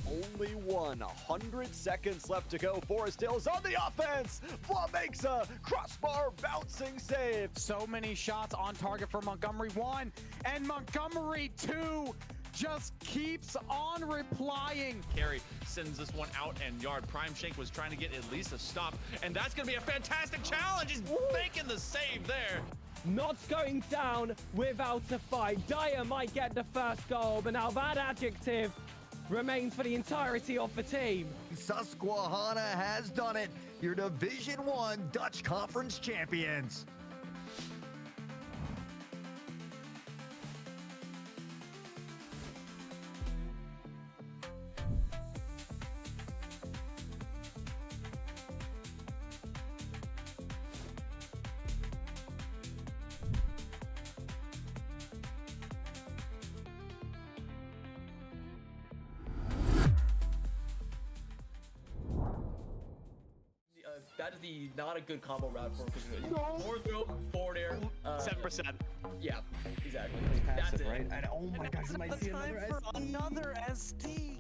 only one. 100 seconds left to go. Forest Hills on the offense. Vlad makes a crossbar bouncing save. So many shots on target for Montgomery 1, and Montgomery 2 just keeps on replying. Carry sends this one out, and Yard Prime Shake was trying to get at least a stop, and that's going to be a fantastic challenge. He's making the save there. Not going down without a fight. Dyer might get the first goal, but now that adjective remains for the entirety of the team. Susquehanna has done it. Your Division 1 Dutch Conference champions. That is the not a good combo route for him. Forward throw, forward air. 7%. Yeah, exactly. Passive, That's it. right? And oh my gosh, you might see another for SD. another SD.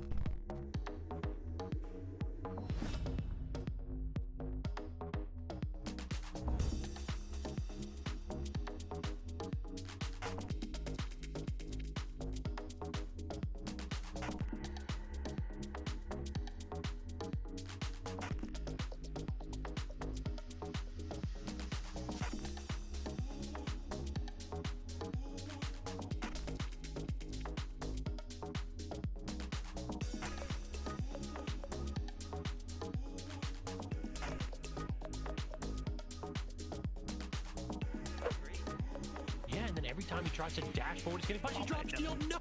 Yeah, and then every time he tries to dash forward, he's getting punched. He drops steel. No!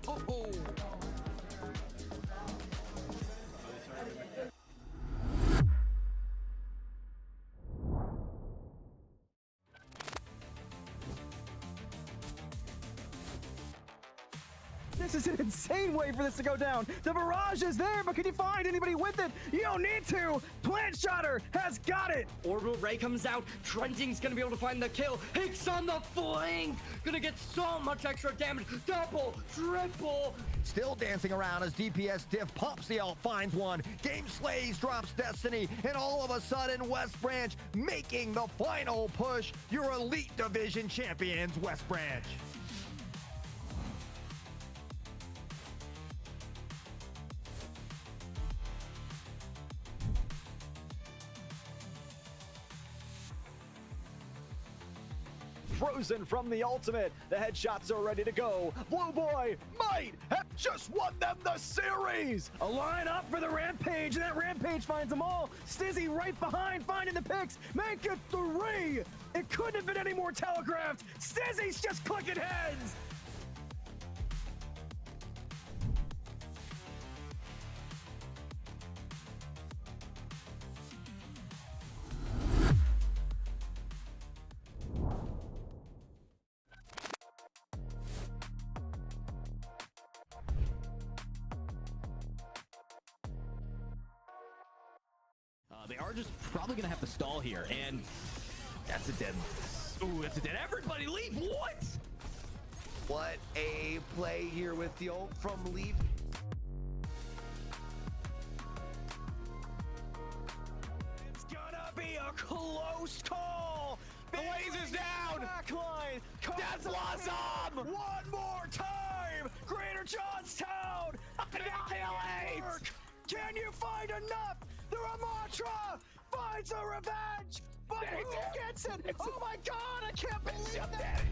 This is an insane way for this to go down. The barrage is there, but can you find anybody with it? You don't need to. Plant Shotter has got it. Orbital Ray comes out. Trenting's gonna be able to find the kill. Hicks on the flank. Gonna get so much extra damage. Double, triple. Still dancing around as DPS Diff pops the ult, finds one. Game Slays drops Destiny, and all of a sudden West Branch making the final push. Your Elite Division champions, West Branch. Frozen from the ultimate. The headshots are ready to go. Blue Boy might have just won them the series. A line up for the Rampage, and that Rampage finds them all. Stizzy right behind, finding the picks. Make it 3. It couldn't have been any more telegraphed. Stizzy's just clicking heads. They are just probably going to have to stall here, and that's a dead. Ooh, that's a dead. Everybody leave. What? What a play here with the ult from Leaf. It's gonna be a close call. Blazes down. Backline. Death Blossom. One more time. Greater Johnstown. Annihilate. Can you find enough? The Ramatra finds a revenge. But who gets it? Oh my God! I can't believe that.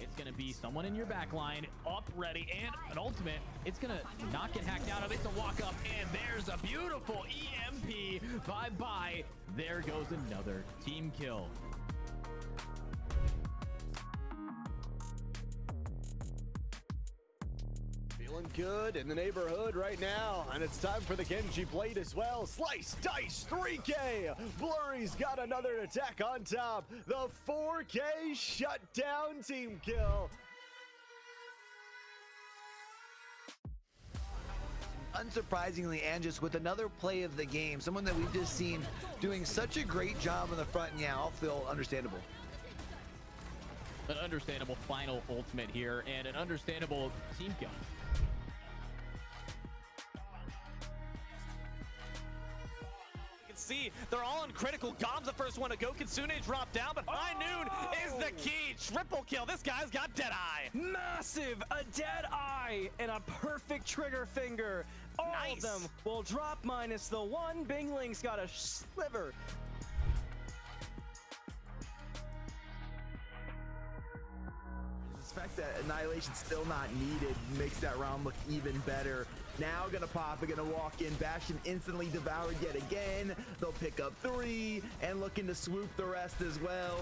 It's going to be someone in your back line, up, ready, and an ultimate. It's going to not get hacked out of it. It's a walk up, and there's a beautiful EMP. Bye-bye. There goes another team kill. Feeling good in the neighborhood right now, and it's time for the Genji Blade as well. Slice, dice, 3K. Blurry's got another attack on top. The 4K shutdown team kill. Unsurprisingly, Angus with another play of the game, someone that we've just seen doing such a great job on the front, and yeah, I'll feel understandable. An understandable final ultimate here and an understandable team kill. See, they're all on critical. Gom's the first one to go. Kitsune dropped down, but High Noon is the key. Triple kill. This guy's got Deadeye. Massive, a dead eye, and a perfect trigger finger. All of them will drop minus the one. Bingling's got a sliver. Suspect that Annihilation's still not needed makes that round look even better. Now gonna pop it, gonna walk in. Bastion instantly devoured yet again. They'll pick up 3 and looking to swoop the rest as well.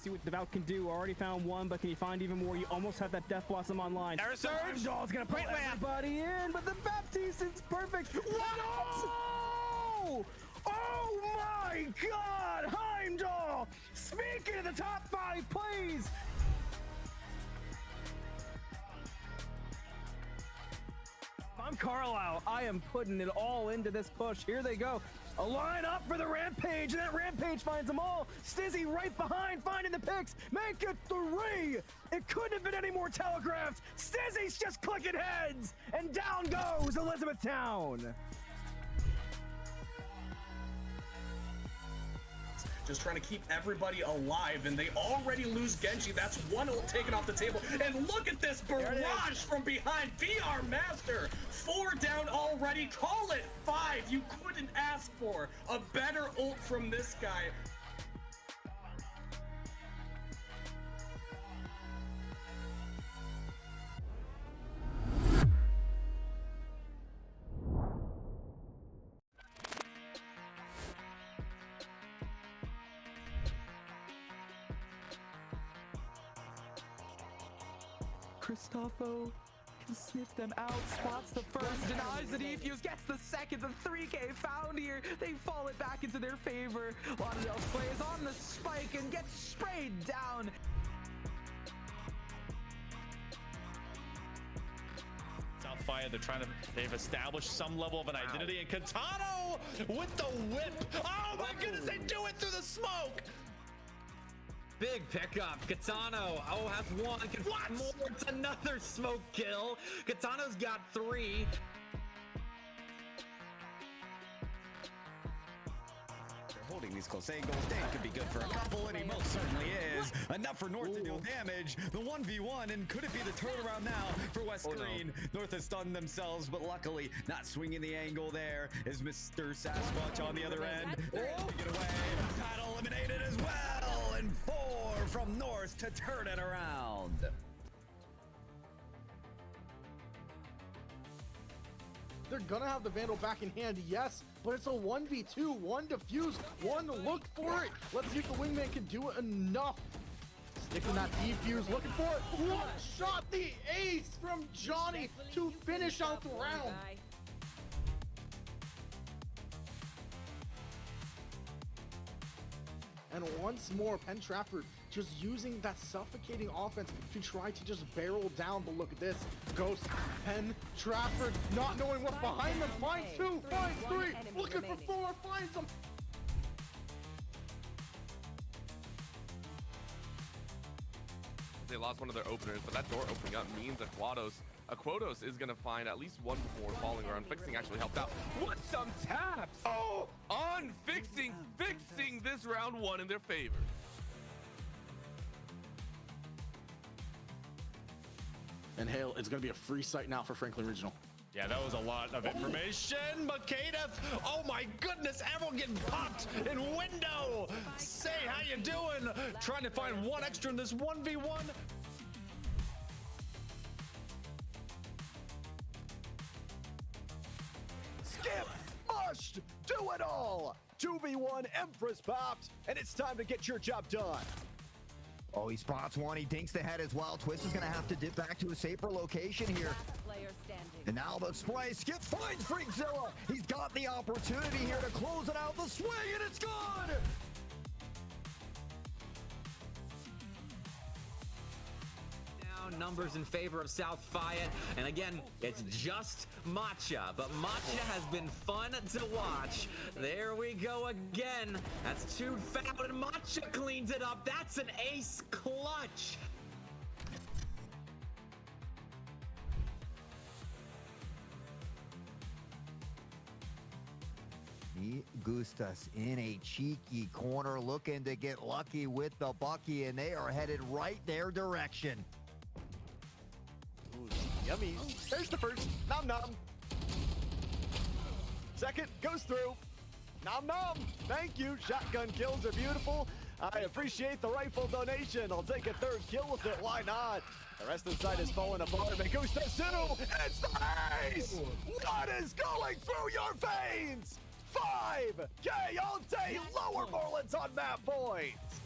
See what Devout can do. Already found one, but can you find even more? You almost have that Death Blossom online. Surge Doll's gonna pull everybody in, but the Baptiste is perfect. What? Oh my God! Heimdall! Speaking of the top 5 plays! If I'm Carlisle, I am putting it all into this push. Here they go. A line up for the Rampage, and that Rampage finds them all. Stizzy right behind, finding the picks. Make it 3. It couldn't have been any more telegraphed. Stizzy's just clicking heads, and down goes Elizabethtown. Just trying to keep everybody alive, and they already lose Genji. That's one ult taken off the table. And look at this barrage from behind. VR Master, 4 down already. Call it 5. You couldn't ask for a better ult from this guy. Cristofo can sniff them out, spots the first, denies the defuse, gets the second, the 3K found here. They fall it back into their favor. Lauderdale plays on the spike and gets sprayed down. Southfire, they've established some level of an identity, and Katano with the whip. Oh my goodness, they do it through the smoke. Big pickup. Katano, has 1. Can find more. It's another smoke kill. Katano's got 3. Holding these close angles, Dane could be good for a couple, and he most certainly is. Enough for North to deal damage. The 1v1, and could it be the turnaround now for West Green? No. North has stunned themselves, but luckily not swinging the angle there is Mr. Sasquatch on the other end. Get away. Paddle eliminated as well, and 4 from North to turn it around. They're gonna have the Vandal back in hand, yes, but it's a 1v2, 1 defuse, 1 look for it. Let's see if the Wingman can do it enough. Sticking that defuse, looking for it. One shot, the ace from Johnny to finish out the round. And once more, Penn Trafford just using that suffocating offense to try to just barrel down. But look at this. Ghost, Penn Trafford, not knowing what's behind them. Finds 2, finds 3, looking for 4, finds them. They lost one of their openers, but that door opening up means that Quotos is going to find at least 1 before falling around. Fixing actually helped out. What some taps! Oh! Fixing this round 1 in their favor. And Hale, it's going to be a free site now for Franklin Regional. Yeah, that was a lot of information. Makeda, oh my goodness, everyone getting popped in window. Say, how you doing? Trying to find 1 extra in this 1v1. Skip, mushed, do it all. 2v1, Empress popped, and it's time to get your job done. Oh, he spots one. He dinks the head as well. Twist is going to have to dip back to a safer location here. And now the spray. Skip finds Freakzilla. He's got the opportunity here to close it out. The swing, and it's gone. Down round numbers in favor of South Fayette. And again, it's just Matcha, but Matcha has been fun to watch. There we go again. That's 2 fouled and Matcha cleans it up. That's an ace clutch. Me Gustas in a cheeky corner looking to get lucky with the Bucky, and they are headed right their direction. Ooh, yummy. There's the first. Nom nom. Second goes through. Nom nom. Thank you. Shotgun kills are beautiful. I appreciate the rifle donation. I'll take a third kill with it. Why not? The rest of the side is falling apart. But Gustas too. It's the ace. What is going through your veins? 5K all day, lower Marlins on map points.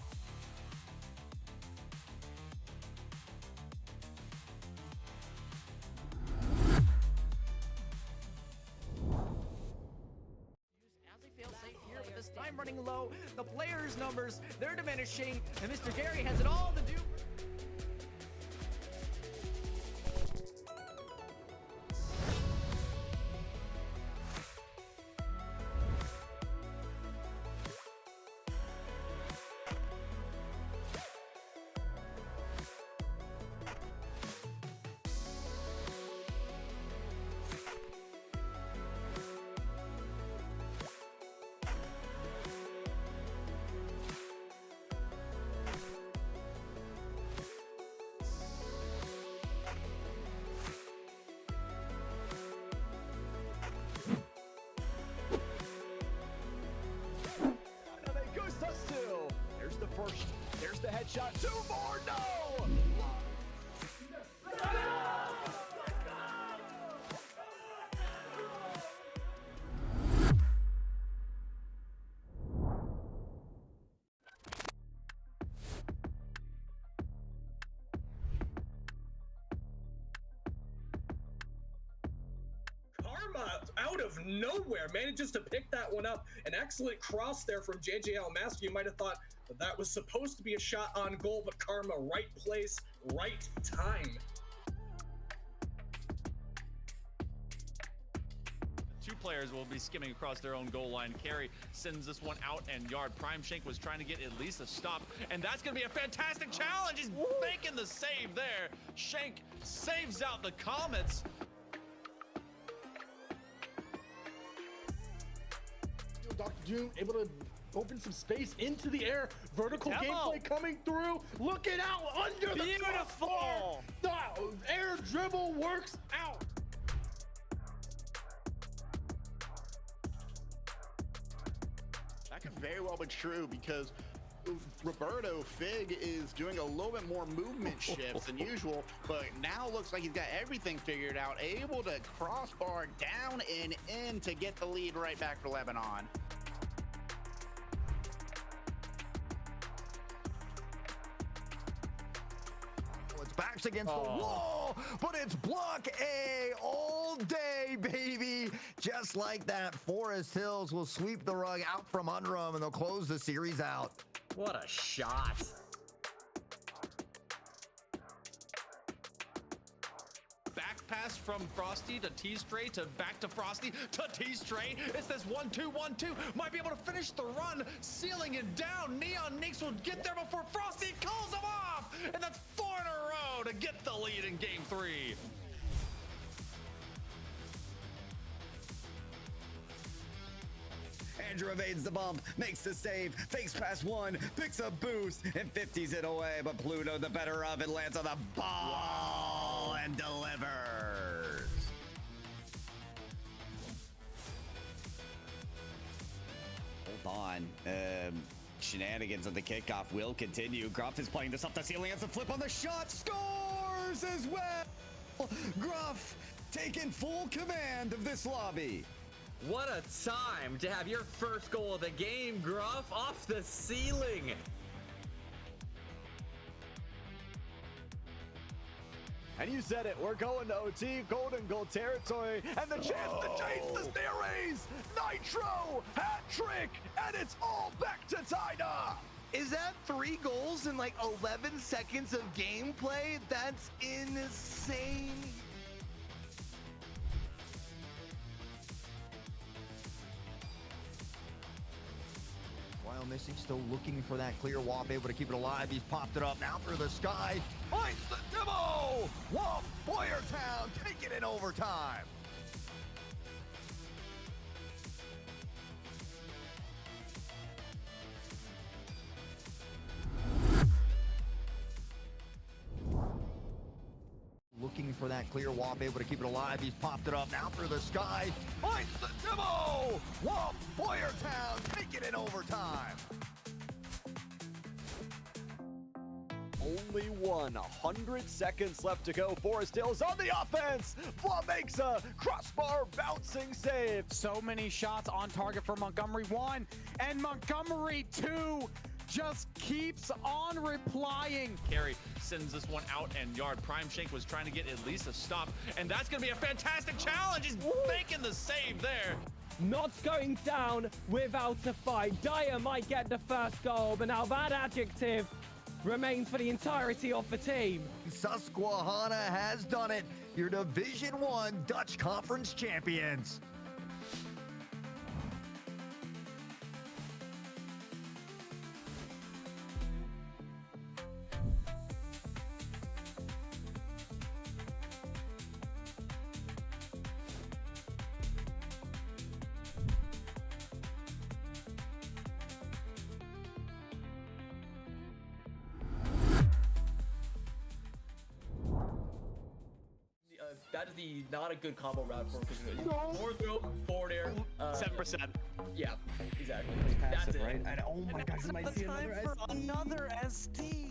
As they fail safe here, but this time running low, the players' numbers, they're diminishing, and Mr. Gary has it all to do. There's the first. There's the headshot. 2 more. No! Karma, out of nowhere, manages to pick that one up. An excellent cross there from JJL Master. You might have thought that was supposed to be a shot on goal, but Karma, right place, right time. Two players will be skimming across their own goal line. Carey sends this one out and yard. Prime Shank was trying to get at least a stop, and that's going to be a fantastic challenge. He's making the save there. Shank saves out the Comets. Dr. Doom able to open some space into the air. Vertical gameplay coming through. Looking out under the crossbar. The air dribble works out. That could very well be true because Roberto Fig is doing a little bit more movement shifts than usual, but now looks like he's got everything figured out, able to crossbar down and in to get the lead right back for Lebanon. It's backs against the wall, but it's block A all day, baby. Just like that, Forest Hills will sweep the rug out from under them, and they'll close the series out. What a shot. Back pass from Frosty to T-Stray to back to Frosty to T-Stray. It's this 1-2-1-2. Might be able to finish the run, sealing it down. Neon Neeks will get there before Frosty calls him off. And that's 4 in a row to get the lead in game 3. Andrew evades the bump, makes the save, fakes past 1, picks a boost, and 50s it away, but Pluto, the better of it, lands on the ball and delivers. Hold on. Shenanigans of the kickoff will continue. Gruff is playing this up the ceiling, has a flip on the shot, scores as well! Gruff taking full command of this lobby. What a time to have your first goal of the game, Gruff, off the ceiling. And you said it, we're going to OT, golden goal territory, and the chance to change the series! Nitro, hat trick, and it's all back to tie up! Is that 3 goals in like 11 seconds of gameplay? That's insane. While Missy still looking for that clear. Wop able to keep it alive. He's popped it up now through the sky. Finds the demo! Wop, Boyertown, take it in overtime. Looking for that clear. Wop able to keep it alive. He's popped it up now through the sky. Finds the demo! Wop, Boyertown, take it in overtime. Only 100 seconds left to go. Forest Hills on the offense. Vla makes a crossbar bouncing save. So many shots on target for Montgomery 1 and Montgomery 2 just keeps on replying. Carry sends this one out, and Yard Prime Shake was trying to get at least a stop, and that's going to be a fantastic challenge. He's making the save there. Not going down without a fight. Dyer might get the first goal, but now that adjective remains for the entirety of the team. Susquehanna has done it. Your Division 1 Dutch Conference champions. That is the not a good combo route for forward throw, forward air. 7%. Yeah, exactly. Passive, That's it. right? And oh my gosh, you might see another ST.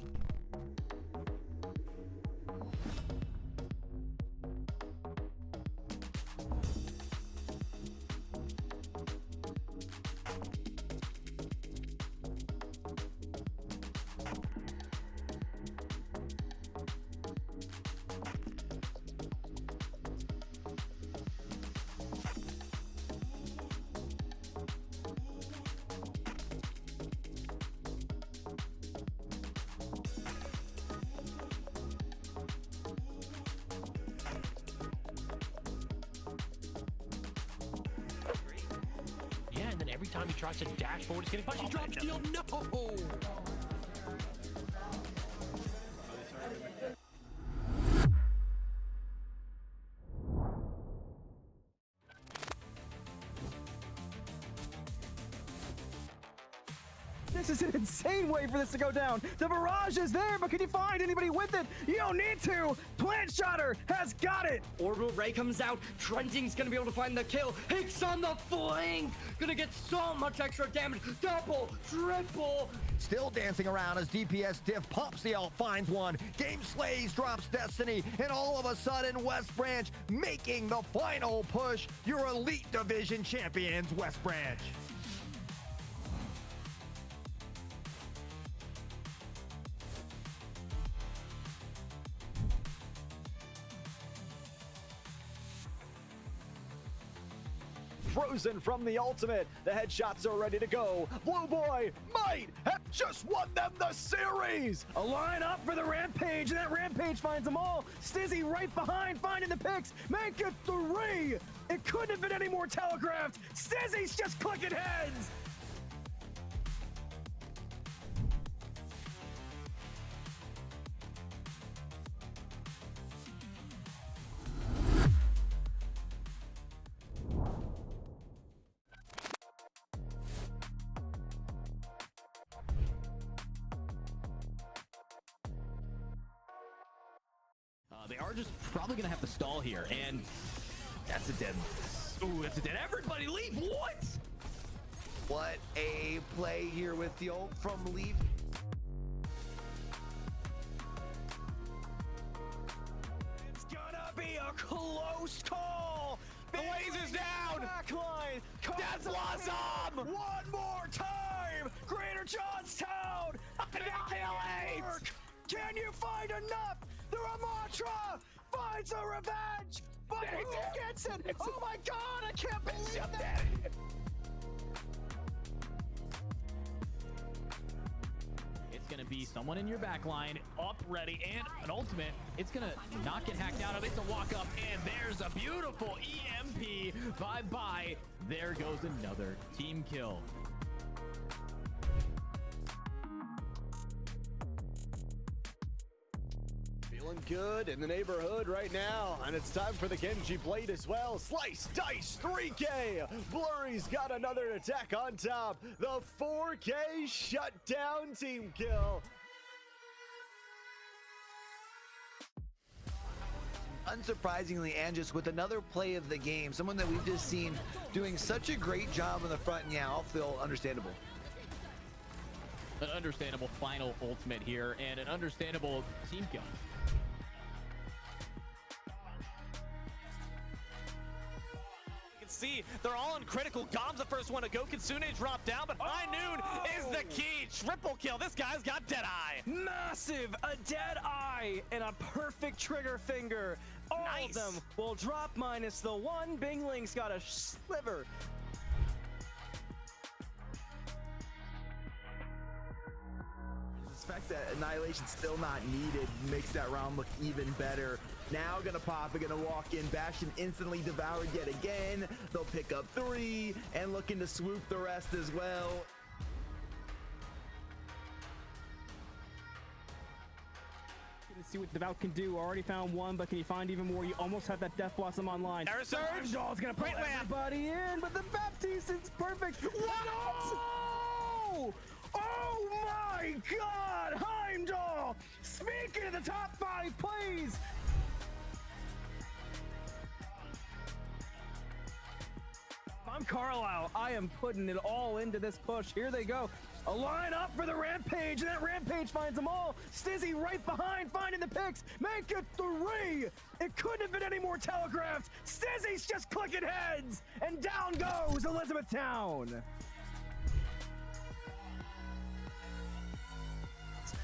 Yeah, and then every time he tries to dash forward, he's getting punched. He drops steel. No! This is an insane way for this to go down. The barrage is there, but can you find anybody with it? You don't need to. Plant Shotter has got it. Orbital Ray comes out. Trenting's gonna be able to find the kill. Hicks on the flank. Gonna get so much extra damage. Double, triple. Still dancing around as DPS Diff pops the ult, finds one. Game Slays drops Destiny, and all of a sudden West Branch making the final push. Your Elite Division champions, West Branch. Frozen from the ultimate. The headshots are ready to go. Blue Boy might have just won them the series. A line up for the Rampage, and that Rampage finds them all. Stizzy right behind, finding the picks. Make it 3. It couldn't have been any more telegraphed. Stizzy's just clicking heads. They are just probably gonna have to stall here, and that's a dead. Ooh, that's a dead. Everybody leave! What? What a play here with the ult from Leaf. It's gonna be a close call. The laser's down. Backline. Death Blossom. One more time. Greater Johnstown. Annihilate. Can you find enough? The Ramattra finds a revenge, but who gets it? Oh my God, I can't believe that. be someone in your back line up ready and an ultimate. It's going to not get hacked out of. It's a walk up and there's a beautiful EMP. Bye-bye. There goes another team kill. Feeling good in the neighborhood right now, and it's time for the Genji Blade as well. Slice, dice, 3K. Blurry's got another attack on top. The 4K shutdown team kill. Unsurprisingly, and just with another play of the game, someone that we've just seen doing such a great job in the front, and yeah, I'll feel understandable. An understandable final ultimate here and an understandable team kill. See, they're all in critical. Gom's the first one to go. Kitsune dropped down, but High Noon is the key. Triple kill. This guy's got Deadeye. Massive, a Deadeye, and a perfect trigger finger. All of them will drop minus the one. Bingling's got a sliver. The fact that Annihilation's still not needed makes that round look even better. Now gonna pop, gonna walk in, Bastion instantly devoured yet again. They'll pick up 3 and looking to swoop the rest as well. Gonna see what Devout can do. Already found one, but can he find even more? You almost have that Death Blossom online. There's Surge. Heimdall's gonna pull everybody in, but the Baptiste is perfect. What? Oh! Oh my God! Heimdall! Speaking of the top 5 plays! I'm Carlisle. I am putting it all into this push. Here they go. A line up for the Rampage, and that Rampage finds them all. Stizzy right behind, finding the picks. Make it 3. It couldn't have been any more telegraphed. Stizzy's just clicking heads, and down goes Elizabethtown.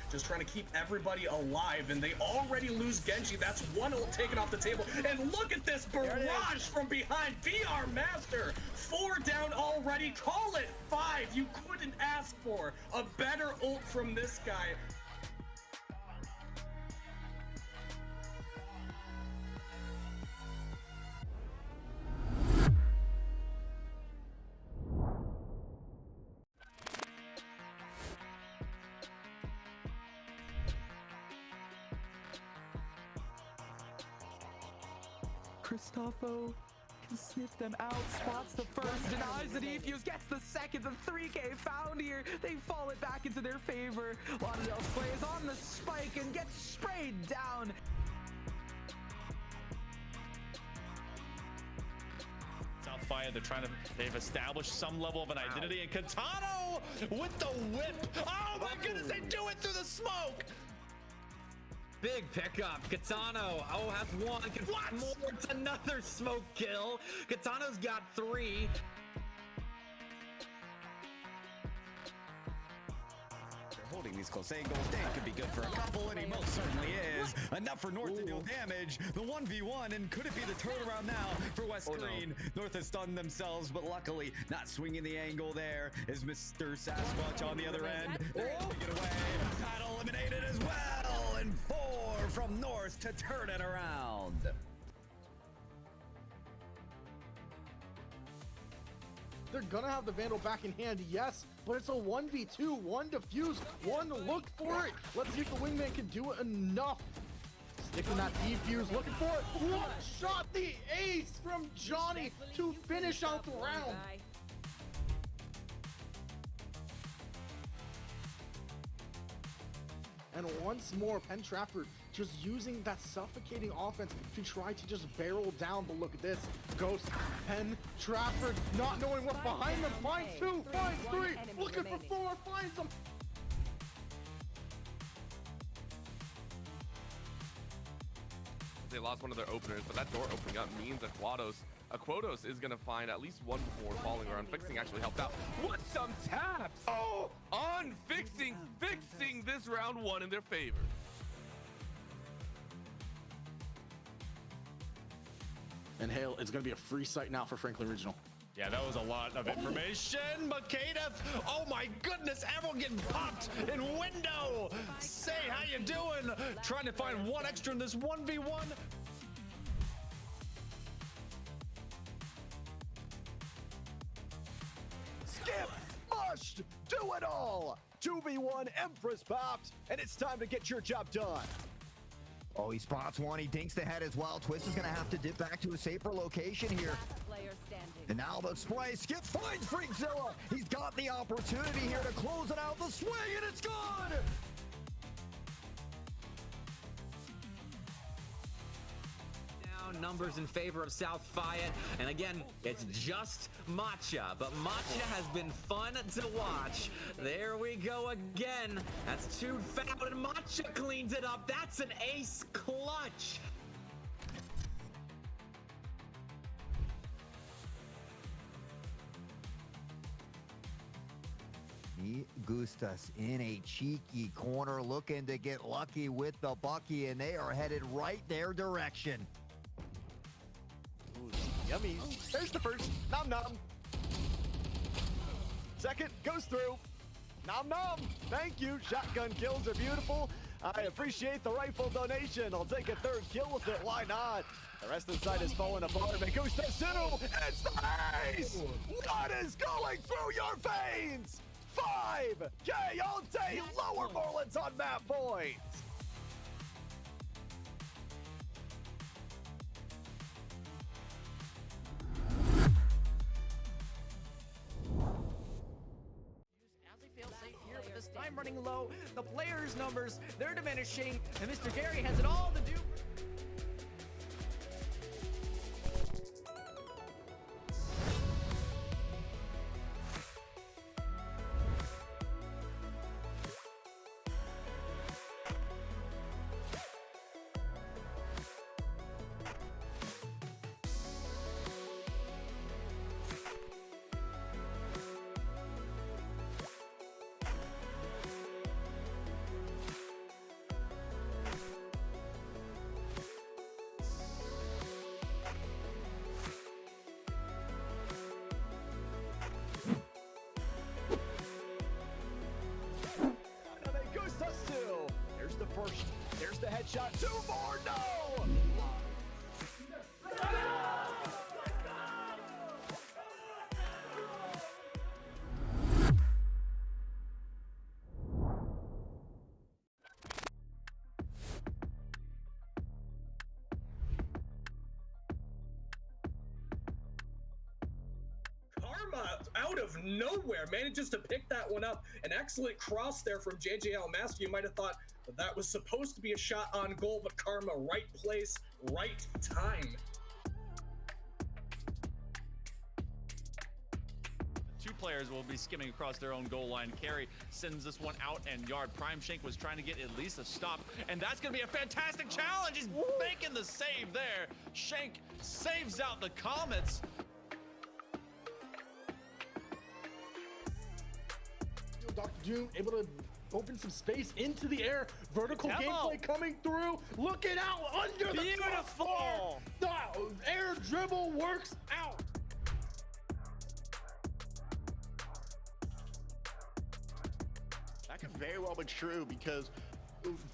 Just trying to keep everybody alive, and they already lose Genji. That's one ult taken off the table. And look at this barrage from behind. VR Master, 4 down already. Call it 5. You couldn't ask for a better ult from this guy. Cristofo can sniff them out, spots the first, denies the defuse, gets the second, the 3K found here. They fall it back into their favor. Lauderdale slays on the spike and gets sprayed down. South Fire, they've established some level of an identity, and Katano with the whip. Oh my goodness, they do it through the smoke. Big pickup. Katano, has 1. What? More. It's another smoke kill. Katano's got 3. Holding these close angles, Dan could be good for a couple, and he most certainly is. Enough for North to deal damage. The 1v1, and could it be the turnaround now for West Green? No. North has stunned themselves, but luckily not swinging the angle there is Mr. Sasquatch on the other end. Get away. Battle eliminated as well, and 4 from North to turn it around. They're gonna have the Vandal back in hand, yes, but it's a 1v2, 1 defuse, 1 look for it. Let's see if the Wingman can do it enough. Sticking that defuse, looking for it. What shot, the ace from Johnny to finish out the round. And once more, Penn Trafford just using that suffocating offense to try to just barrel down. But look at this. Ghost Penn Trafford not knowing what's behind them. Finds 2, finds 3, looking for 4, finds them. They lost one of their openers, but that door opening up means that Quotos is going to find at least one before falling around. Fixing actually helped out. What some taps! Oh! On fixing this round 1 in their favor. And Hale, it's going to be a free site now for Franklin Regional. Yeah, that was a lot of information. Makeda, oh my goodness, everyone getting popped in window. Say, how you doing? Trying to find one extra in this 1v1. Skip, mushed, do it all. 2v1 Empress popped, and it's time to get your job done. Oh, he spots one. He dinks the head as well. Twist is going to have to dip back to a safer location here. And now the spray. Skip finds Freakzilla. He's got the opportunity here to close it out. The swing, and it's gone. Down numbers in favor of South Fayette. And again, it's just Matcha. But Matcha has been fun to watch. There we go again. That's 2 fouled, and Matcha cleans it up. That's an ace clutch. Me Gustas in a cheeky corner looking to get lucky with the Bucky, and they are headed right their direction. Ooh, yummies. There's the first. Nom nom. Second goes through. Nom nom. Thank you. Shotgun kills are beautiful. I appreciate the rifle donation. I'll take a third kill with it. Why not? The rest of the side is falling apart. And Gustas too. It's the ace. What is going through your veins? 5K all day. Lower bullets on map points. This time running low, the players' numbers, they're diminishing, and Mr. Gary has it all to do. There's the first. There's the headshot. 2 more. No! Karma, out of nowhere, manages to pick that one up. An excellent cross there from JJL Master. You might have thought that was supposed to be a shot on goal, but Karma, right place, right time. Two players will be skimming across their own goal line. Carry sends this one out, and Yard Prime Shank was trying to get at least a stop, and that's going to be a fantastic challenge. He's making the save there. Shank saves out the Comets. Dr. Doom able to open some space into the air. Vertical gameplay coming through. Look it out under the Beautiful. The air dribble works out. That could very well be true because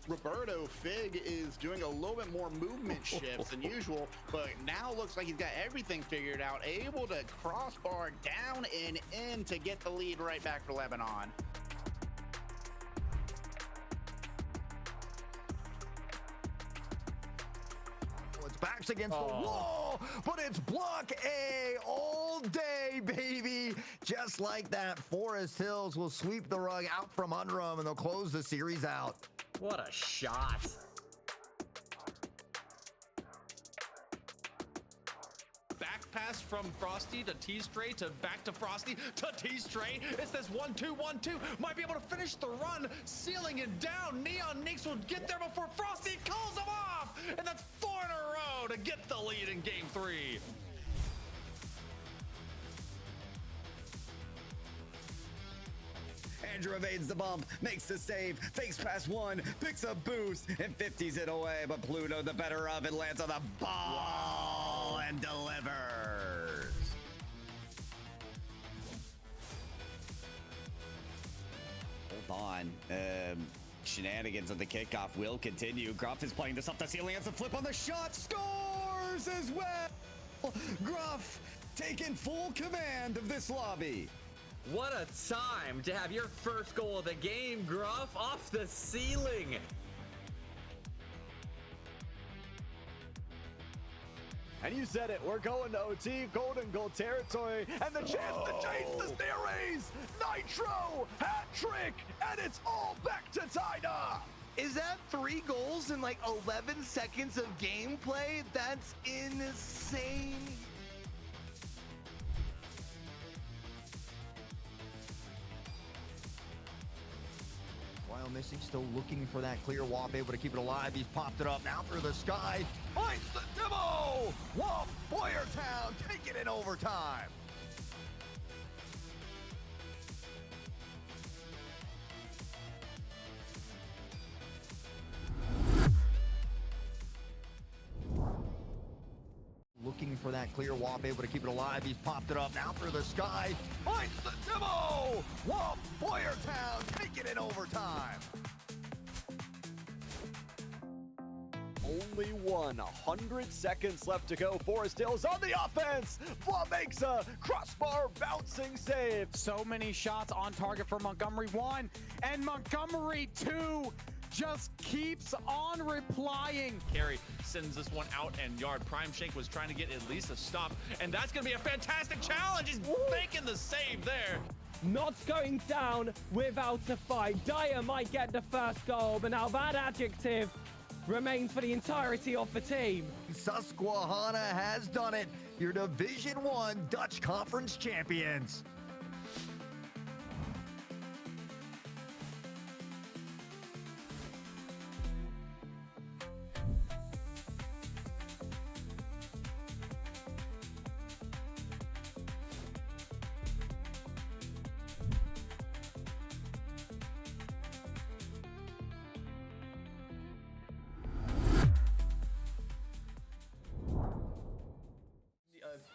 Roberto Fig is doing a little bit more movement shifts than usual, but now looks like he's got everything figured out, able to crossbar down and in to get the lead right back for Lebanon. It's backs against the wall, but it's block A all day, baby. Just like that, Forest Hills will sweep the rug out from under them, and they'll close the series out. What a shot. Back pass from Frosty to T-Stray to back to Frosty to T-Stray. It's this 1-2-1-2. Might be able to finish the run, sealing it down. Neon Nix will get there before Frosty calls him off. And that's 4 in a row to get the lead in game 3. Andrew evades the bump, makes the save, fakes past 1, picks up boost, and 50s it away. But Pluto, the better of it, lands on the ball and delivers. on. Shenanigans of the kickoff will continue. Gruff is playing this up the ceiling as a flip on the shot. Scores as well. Gruff taking full command of this lobby. What a time to have your first goal of the game, Gruff, off the ceiling. And you said it, we're going to OT, golden goal territory, and the chance to change the series! Nitro, hat trick, and it's all back to Tyna! Is that 3 goals in like 11 seconds of gameplay? That's insane. While Missy still looking for that clear wop, able to keep it alive. He's popped it up now through the sky. Finds the demo! Wop Boyertown taking it overtime. Looking for that clear wop, able to keep it alive. He's popped it up now through the sky. Finds the demo! Wop Boyertown taking it overtime. Only 100 seconds left to go. Forest Hills on the offense. Flaw makes a crossbar bouncing save. So many shots on target for Montgomery 1 and Montgomery 2. Just keeps on replying. Carry sends this one out, and Yard Prime Shank was trying to get at least a stop, and that's going to be a fantastic challenge. He's making the save there. Not going down without a fight. Dyer might get the first goal, but now that adjective remains for the entirety of the team. Susquehanna has done it. Your Division 1 Dutch Conference champions.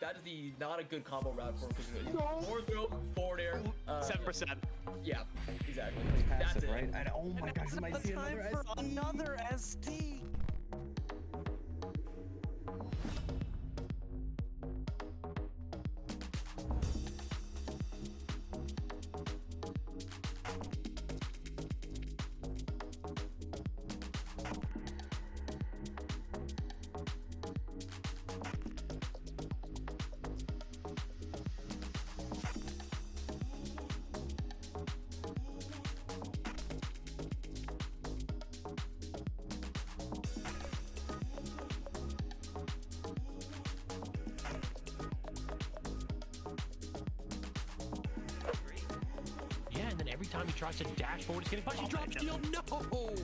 That is not a good combo route for him. Forward throw, forward air. 7%. Yeah, exactly. Pass That's it, it. right? And oh my gosh, you might see another ST. Yeah, and then every time he tries to dash forward, he's getting punched. He drops steal. No!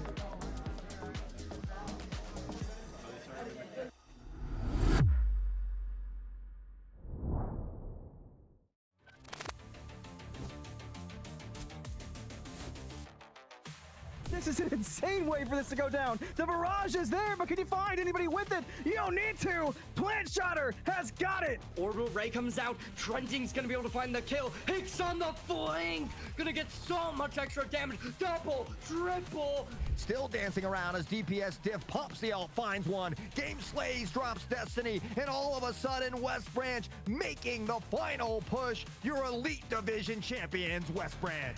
This is an insane way for this to go down. The barrage is there, but can you find anybody with it? You don't need to. Plant Shotter has got it. Orbital Ray comes out. Trenting's gonna be able to find the kill. Hicks on the flank. Gonna get so much extra damage. Double, triple. Still dancing around as DPS Diff pops the ult, finds one. Game Slays drops Destiny, and all of a sudden West Branch making the final push. Your Elite Division champions, West Branch.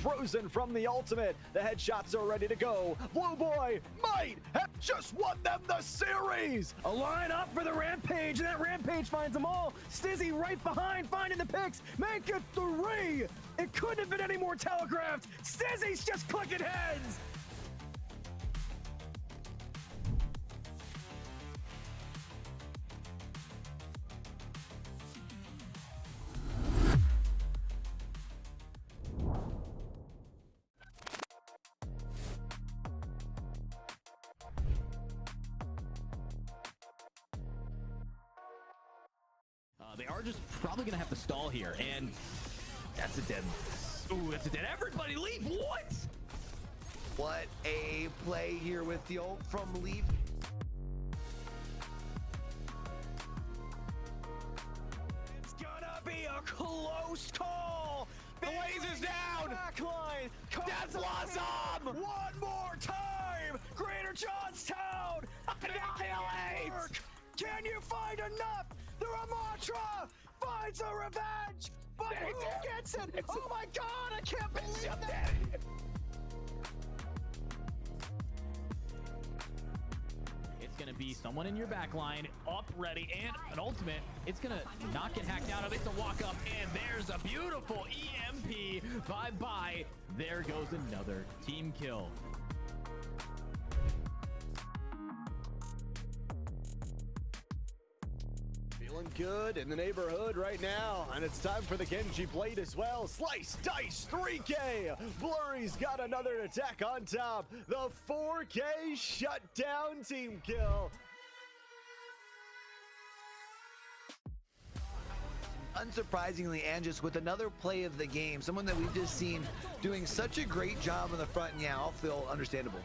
Frozen from the ultimate. The headshots are ready to go. Blue Boy might have just won them the series. A line up for the Rampage, and that Rampage finds them all. Stizzy right behind, finding the picks. Make it 3. It couldn't have been any more telegraphed. Stizzy's just clicking heads. They are just probably going to have to stall here, and that's a dead. Ooh, that's a dead. Everybody leave. What? What a play here with the ult from Leaf. It's gonna be a close call. The laser's down. Backline. Death Blossom. One more time. Greater Johnstown. Annihilate. Can you find enough? The Ramattra finds a revenge. But who gets it? Oh my God! I can't believe that. It's going to be someone in your back line, up, ready, and an ultimate. It's going to not get hacked out of. It's a walk up, and there's a beautiful EMP. Bye-bye. There goes another team kill. Feeling good in the neighborhood right now, and it's time for the Genji Blade as well. Slice, dice, 3K. Blurry's got another attack on top. The 4K shutdown team kill. Unsurprisingly, and just with another play of the game, someone that we've just seen doing such a great job on the front, and yeah, I'll feel understandable.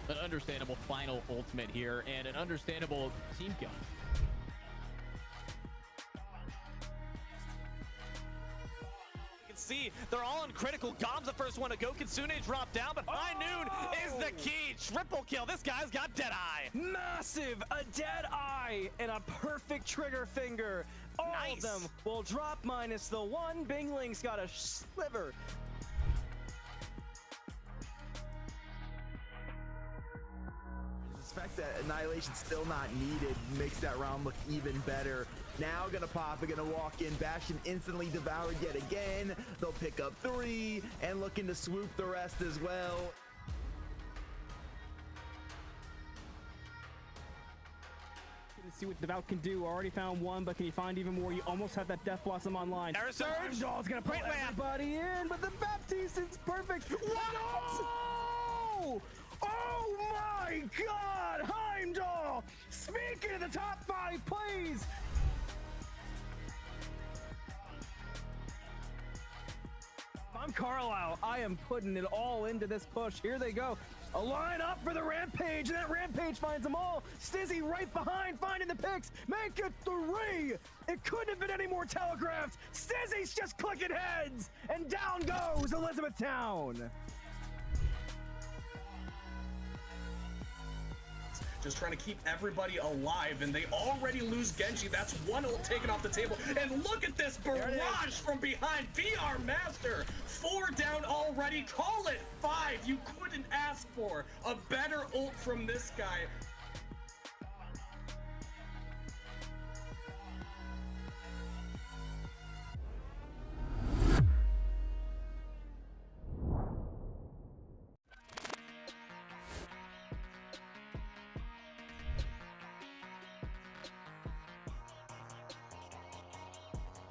An understandable final ultimate here, and an understandable team kill. See, they're all on critical. Gom's the first one to go. Kitsune dropped down, but High Noon is the key. Triple kill. This guy's got Deadeye. Massive, a Deadeye, and a perfect trigger finger. All of them will drop minus the one. Bingling's got a sliver. Suspect that Annihilation's still not needed makes that round look even better. Now gonna pop it, gonna walk in. Bastion instantly devoured yet again. They'll pick up 3 and looking to swoop the rest as well. See what Devout can do. Already found one, but can you find even more? You almost have that Death Blossom online. Surge! Doll's gonna put everybody in, but the Baptiste is perfect. What? Oh my God! Heimdall! Speaking of the top 5 plays! I'm Carlisle. I am putting it all into this push. Here they go. A line up for the Rampage, and that Rampage finds them all. Stizzy right behind, finding the picks. Make it 3. It couldn't have been any more telegraphed. Stizzy's just clicking heads, and down goes Elizabethtown. Just trying to keep everybody alive, and they already lose Genji. That's one ult taken off the table. And look at this barrage from behind. VR Master, 4 down already. Call it 5. You couldn't ask for a better ult from this guy.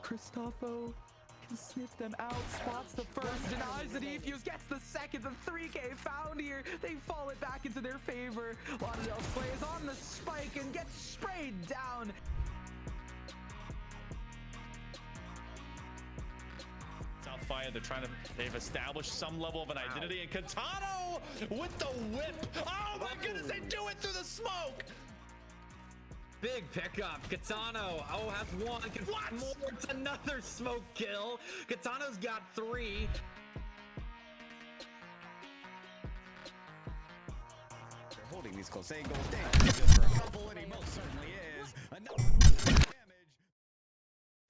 Cristofo can sniff them out, spots the first, denies the defuse, gets the second, the 3K found here. They fall it back into their favor. Lauderdale Slay is on the spike and gets sprayed down. South Fire, they've established some level of an identity, and Katano with the whip. Oh my goodness, they do it through the smoke. Big pickup. Katano, has 1. Can find more. It's another smoke kill. Katano's got 3. They're holding these close angles. Dang, good for a couple, and he most certainly is. Enough damage.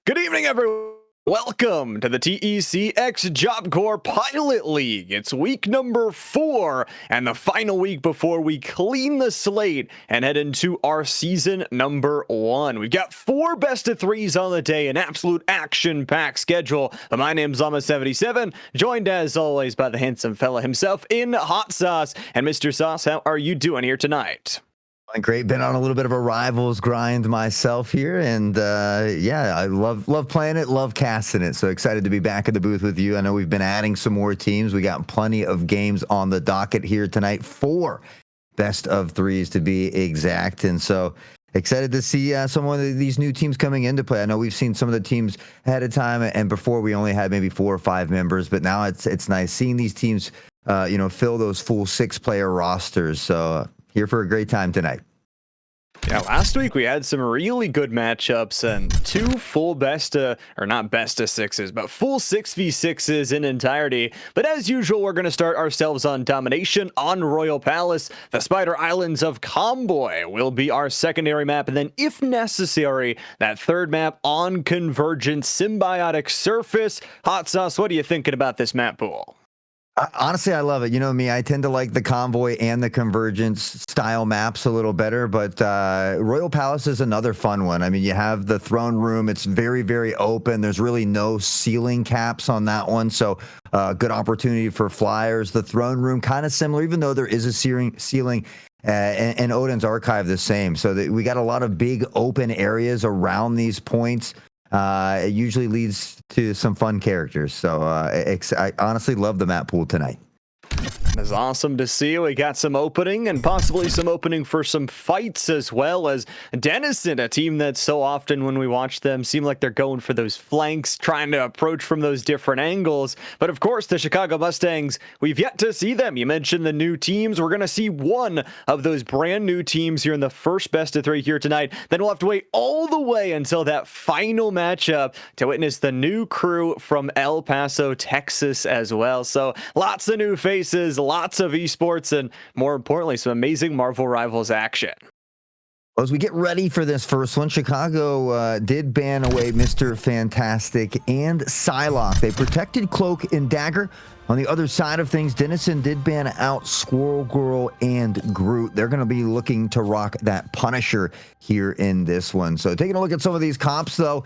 Good evening, everyone. Welcome to the TECX Job Corps Pilot League. It's week number 4 and the final week before we clean the slate and head into our season number 1. We've got 4 best of 3s on the day, an absolute action-packed schedule. But my name's Llama77, joined as always by the handsome fella himself in Hot Sauce. And Mr. Sauce, how are you doing here tonight? Great. Been on a little bit of a rivals grind myself here, and yeah, I love playing it, love casting it. So excited to be back in the booth with you. I know we've been adding some more teams. We got plenty of games on the docket here tonight. 4 best of 3s to be exact, and so excited to see some of these new teams coming into play. I know we've seen some of the teams ahead of time, and before we only had maybe 4 or 5 members, but now it's nice seeing these teams fill those full 6-player rosters. So here for a great time tonight. Yeah, last week we had some really good matchups and 2 full not best of 6s, but full 6v6s in entirety. But as usual, we're going to start ourselves on Domination on Royal Palace. The Spider Islands of Comboy will be our secondary map. And then if necessary, that third map on Convergence Symbiotic Surface. Hot Sauce, what are you thinking about this map pool? Honestly, I love it. You know me, I tend to like the Convoy and the Convergence style maps a little better, but Royal Palace is another fun one. I mean, you have the throne room. It's very, very open. There's really no ceiling caps on that one, so good opportunity for flyers. The throne room, kind of similar, even though there is a ceiling, and Odin's Archive the same. So we got a lot of big open areas around these points. It usually leads to some fun characters. So I honestly love the map pool tonight. It's awesome to see. We got some opening and possibly some opening for some fights, as well as Denison, a team that so often when we watch them seem like they're going for those flanks, trying to approach from those different angles. But of course, the Chicago Mustangs, we've yet to see them. You mentioned the new teams. We're going to see one of those brand new teams here in the first best of 3 here tonight. Then we'll have to wait all the way until that final matchup to witness the new crew from El Paso, Texas as well. So lots of new faces, lots of esports, and more importantly, some amazing Marvel Rivals action. As we get ready for this first one, Chicago did ban away Mr. Fantastic and Psylocke. They protected Cloak and Dagger. On the other side of things, Denison did ban out Squirrel Girl and Groot. They're going to be looking to rock that Punisher here in this one. So taking a look at some of these comps, though,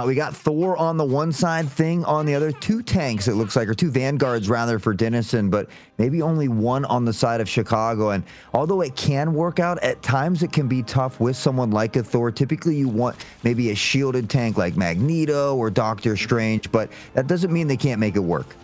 we got Thor on the one side, Thing on the other, 2 tanks, it looks like, or 2 Vanguards rather for Denison, but maybe only 1 on the side of Chicago. And although it can work out, at times it can be tough with someone like a Thor. Typically you want maybe a shielded tank like Magneto or Doctor Strange, but that doesn't mean they can't make it work.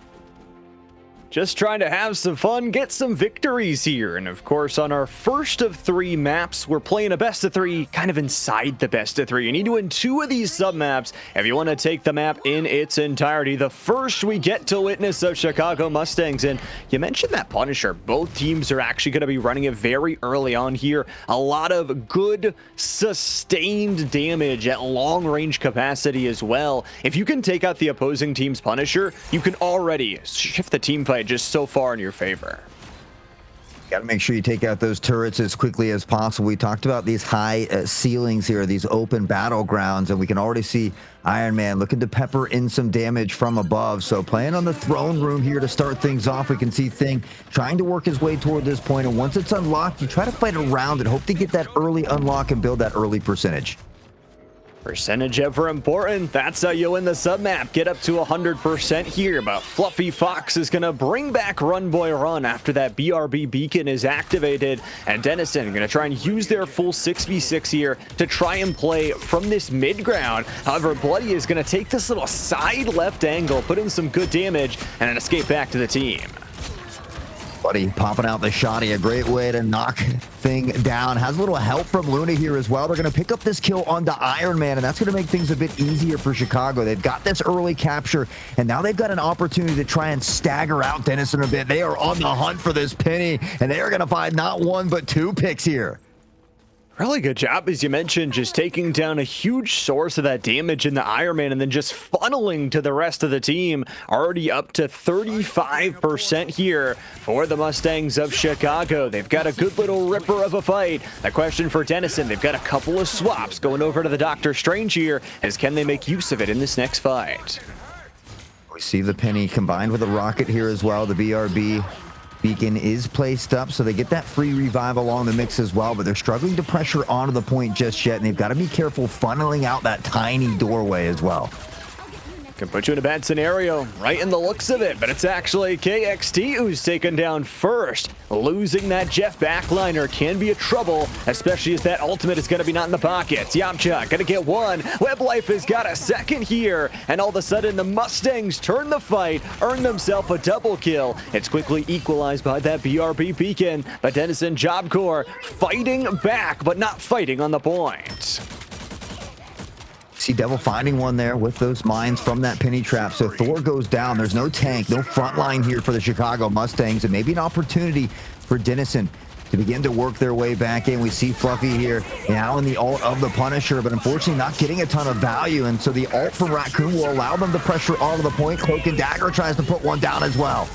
Just trying to have some fun, get some victories here. And of course, on our first of 3 maps, we're playing a best of 3 kind of inside the best of 3. You need to win 2 of these sub maps if you want to take the map in its entirety. The first we get to witness of Chicago Mustangs, and you mentioned that Punisher. Both teams are actually going to be running it very early on here. A lot of good sustained damage at long range capacity as well. If you can take out the opposing team's Punisher, you can already shift the team fight just so far in your favor. Got to make sure you take out those turrets as quickly as possible. We talked about these high ceilings here, these open battlegrounds, and we can already see Iron Man looking to pepper in some damage from above. So playing on the throne room here to start things off, we can see Thing trying to work his way toward this point, and once it's unlocked, you try to fight around it, hope to get that early unlock and build that early percentage. Percentage ever important. That's how you win the sub-map. Get up to 100% here, but Fluffy Fox is going to bring back Run Boy Run after that BRB beacon is activated. And Denison going to try and use their full 6v6 here to try and play from this mid-ground. However, Bloody is going to take this little side left angle, put in some good damage, and then escape back to the team. Buddy popping out the shotty, a great way to knock Thing down. Has a little help from Luna here as well. They're going to pick up this kill onto Iron Man, and that's going to make things a bit easier for Chicago. They've got this early capture, and now they've got an opportunity to try and stagger out Denison a bit. They are on the hunt for this penny, and they are going to find not 1 but 2 picks here. Really good job, as you mentioned, just taking down a huge source of that damage in the Iron Man and then just funneling to the rest of the team. Already up to 35% here for the Mustangs of Chicago. They've got a good little ripper of a fight. The question for Denison, they've got a couple of swaps going over to the Doctor Strange here, as can they make use of it in this next fight? We see the penny combined with a rocket here as well. The BRB beacon is placed up, so they get that free revive along the mix as well, but they're struggling to pressure onto the point just yet, and they've got to be careful funneling out that tiny doorway as well. Can put you in a bad scenario, right in the looks of it, but it's actually KXT who's taken down first. Losing that Jeff backliner can be a trouble, especially as that ultimate is going to be not in the pockets. Yamcha going to get 1. WebLife has got a 2nd here, and all of a sudden the Mustangs turn the fight, earn themselves a double kill. It's quickly equalized by that BRB beacon, but Denison Job Corps fighting back, but not fighting on the point. see Devil finding one there with those mines from that penny trap. So Thor goes down. There's no tank, no front line here for the Chicago Mustangs, and maybe an opportunity for Dennison to begin to work their way back in. We see Fluffy here now in the ult of the Punisher, but unfortunately not getting a ton of value. And so the ult from Raccoon will allow them to pressure onto the point. Cloak and Dagger tries to put one down as well.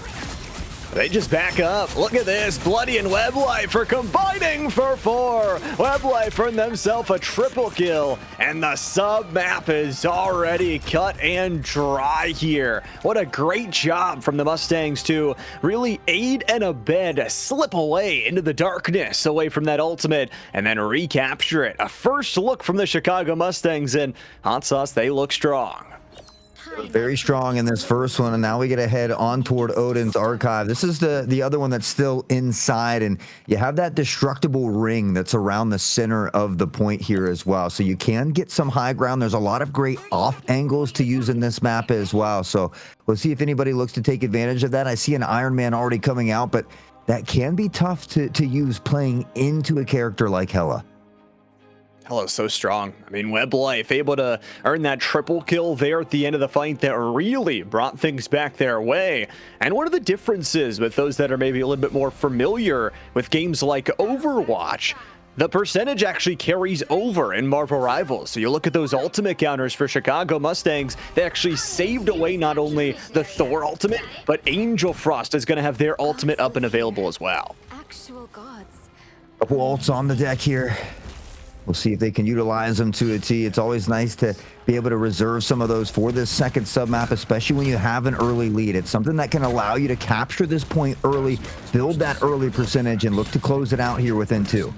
They just back up. Look at this. Bloody and Weblife are combining for 4. Weblife earned themselves a triple kill, and the sub map is already cut and dry here. What a great job from the Mustangs to really aid and abet, slip away into the darkness away from that ultimate, and then recapture it. A first look from the Chicago Mustangs, and Hot Sauce, they look strong. Very strong in this first one, and now we get to head on toward Odin's Archive. This is the other one that's still inside, and you have that destructible ring that's around the center of the point here as well. So you can get some high ground. There's a lot of great off angles to use in this map as well. So we'll see if anybody looks to take advantage of that. I see an Iron Man already coming out, but that can be tough to use playing into a character like Hela. Hela's so strong. I mean, Weblife able to earn that triple kill there at the end of the fight that really brought things back their way. And one of the differences with those that are maybe a little bit more familiar with games like Overwatch, the percentage actually carries over in Marvel Rivals. So you look at those ultimate counters for Chicago Mustangs, they actually saved away not only the Thor ultimate, but Angel Frost is going to have their ultimate up and available as well. Actual gods. Couple ults on the deck here. We'll see if they can utilize them to a T. It's always nice to be able to reserve some of those for this second sub map, especially when you have an early lead. It's something that can allow you to capture this point early, build that early percentage, and look to close it out here within 2.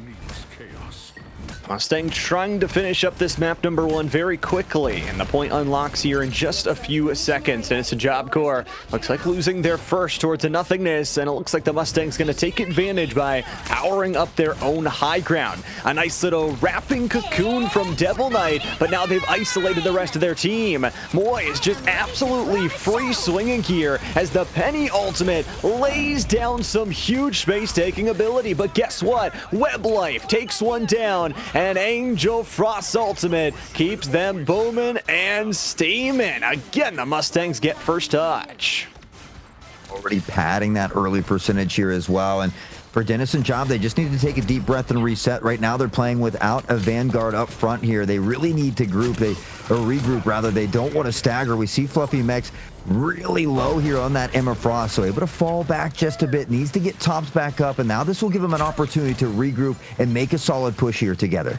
Mustang trying to finish up this map number 1 very quickly, and the point unlocks here in just a few seconds. And it's a Job Corps. Looks like losing their first towards a nothingness, and it looks like the Mustang's going to take advantage by powering up their own high ground. A nice little wrapping cocoon from Devil Knight, but now they've isolated the rest of their team. Moy is just absolutely free swinging here as the Penny ultimate lays down some huge space-taking ability. But guess what? Weblife takes one down, and Angel Frost's ultimate keeps them booming and steaming. Again, the Mustangs get first touch. Already padding that early percentage here as well. And for Dennis and Job, they just need to take a deep breath and reset. Right now, they're playing without a Vanguard up front here. They really need to regroup rather. They don't want to stagger. We see Fluffy Mex really low here on that Emma Frost, so able to fall back just a bit, needs to get tops back up, and now this will give them an opportunity to regroup and make a solid push here together.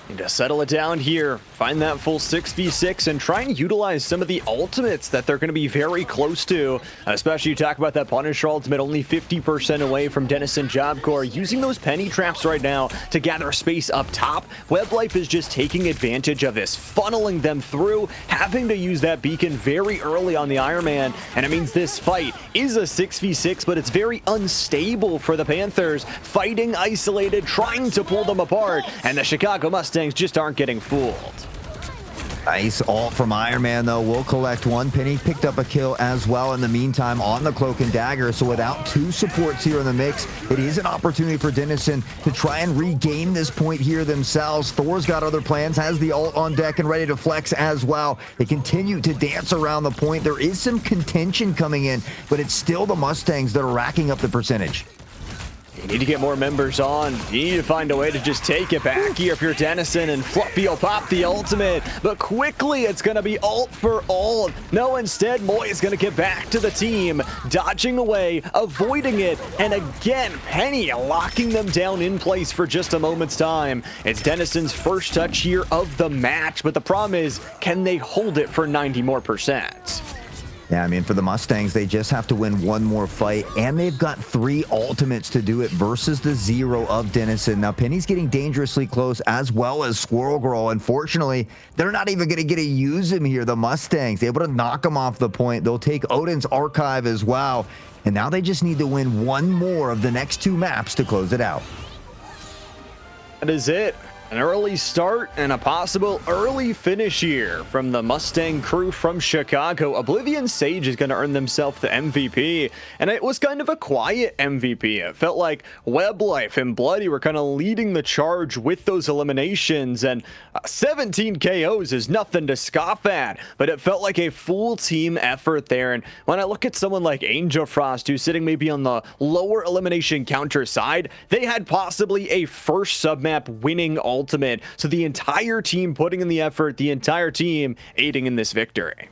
Need to settle it down here, find that full 6v6, and try and utilize some of the ultimates that they're going to be very close to. Especially you talk about that Punisher ultimate, only 50% away from Dennison Job Corps. Using those penny traps right now to gather space up top. Weblife is just taking advantage of this, funneling them through, having to use that beacon very early on the Iron Man. And it means this fight is a 6v6, but it's very unstable for the Panthers. Fighting isolated, trying to pull them apart, and the Chicago Mustangs just aren't getting fooled. Nice ult from Iron Man, though. Will collect one. Penny picked up a kill as well in the meantime on the Cloak and Dagger. So without 2 supports here in the mix, it is an opportunity for Dennison to try and regain this point here themselves. Thor's got other plans, has the ult on deck and ready to flex as well. They continue to dance around the point. There is some contention coming in, but it's still the Mustangs that are racking up the percentage. You need to get more members on. You need to find a way to just take it back here if you're Dennison, and Fluffy will pop the ultimate. But quickly, it's going to be ult for ult. No, instead, Moy is going to get back to the team, dodging away, avoiding it, and again, Penny locking them down in place for just a moment's time. It's Dennison's first touch here of the match, but the problem is, can they hold it for 90 more percent? Yeah, I mean, for the Mustangs, they just have to win one more fight, and they've got 3 ultimates to do it versus the 0 of Dennison. Now, Penny's getting dangerously close, as well as Squirrel Girl. Unfortunately, they're not even going to get to use him here, the Mustangs. Able to knock him off the point. They'll take Odin's Archive as well, and now they just need to win one more of the next 2 maps to close it out. That is it. An early start and a possible early finish here from the Mustang crew from Chicago. Oblivion Sage is going to earn themselves the MVP, and it was kind of a quiet MVP. It felt like Weblife and Bloody were kind of leading the charge with those eliminations, and 17 KOs is nothing to scoff at, but it felt like a full team effort there. And when I look at someone like Angel Frost, who's sitting maybe on the lower elimination counter side, they had possibly a first submap winning ultimate. So the entire team putting in the effort, the entire team aiding in this victory.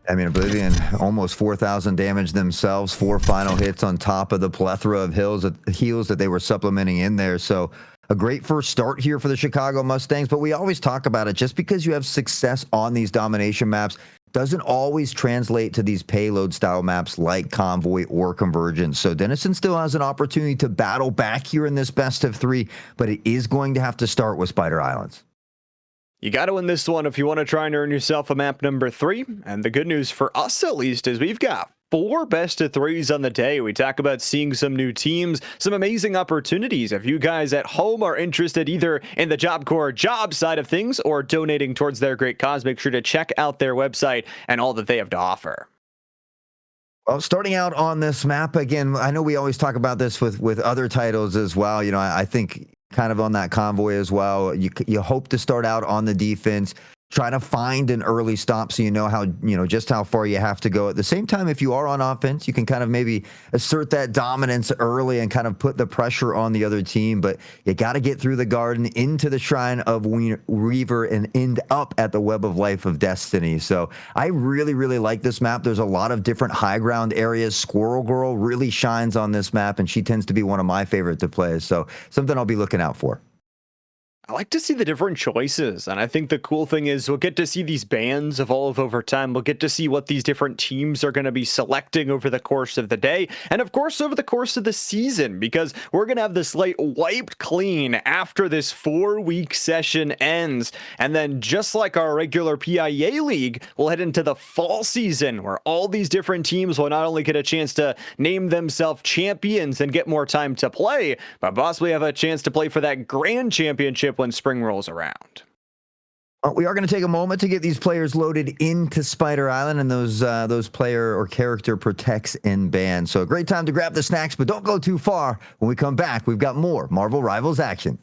I mean, Oblivion almost 4,000 damage themselves, 4 final hits on top of the plethora of heals that they were supplementing in there. So a great first start here for the Chicago Mustangs, but we always talk about it. Just because you have success on these domination maps doesn't always translate to these payload style maps like Convoy or Convergence. So Denison still has an opportunity to battle back here in this best of 3, but it is going to have to start with Spider Islands. You got to win this one if you want to try and earn yourself a map number 3. And the good news for us, at least, is we've got 4 best of 3s on the day. We talk about seeing some new teams, some amazing opportunities. If you guys at home are interested either in the Job Corps job side of things or donating towards their great cause, make sure to check out their website and all that they have to offer. Well, starting out on this map, again, I know we always talk about this with other titles as well. You know, I think kind of on that Convoy as well, you hope to start out on the defense, try to find an early stop so you know how, just how far you have to go. At the same time, if you are on offense, you can kind of maybe assert that dominance early and kind of put the pressure on the other team. But you got to get through the garden into the Shrine of Weaver and end up at the Web of Life of Destiny. So I really, really like this map. There's a lot of different high ground areas. Squirrel Girl really shines on this map, and she tends to be one of my favorite to play. So something I'll be looking out for. I like to see the different choices, and I think the cool thing is we'll get to see these bans evolve over time. We'll get to see what these different teams are going to be selecting over the course of the day, and of course over the course of the season, because we're going to have the slate wiped clean after this 4-week session ends. And then just like our regular PIA league, we'll head into the fall season where all these different teams will not only get a chance to name themselves champions and get more time to play, but possibly have a chance to play for that grand championship when spring rolls around. We are going to take a moment to get these players loaded into Spider Island and those player or character protects and bans. So a great time to grab the snacks, but don't go too far. When we come back, we've got more Marvel Rivals action.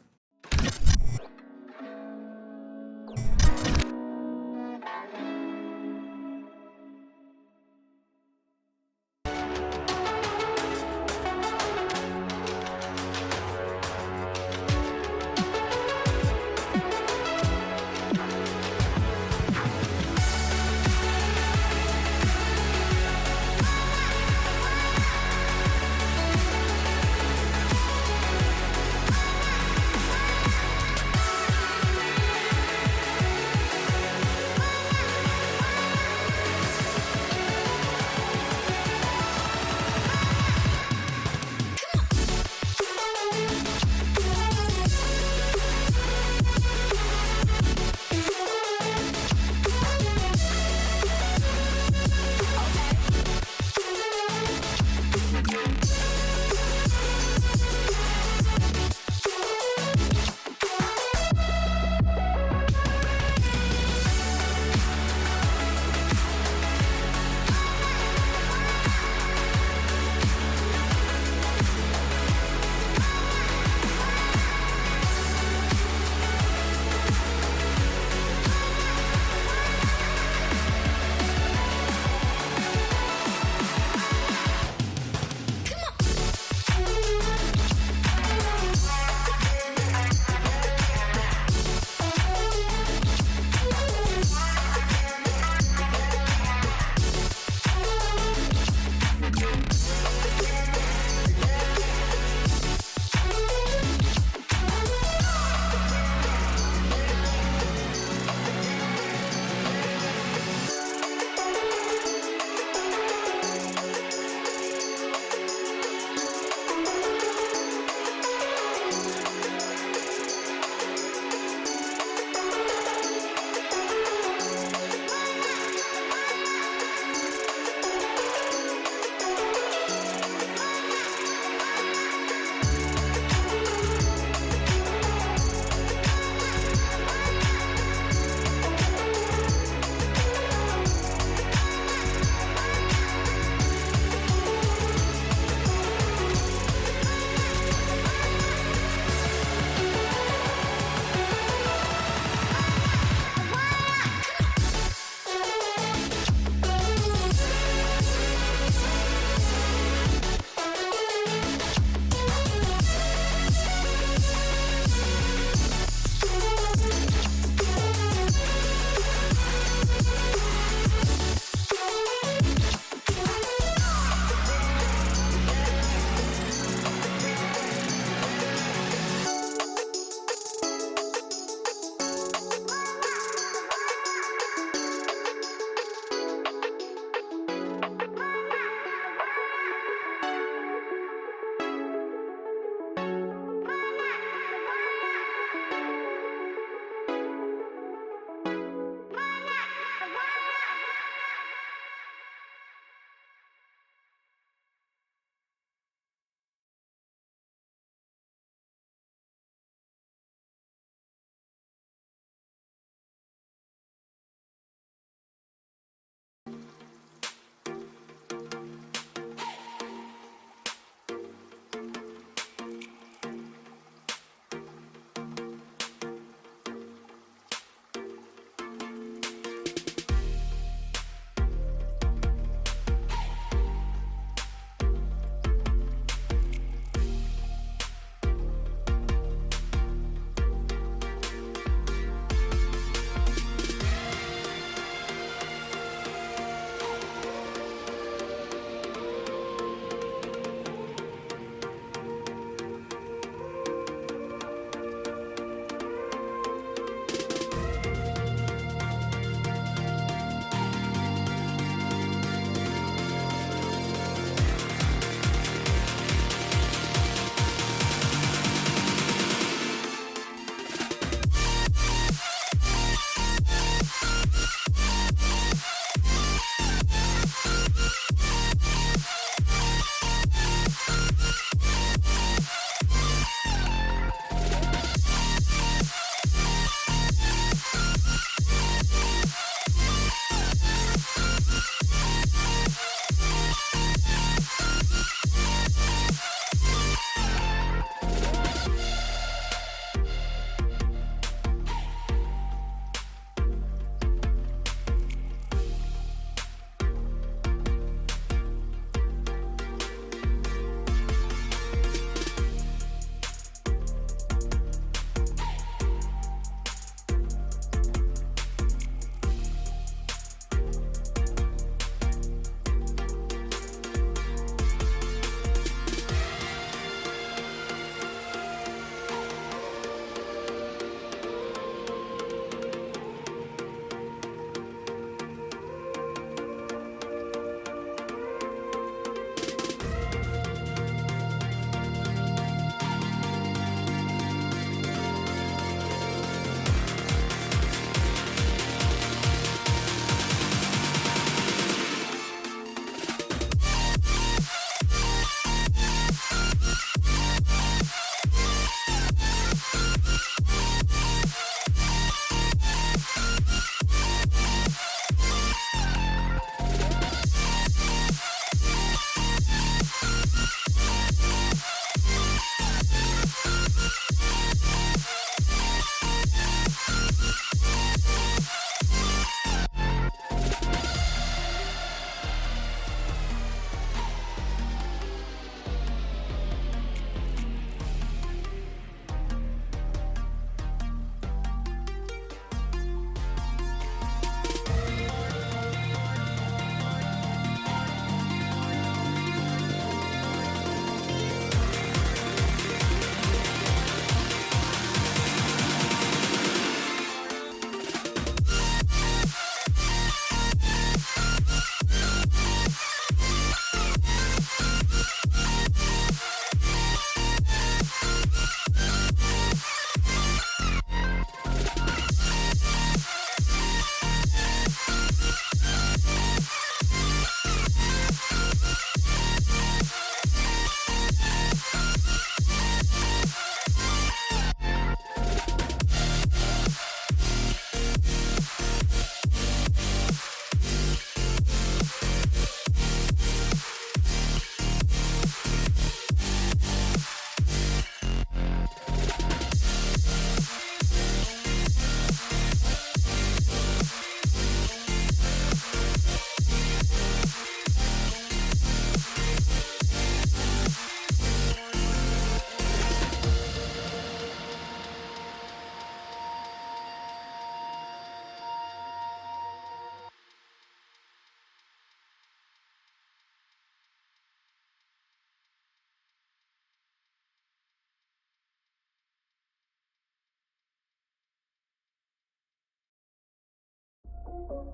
Rising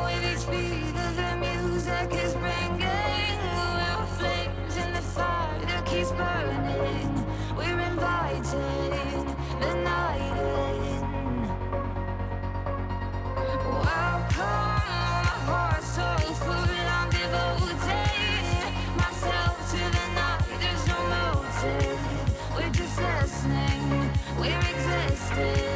with each beat of the music is bringing real flames in the fire that keeps burning. We're inviting the night in. Welcome, my heart so full, I'm devoting myself to the night. There's no motive, we're just listening, we're existing.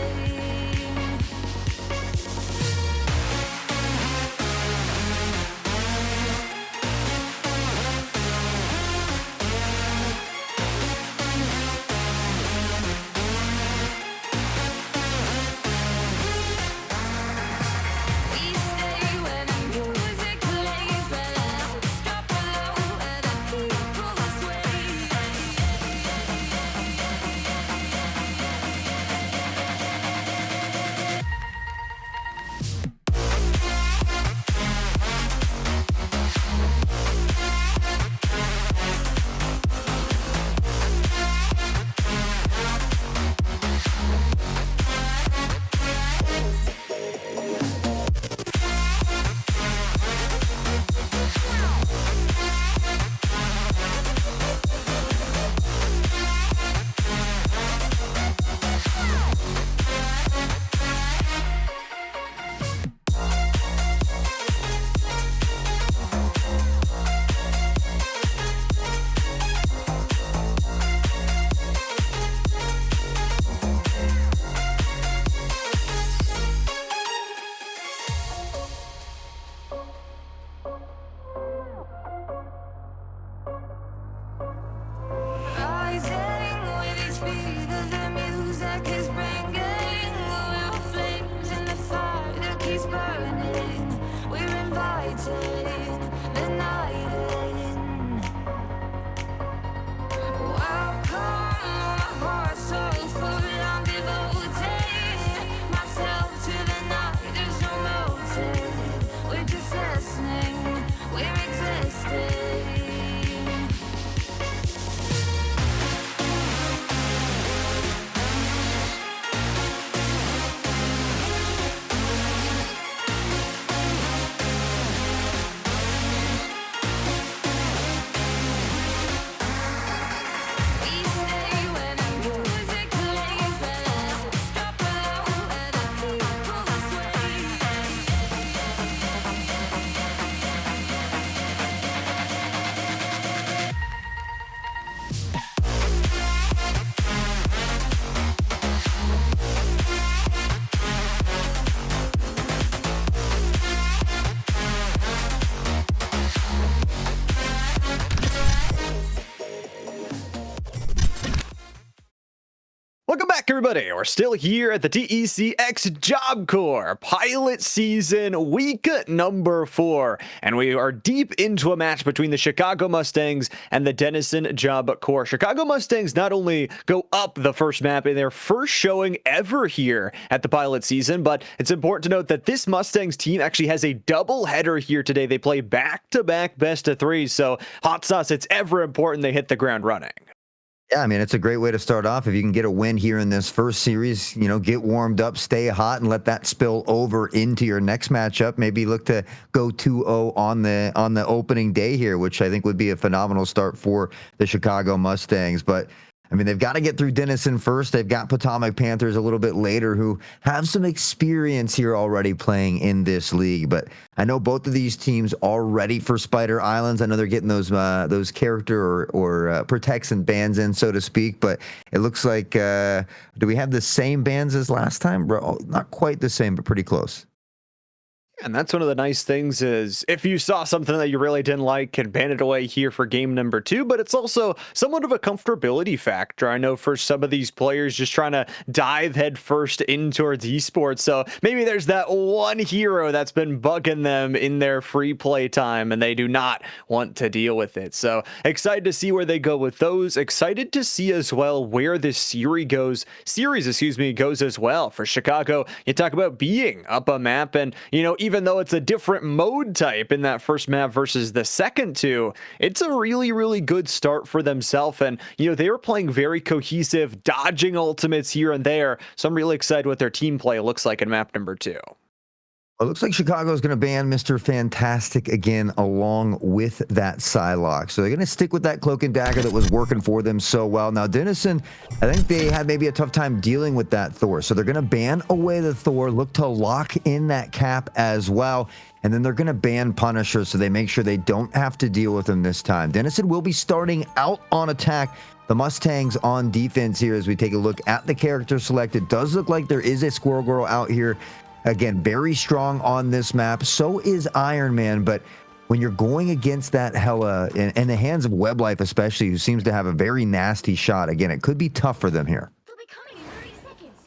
Rising with each beat of the music is bringing real flames in the fire that keeps burning. We're inviting the night in. Welcome, my heart so full, I'm devoting myself to the night. There's no motive, we're just listening, we're existing. Welcome back, everybody. We're still here at the TECX Job Corps Pilot Season Week number 4, and we are deep into a match between the Chicago Mustangs and the Denison Job Corps. Chicago Mustangs not only go up the first map in their first showing ever here at the Pilot Season, but it's important to note that this Mustangs team actually has a double header here today. They play back-to-back best of 3, so hot sauce, it's ever important they hit the ground running. Yeah, I mean, it's a great way to start off. If you can get a win here in this first series, you know, get warmed up, stay hot, and let that spill over into your next matchup. Maybe look to go 2-0 on the opening day here, which I think would be a phenomenal start for the Chicago Mustangs. But I mean, they've got to get through Denison first. They've got Potomac Panthers a little bit later, who have some experience here already playing in this league. But I know both of these teams are ready for Spider Islands. I know they're getting those character or protects and bans in, so to speak. But it looks like, do we have the same bans as last time? Not quite the same, but pretty close. And that's one of the nice things is if you saw something that you really didn't like, can ban it away here for game number 2, but it's also somewhat of a comfortability factor. I know for some of these players just trying to dive head first in towards esports. So maybe there's that one hero that's been bugging them in their free play time and they do not want to deal with it. So excited to see where they go with those. Excited to see as well where this series goes as well. For Chicago, you talk about being up a map and, you know, even even though it's a different mode type in that first map versus the second two, it's a really, really good start for themselves. And, you know, they were playing very cohesive, dodging ultimates here and there. So I'm really excited what their team play looks like in map number 2. It looks like Chicago is going to ban Mr. Fantastic again, along with that Psylocke. So they're going to stick with that Cloak and Dagger that was working for them so well. Now, Denison, I think they had maybe a tough time dealing with that Thor. So they're going to ban away the Thor, look to lock in that Cap as well. And then they're going to ban Punisher so they make sure they don't have to deal with him this time. Denison will be starting out on attack. The Mustangs on defense here as we take a look at the character selected. Does look like there is a Squirrel Girl out here. Again, very strong on this map. So is Iron Man, but when you're going against that Hela in the hands of Weblife especially, who seems to have a very nasty shot, again, it could be tough for them here.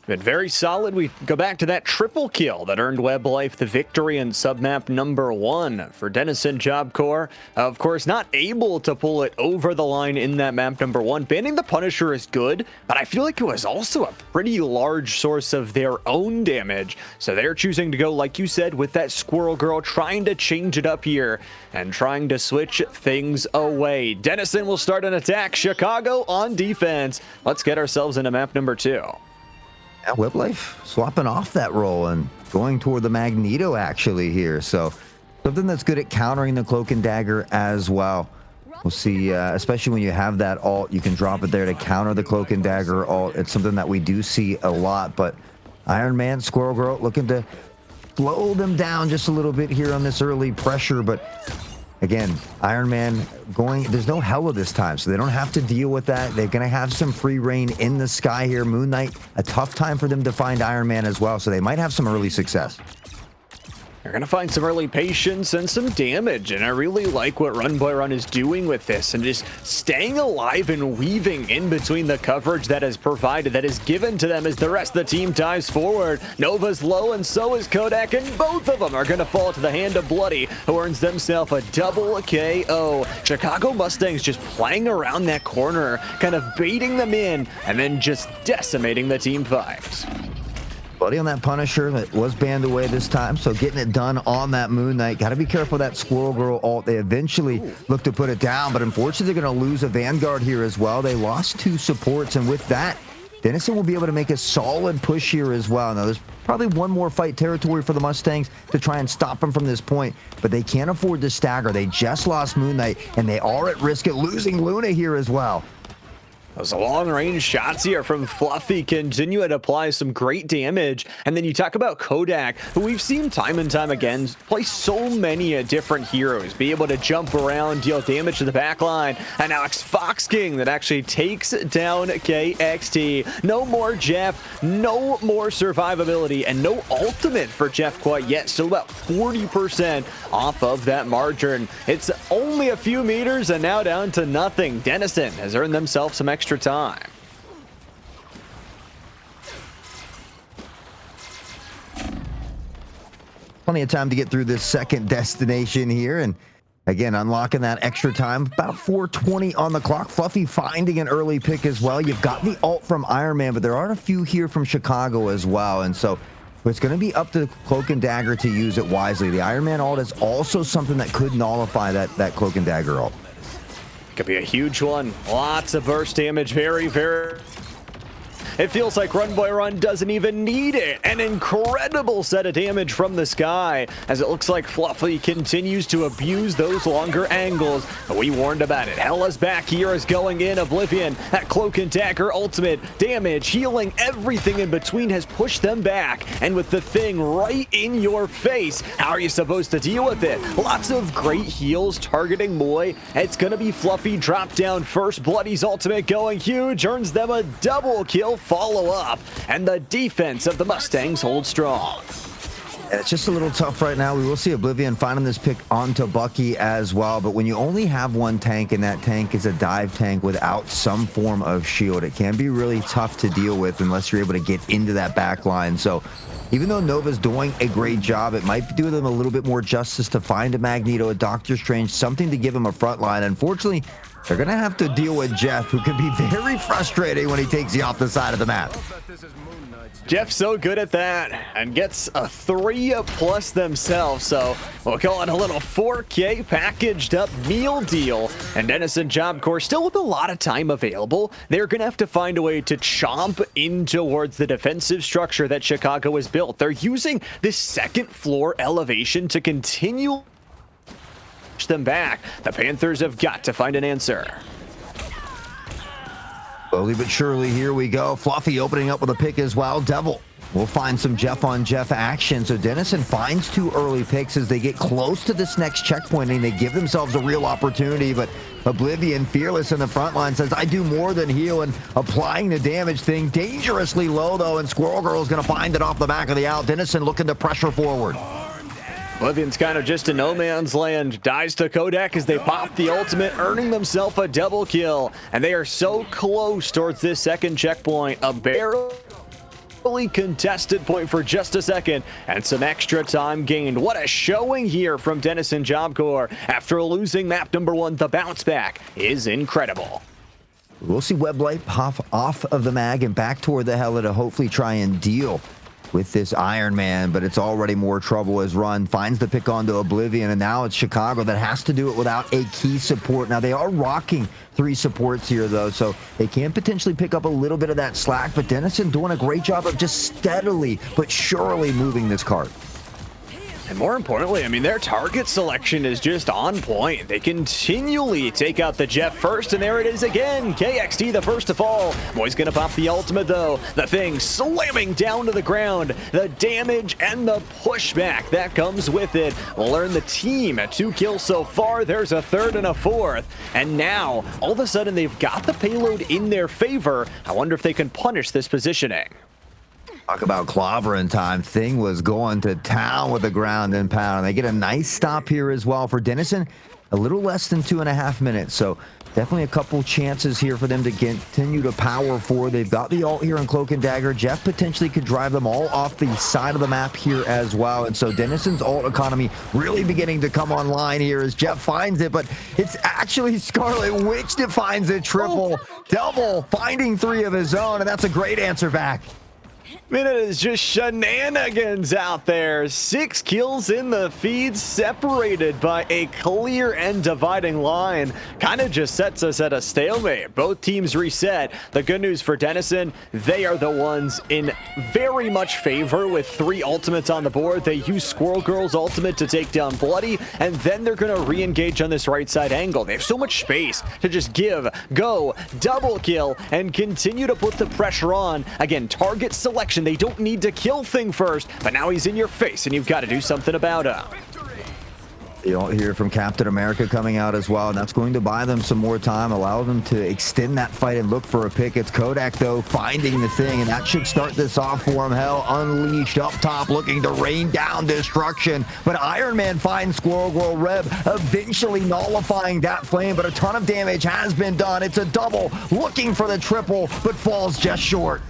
Been very solid. We go back to that triple kill that earned Weblife the victory in submap number 1 for Denison Job Corps. Of course, not able to pull it over the line in that map number 1. Banning the Punisher is good, but I feel like it was also a pretty large source of their own damage. So they're choosing to go, like you said, with that Squirrel Girl, trying to change it up here and trying to switch things away. Denison will start an attack. Chicago on defense. Let's get ourselves into map number 2. Yeah, Weblife swapping off that role and going toward the Magneto actually here. So something that's good at countering the Cloak and Dagger as well. We'll see, especially when you have that ult, you can drop it there to counter the Cloak and Dagger ult. It's something that we do see a lot, but Iron Man, Squirrel Girl looking to slow them down just a little bit here on this early pressure, but again, Iron Man going, there's no Hela this time, so they don't have to deal with that. They're going to have some free reign in the sky here. Moon Knight, a tough time for them to find Iron Man as well, so they might have some early success. They're going to find some early patience and some damage, and I really like what Run Boy Run is doing with this and just staying alive and weaving in between the coverage that is provided, that is given to them as the rest of the team dives forward. Nova's low and so is Kodak, and both of them are going to fall to the hand of Bloody, who earns themselves a double KO. Chicago Mustangs just playing around that corner, kind of baiting them in, and then just decimating the team fight. Bloody on that Punisher that was banned away this time, so getting it done on that Moon Knight. Got to be careful of that Squirrel Girl ult. They eventually look to put it down, but unfortunately they're going to lose a Vanguard here as well. They lost 2 supports, and with that, Denison will be able to make a solid push here as well. Now, there's probably one more fight territory for the Mustangs to try and stop them from this point, but they can't afford to stagger. They just lost Moon Knight, and they are at risk of losing Luna here as well. Those long-range shots here from Fluffy continue to apply some great damage. And then you talk about Kodak, who we've seen time and time again play so many different heroes, be able to jump around, deal damage to the backline. And now it's Fox King that actually takes down KXT. No more Jeff, no more survivability, and no ultimate for Jeff quite yet. Still about 40% off of that margin. It's only a few meters and now down to nothing. Denison has earned themselves some extra time. Plenty of time to get through this second destination here, and again unlocking that extra time. About 4:20 on the clock. Fluffy finding an early pick as well. You've got the ult from Iron Man, but there are a few here from Chicago as well, and so it's going to be up to Cloak and Dagger to use it wisely. The Iron Man ult is also something that could nullify that Cloak and Dagger ult. Could be a huge one. Lots of burst damage. Very, very... It feels like Run Boy Run doesn't even need it. An incredible set of damage from the sky, as it looks like Fluffy continues to abuse those longer angles. But we warned about it. Hela's back here is going in. Oblivion, that Cloak and Dagger ultimate, damage, healing, everything in between has pushed them back. And with the thing right in your face, how are you supposed to deal with it? Lots of great heals targeting Moy. It's gonna be Fluffy drop down first. Bloody's ultimate going huge, earns them a double kill follow up, and the defense of the Mustangs holds strong. And it's just a little tough right now. We will see Oblivion finding this pick onto Bucky as well, but when you only have one tank and that tank is a dive tank without some form of shield, it can be really tough to deal with unless you're able to get into that back line. So even though Nova's doing a great job, it might do them a little bit more justice to find a Magneto, a Doctor Strange, something to give him a front line. Unfortunately, they're going to have to deal with Jeff, who can be very frustrating when he takes you off the side of the map. Jeff's so good at that and gets a 3+ themselves, so we'll call it a little 4K packaged up meal deal. And Denison Job Corps still with a lot of time available. They're gonna have to find a way to chomp in towards the defensive structure that Chicago has built. They're using this second floor elevation to continue push them back. The Panthers have got to find an answer. Slowly but surely, here we go. Fluffy opening up with a pick as well. Devil will find some Jeff on Jeff action. So Denison finds 2 early picks as they get close to this next checkpoint, and they give themselves a real opportunity. But Oblivion, fearless in the front line, says, I do more than heal, and applying the damage thing dangerously low, though, and Squirrel Girl is going to find it off the back of the out. Denison looking to pressure forward. Oblivion's kind of just a no man's land. Dies to Kodak as they pop the ultimate, earning themselves a double kill. And they are so close towards this second checkpoint. A barely contested point for just a second and some extra time gained. What a showing here from Denison Job Corps. After losing map number 1, the bounce back is incredible. We'll see Weblight pop off of the mag and back toward the Hela to hopefully try and deal with this Iron Man, but it's already more trouble as Run finds the pick onto Oblivion, and now it's Chicago that has to do it without a key support. Now they are rocking 3 supports here though, so they can potentially pick up a little bit of that slack, but Denison doing a great job of just steadily but surely moving this cart. And more importantly, I mean, their target selection is just on point. They continually take out the Jeff first, and there it is again. KXT the first to fall. Boy's gonna pop the ultimate though. The thing slamming down to the ground. The damage and the pushback that comes with it will earn the team 2 kills so far. There's a 3rd and a 4th. And now, all of a sudden, they've got the payload in their favor. I wonder if they can punish this positioning. Talk about clobbering time. Thing was going to town with the ground and pound. They get a nice stop here as well for Denison. A little less than 2.5 minutes. So definitely a couple chances here for them to continue to power forward. They've got the ult here in Cloak and Dagger. Jeff potentially could drive them all off the side of the map here as well. And so Denison's ult economy really beginning to come online here as Jeff finds it, but it's actually Scarlet Witch that finds it. Triple, double, finding 3 of his own, and that's a great answer back. I mean, it is just shenanigans out there. 6 kills in the feed, separated by a clear and dividing line. Kind of just sets us at a stalemate. Both teams reset. The good news for Denison, they are the ones in very much favor with 3 ultimates on the board. They use Squirrel Girl's ultimate to take down Bloody, and then they're going to re-engage on this right side angle. They have so much space to just give, go, double kill, and continue to put the pressure on. Again, target selection. They don't need to kill Thing first, but now he's in your face and you've got to do something about it. You'll hear from Captain America coming out as well, and that's going to buy them some more time, allow them to extend that fight and look for a pick. It's Kodak though finding the Thing, and that should start this off for him. Hell unleashed up top, looking to rain down destruction, but Iron Man finds Squirrel Girl. Reb eventually nullifying that flame, but a ton of damage has been done. It's a double, looking for the triple, but falls just short.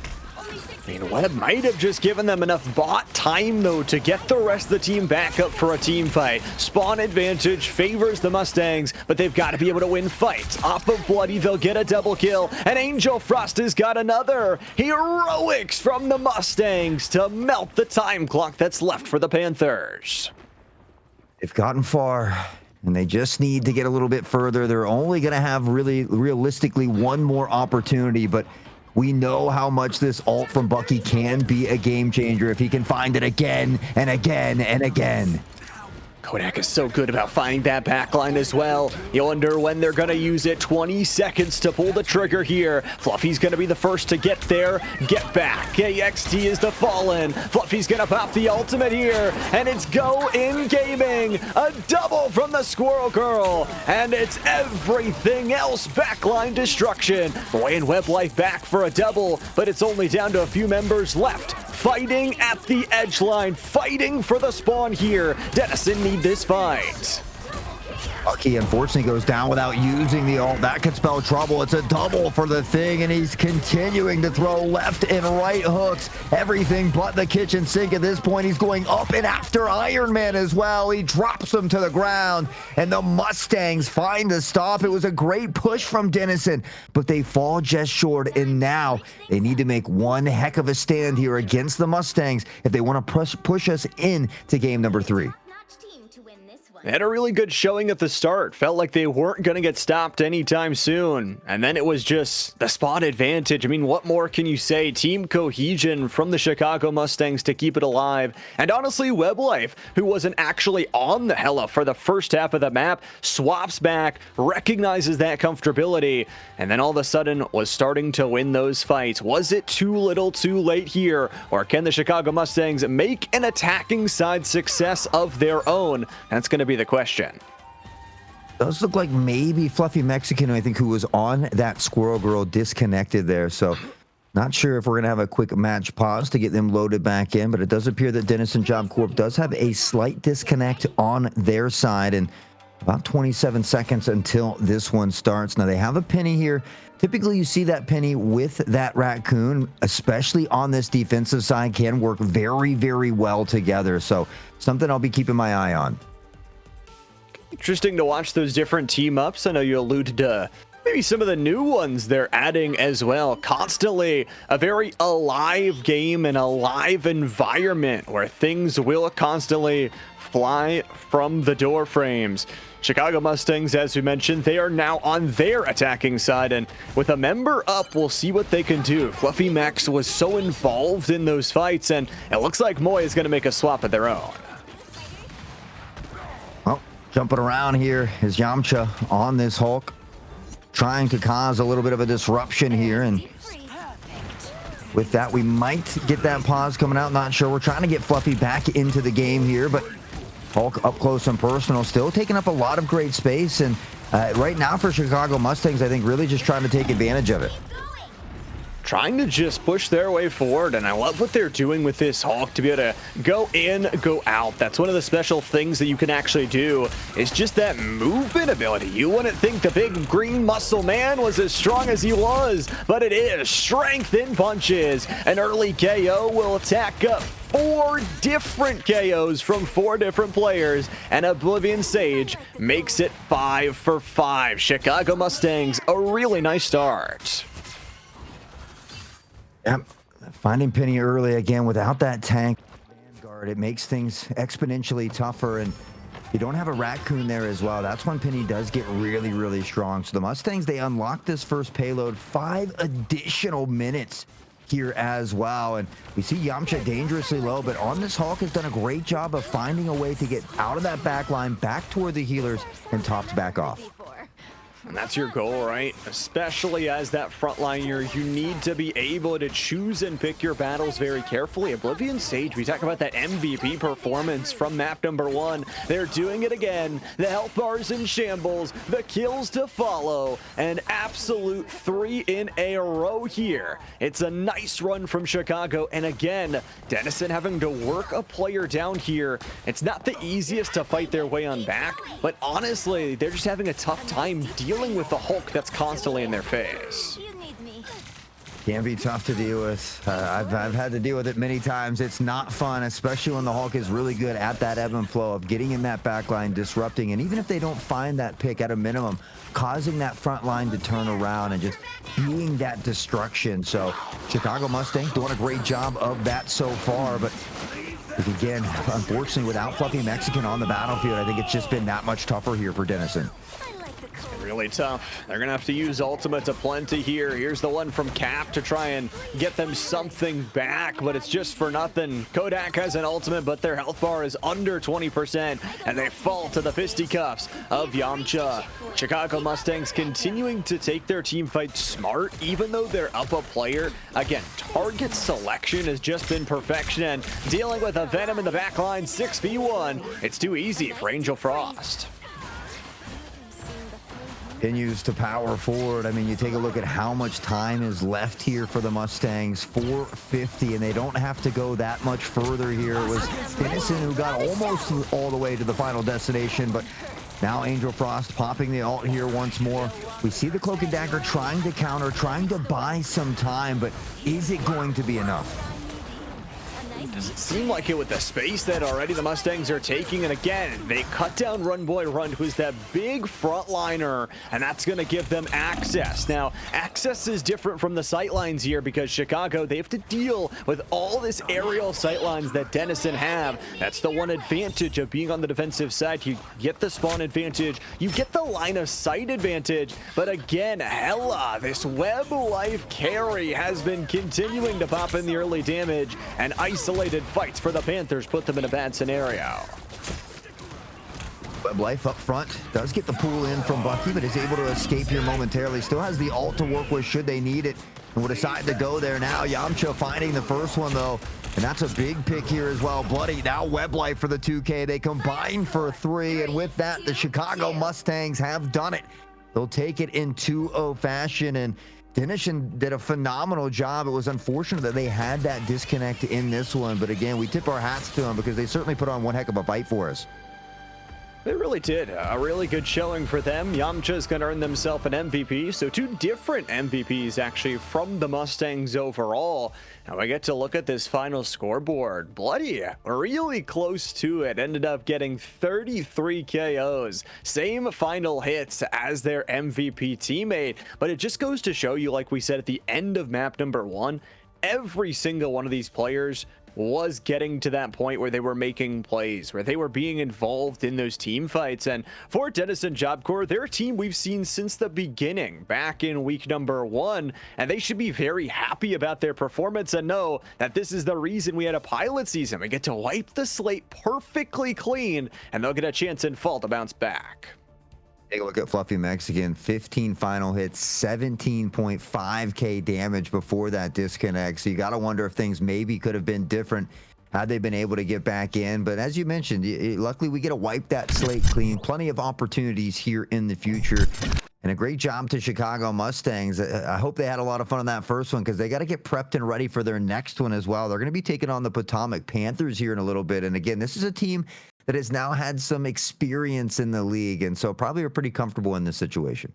I mean, Webb might have just given them enough bot time, though, to get the rest of the team back up for a team fight. Spawn advantage favors the Mustangs, but they've got to be able to win fights. Off of Bloody, they'll get a double kill, and Angel Frost has got another. Heroics from the Mustangs to melt the time clock that's left for the Panthers. They've gotten far, and they just need to get a little bit further. They're only going to have really, realistically, 1 more opportunity, but we know how much this ult from Bucky can be a game changer if he can find it again and again and again. Kodak is so good about finding that backline as well. You wonder when they're going to use it. 20 seconds to pull the trigger here. Fluffy's going to be the first to get there. Get back. KXT is the fallen. Fluffy's going to pop the ultimate here. And it's go in gaming. A double from the Squirrel Girl. And it's everything else backline destruction. Boy and Web Life back for a double. But it's only down to a few members left. Fighting at the edge line. Fighting for the spawn here. Denison need this fight. Lucky unfortunately goes down without using the ult. That could spell trouble. It's a double for the Thing, and he's continuing to throw left and right hooks. Everything but the kitchen sink at this point. He's going up and after Iron Man as well. He drops him to the ground, and the Mustangs find the stop. It was a great push from Denizen, but they fall just short, and now they need to make one heck of a stand here against the Mustangs if they want to push us into game number 3. They had a really good showing at the start. Felt like they weren't going to get stopped anytime soon. And then it was just the spot advantage. I mean, what more can you say? Team cohesion from the Chicago Mustangs to keep it alive. And honestly, WebLife, who wasn't actually on the Hela for the first half of the map, swaps back, recognizes that comfortability, and then all of a sudden was starting to win those fights. Was it too little too late here? Or can the Chicago Mustangs make an attacking side success of their own? That's going to be the question. Does look like maybe Fluffy Mexican, I think, who was on that Squirrel Girl, disconnected there. So not sure if we're gonna have a quick match pause to get them loaded back in, but it does appear that Denizen Job Corp does have a slight disconnect on their side, and about 27 seconds until this one starts. Now they have a penny here. Typically you see that penny with that raccoon, especially on this defensive side, can work very, very well together. So something I'll be keeping my eye on. Interesting to watch those different team ups. I know you alluded to maybe some of the new ones they're adding as well. Constantly a very alive game and a live environment where things will constantly fly from the door frames. Chicago Mustangs, as we mentioned, they are now on their attacking side, and with a member up, we'll see what they can do. Fluffy Max was so involved in those fights, and it looks like Moy is going to make a swap of their own. Jumping around here is Yamcha on this Hulk, trying to cause a little bit of a disruption here, and with that we might get that pause coming out. Not sure. We're trying to get Fluffy back into the game here, but Hulk up close and personal, still taking up a lot of great space, and right now for Chicago Mustangs, I think really just trying to take advantage of it. Trying to just push their way forward, and I love what they're doing with this Hulk to be able to go in, go out. That's one of the special things that you can actually do. It's just that movement ability. You wouldn't think the big green muscle man was as strong as he was, but it is. Strength in punches. An early KO will attack up 4 different KOs from 4 different players, and Oblivion Sage makes it 5 for 5. Chicago Mustangs, a really nice start. Yep, finding Penny early again without that tank Vanguard, it makes things exponentially tougher, and you don't have a raccoon there as well. That's when Penny does get really, really strong. So the Mustangs, they unlock this first payload, 5 additional minutes here as well, and we see Yamcha dangerously low, but on this Hulk has done a great job of finding a way to get out of that back line, back toward the healers, and tops back off. And that's your goal, right? Especially as that frontliner, you need to be able to choose and pick your battles very carefully. Oblivion Sage, we talk about that MVP performance from map number 1. They're doing it again. The health bars in shambles, the kills to follow, an absolute 3 in a row here. It's a nice run from Chicago, and again, Denizen having to work a player down here. It's not the easiest to fight their way on back, but honestly, they're just having a tough time dealing with the Hulk that's constantly in their face. Can be tough to deal with. I've had to deal with it many times. It's not fun, especially when the Hulk is really good at that ebb and flow of getting in that back line, disrupting, and even if they don't find that pick at a minimum, causing that front line to turn around and just being that destruction. So Chicago Mustangs doing a great job of that so far, but again, unfortunately, without Fluffy Mexican on the battlefield, I think it's just been that much tougher here for Denizen. Really tough. They're gonna have to use ultimate to plenty here. Here's the one from Cap to try and get them something back, but it's just for nothing. Kodak has an ultimate, but their health bar is under 20%, and they fall to the fisticuffs of Yamcha. Chicago Mustangs continuing to take their team fight smart, even though they're up a player. Again, target selection has just been perfection, and dealing with a Venom in the back line, 6v1. It's too easy for Angel Frost. Continues to power forward. I mean, you take a look at how much time is left here for the Mustangs, 450, and they don't have to go that much further here. It was Denizen who got almost all the way to the final destination, but Now Angel Frost popping the ult here once more. We see the Cloak and Dagger trying to counter, trying to buy some time, but is it going to be enough? Does it seem like it with the space that already the Mustangs are taking? And again, they cut down Run Boy Run, who's that big frontliner, and that's going to give them access. Now, access is different from the sightlines here because Chicago, they have to deal with all this aerial sightlines that Denison have. That's the one advantage of being on the defensive side. You get the spawn advantage, you get the line of sight advantage, but again, Hella, this web life carry has been continuing to pop in the early damage, and isolated fights for the Panthers put them in a bad scenario. Web Life up front does get the pull in from Bucky, but is able to escape here momentarily. Still has the ult to work with should they need it, and will decide to go there now. Yamcha finding the first one though, and that's a big pick here as well. Bloody now Web Life for the 2K. They combine for 3, and with that, the Chicago Mustangs have done it. They'll take it in 2-0 fashion, and Denison did a phenomenal job. It was unfortunate that they had that disconnect in this one, but again, we tip our hats to them because they certainly put on one heck of a fight for us. They really did. A really good showing for them. Yamcha's going to earn themselves an MVP. So 2 different MVPs actually from the Mustangs overall. Now we get to look at this final scoreboard. Bloody, really close to it. Ended up getting 33 KOs. Same final hits as their MVP teammate. But it just goes to show you, like we said at the end of map number 1, every single one of these players was getting to that point where they were making plays, where they were being involved in those team fights. And for Denison Job Corps, they're a team we've seen since the beginning, back in week number 1, and they should be very happy about their performance and know that this is the reason we had a pilot season. We get to wipe the slate perfectly clean, and they'll get a chance in fall to bounce back. Take a look at Fluffy Mexican, 15 final hits, 17.5k damage before that disconnect. So you got to wonder if things maybe could have been different had they been able to get back in. But as you mentioned, luckily we get to wipe that slate clean. Plenty of opportunities here in the future. And a great job to Chicago Mustangs. I hope they had a lot of fun on that first one because they got to get prepped and ready for their next one as well. They're going to be taking on the Potomac Panthers here in a little bit. And again, this is a team that has now had some experience in the league, and so probably are pretty comfortable in this situation.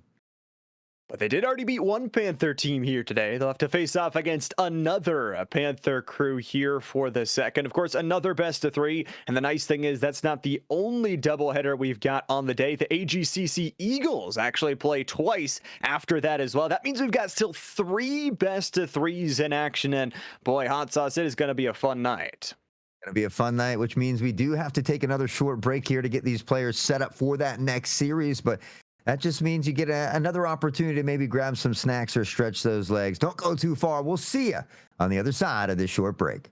But they did already beat one Panther team here today. They'll have to face off against another Panther crew here for the second. Of course, another best of 3. And the nice thing is that's not the only doubleheader we've got on the day. The AGCC Eagles actually play twice after that as well. That means we've got still 3 best of 3s in action. And boy, hot sauce, it is going to be a fun night. Going to be a fun night, which means we do have to take another short break here to get these players set up for that next series. But that just means you get another opportunity to maybe grab some snacks or stretch those legs. Don't go too far. We'll see you on the other side of this short break.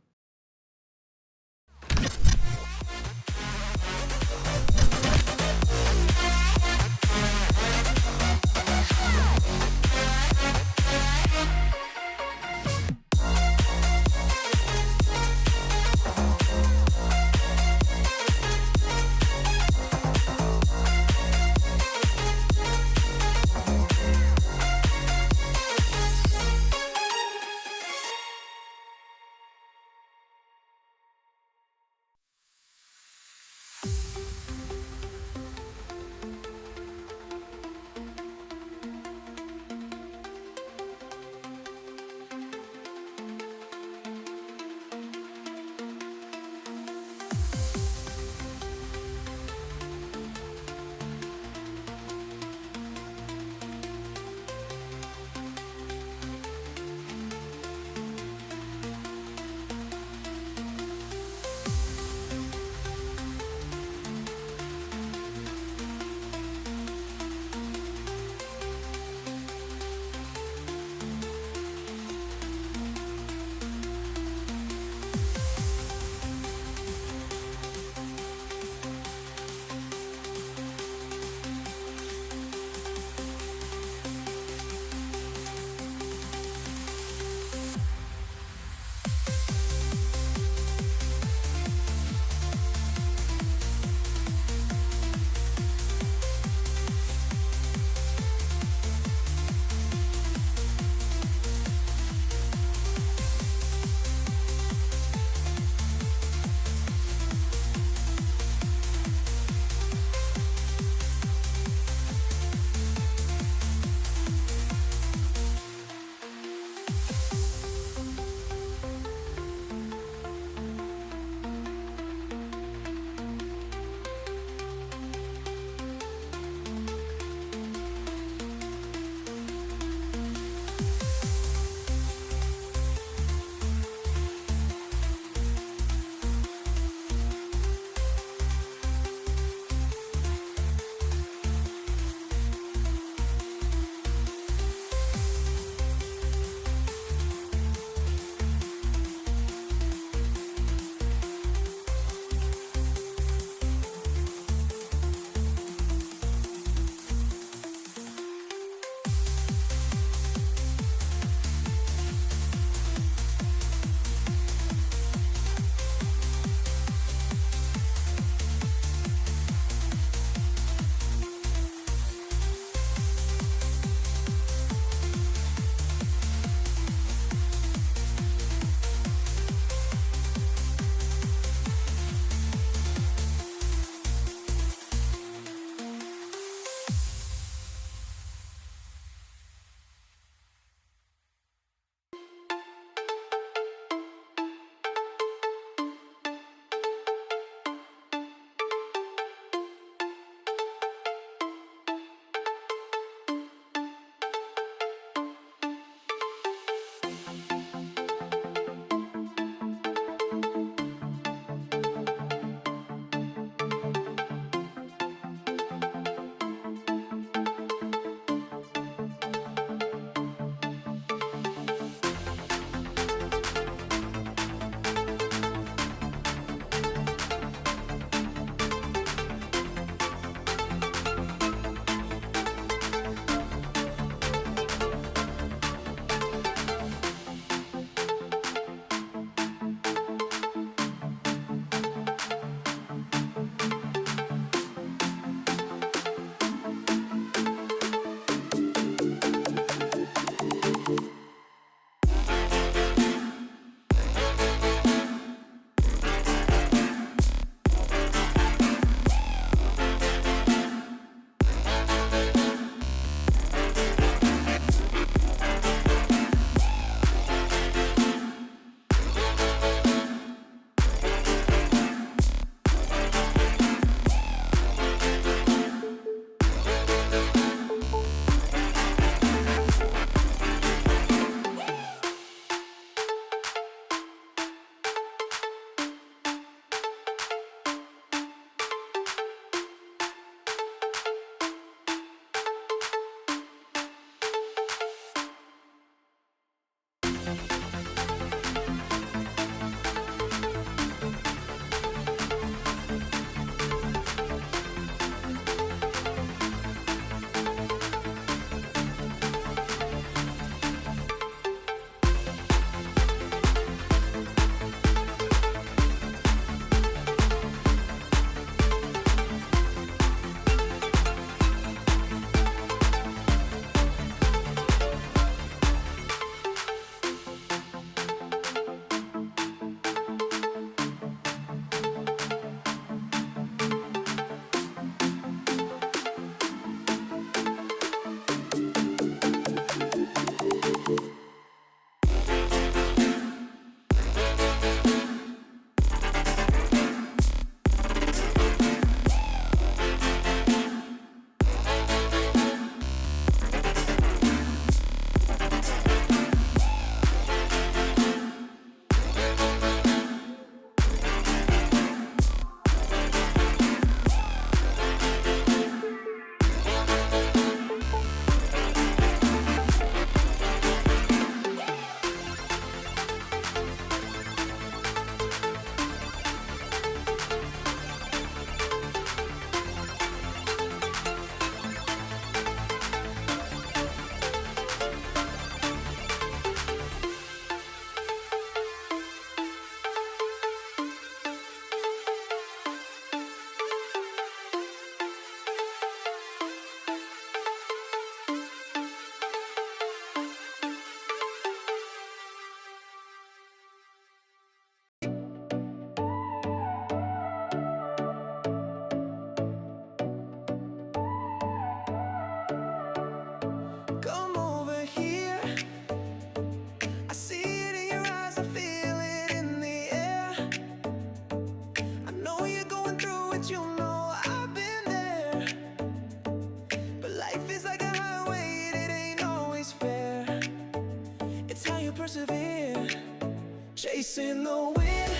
Chasing the wind,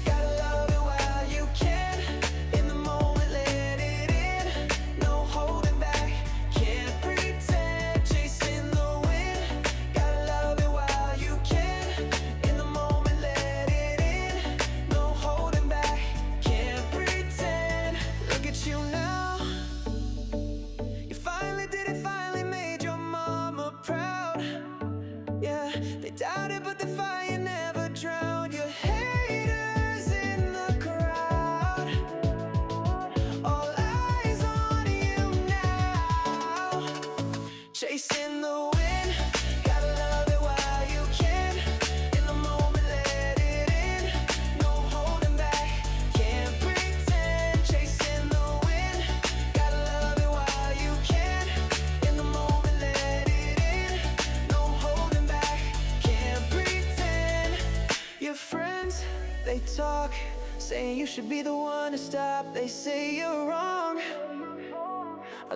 gotta love it while you can. In the moment, let it in. No holding back, can't pretend. Chasing the wind, gotta love it while you can. In the moment, let it in. No holding back, can't pretend. Look at you now. You finally did it, finally made your mama proud. Yeah, they doubted, but the fire never drowned. Your haters in the crowd, all eyes on you now. Chasing the wind, gotta love it while you can. In the moment, let it in. No holding back, can't pretend. Chasing the wind, gotta love it while you can. In the moment, let it in. No holding back, can't pretend. Your friends, they talk, saying you should be the one to stop. They say you're wrong.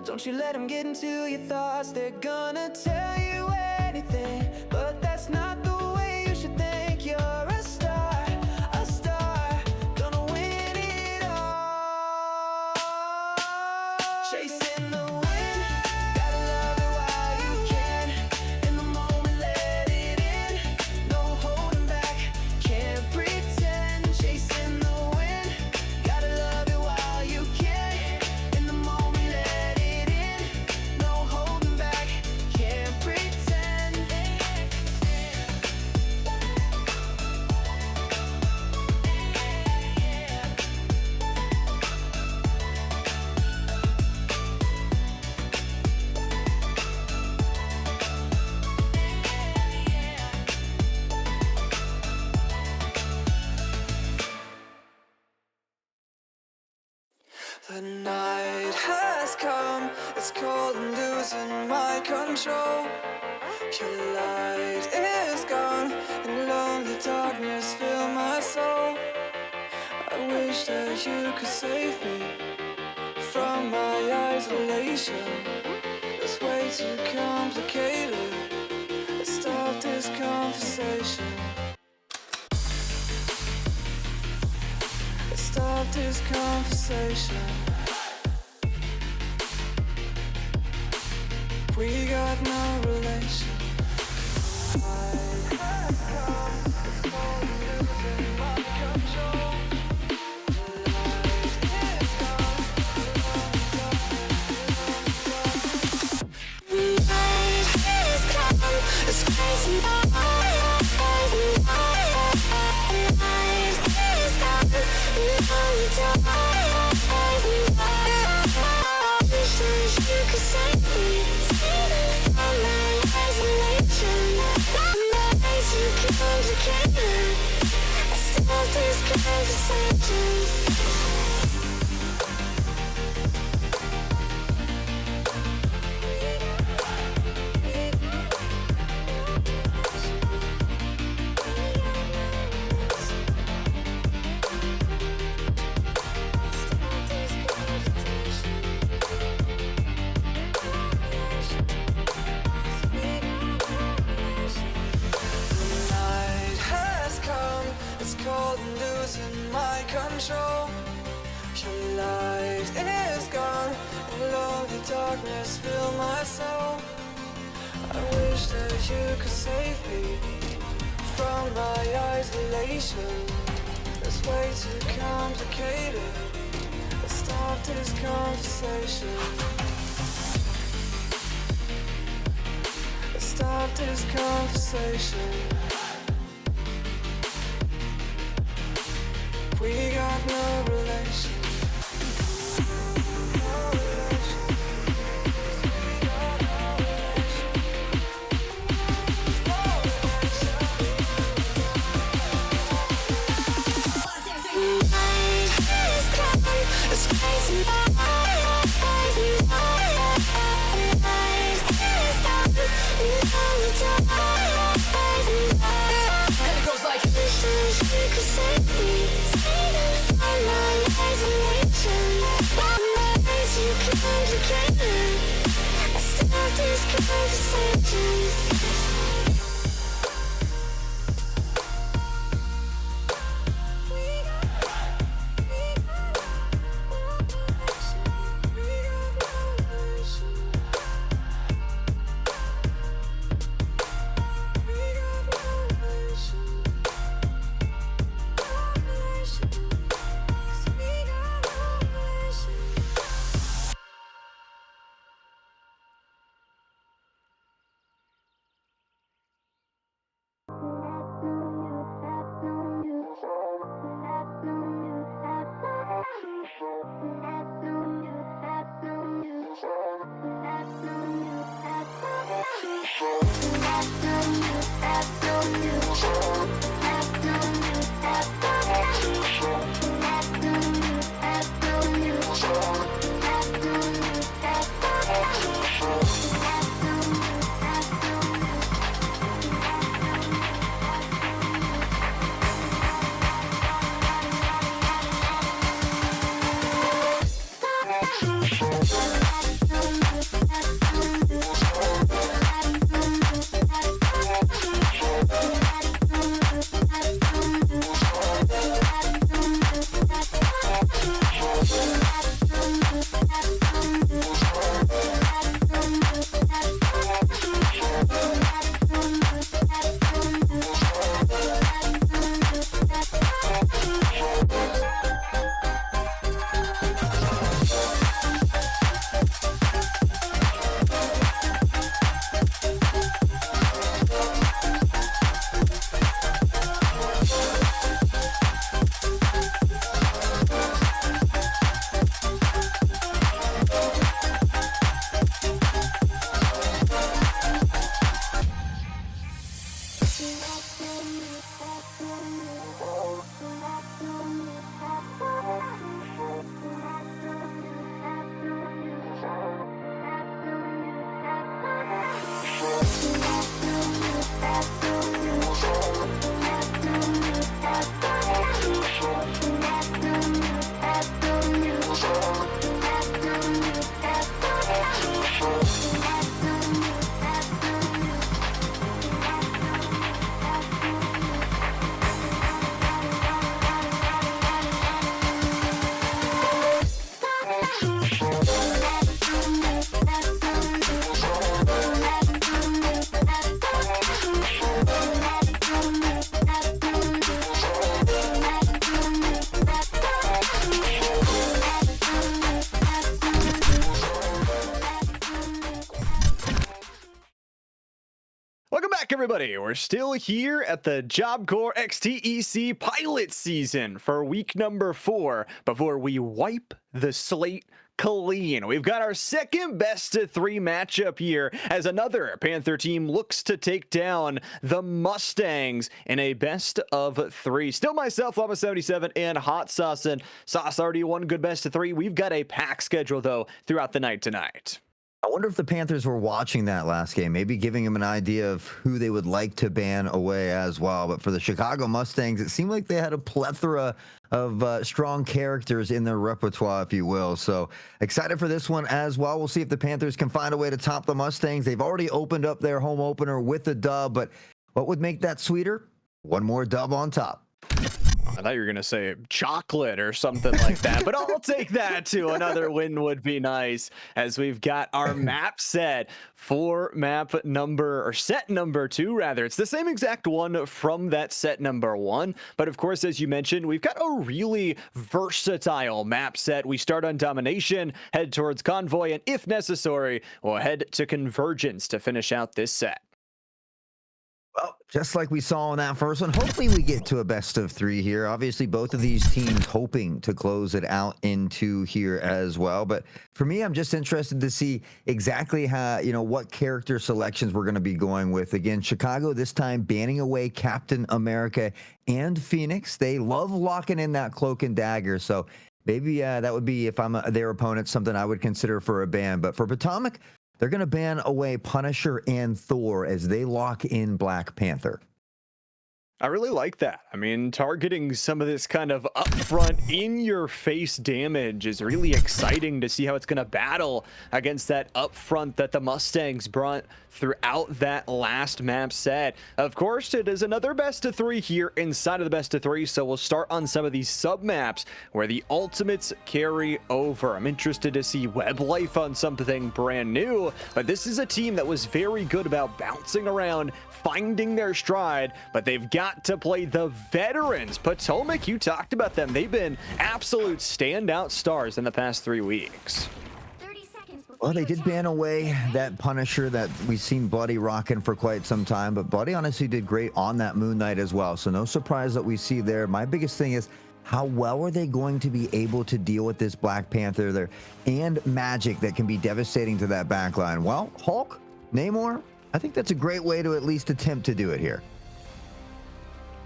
Don't you let them get into your thoughts. They're gonna tell you anything, but that's not the way you should think. You're a star, gonna win it all. Chasing the wind, gotta love it while you can. In the moment, let it in. No holding back, can't pretend. Chasing the wind, gotta love it while you can. In the moment, let it in. No holding back, can't pretend. The night has come, it's cold and losing my control. Your light is gone, and lonely darkness fill my soul. I wish that you could save me from my isolation. It's way too complicated. Let's stop this conversation. Let's stop this conversation. We got no relation. It's crazy. Control. Your light is gone, and lonely darkness fill my soul. I wish that you could save me from my isolation. It's way too complicated. Let's stop this conversation. Let's stop this conversation. We got no relation. It's crazy. And it goes like Welcome back, everybody. We're still here at the Job Corps XTEC pilot season for week number 4 before we wipe the slate clean. We've got our second best of 3 matchup here as another Panther team looks to take down the Mustangs in a best of 3. Still myself, Llama77, and Hot Sauce. And Sauce already won good best of 3. We've got a packed schedule, though, throughout the night tonight. I wonder if the Panthers were watching that last game, maybe giving them an idea of who they would like to ban away as well. But for the Chicago Mustangs, it seemed like they had a plethora of strong characters in their repertoire, if you will. So excited for this one as well. We'll see if the Panthers can find a way to top the Mustangs. They've already opened up their home opener with a dub, but what would make that sweeter? One more dub on top. I thought you were going to say chocolate or something like that, but I'll take that too. Another win would be nice, as we've got our map set for set number 2, rather. It's the same exact one from that set number 1. But of course, as you mentioned, we've got a really versatile map set. We start on Domination, head towards Convoy, and if necessary, we'll head to Convergence to finish out this set. Well, just like we saw in that first one, hopefully we get to a best of 3 here. Obviously, both of these teams hoping to close it out into here as well. But for me, I'm just interested to see exactly how, what character selections we're going to be going with. Again, Chicago this time banning away Captain America and Phoenix. They love locking in that cloak and dagger. So maybe that would be, if I'm their opponent, something I would consider for a ban. But for Potomac, they're going to ban away Punisher and Thor as they lock in Black Panther. I really like that. I mean, targeting some of this kind of upfront, in-your-face damage is really exciting to see how it's going to battle against that upfront that the Mustangs brought throughout that last map set. Of course, it is another best of 3 here inside of the best of 3, so we'll start on some of these sub-maps where the ultimates carry over. I'm interested to see Web Life on something brand new, but this is a team that was very good about bouncing around, finding their stride, but they've got to play the veterans. Potomac, you talked about them. They've been absolute standout stars in the past 3 weeks. Well, they did ban away that Punisher that we've seen Bloody rocking for quite some time, but Bloody honestly did great on that Moon Knight as well. So no surprise that we see there. My biggest thing is, how well are they going to be able to deal with this Black Panther there and magic that can be devastating to that backline? Well, Hulk, Namor, I think that's a great way to at least attempt to do it here.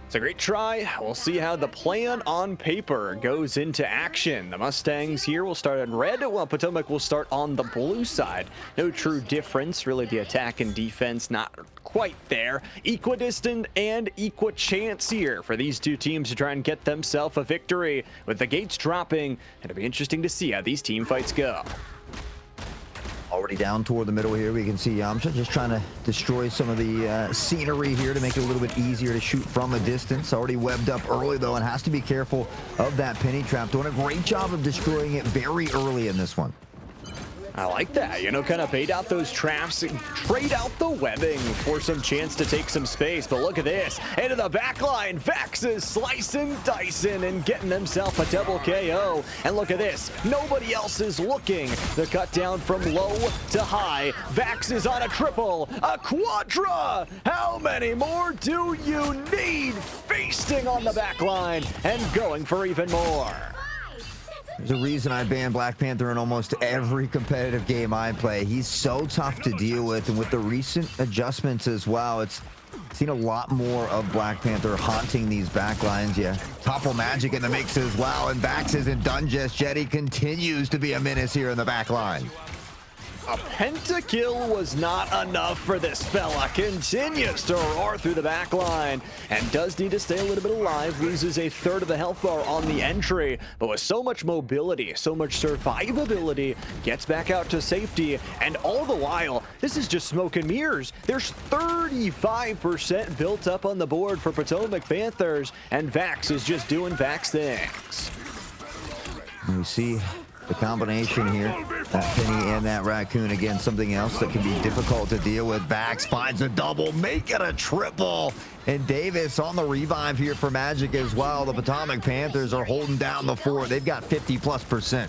It's a great try. We'll see how the plan on paper goes into action. The Mustangs here will start in red, while Potomac will start on the blue side. No true difference, really. The attack and defense not quite there. Equidistant and equal chance here for these two teams to try and get themselves a victory. With the gates dropping, it'll be interesting to see how these team fights go. Already down toward the middle here, we can see Yamcha just trying to destroy some of the scenery here to make it a little bit easier to shoot from a distance. Already webbed up early, though, and has to be careful of that penny trap. Doing a great job of destroying it very early in this one. I like that, you know, kind of bait out those traps, trade out the webbing for some chance to take some space. But look at this, into the back line, Vax is slicing, dicing, and getting himself a double KO. And look at this, nobody else is looking. The cut down from low to high. Vax is on a triple, a quadra. How many more do you need? Feasting on the back line and going for even more. There's a reason I ban Black Panther in almost every competitive game I play. He's so tough to deal with, and with the recent adjustments as well, it's seen a lot more of Black Panther haunting these backlines. Yeah, Topple Magic in the mix as well, and Vax isn't done just yet. He continues to be a menace here in the backline. A pentakill was not enough for this fella. Continues to roar through the back line and does need to stay a little bit alive. Loses a third of the health bar on the entry, but with so much mobility, so much survivability, gets back out to safety. And all the while, this is just smoke and mirrors. There's 35% built up on the board for Potomac Panthers, and Vax is just doing Vax things. We see the combination here, that penny and that raccoon. Again, something else that can be difficult to deal with. Vax finds a double, make it a triple. And Davis on the revive here for Magic as well. The Potomac Panthers are holding down the fort. They've got 50+%.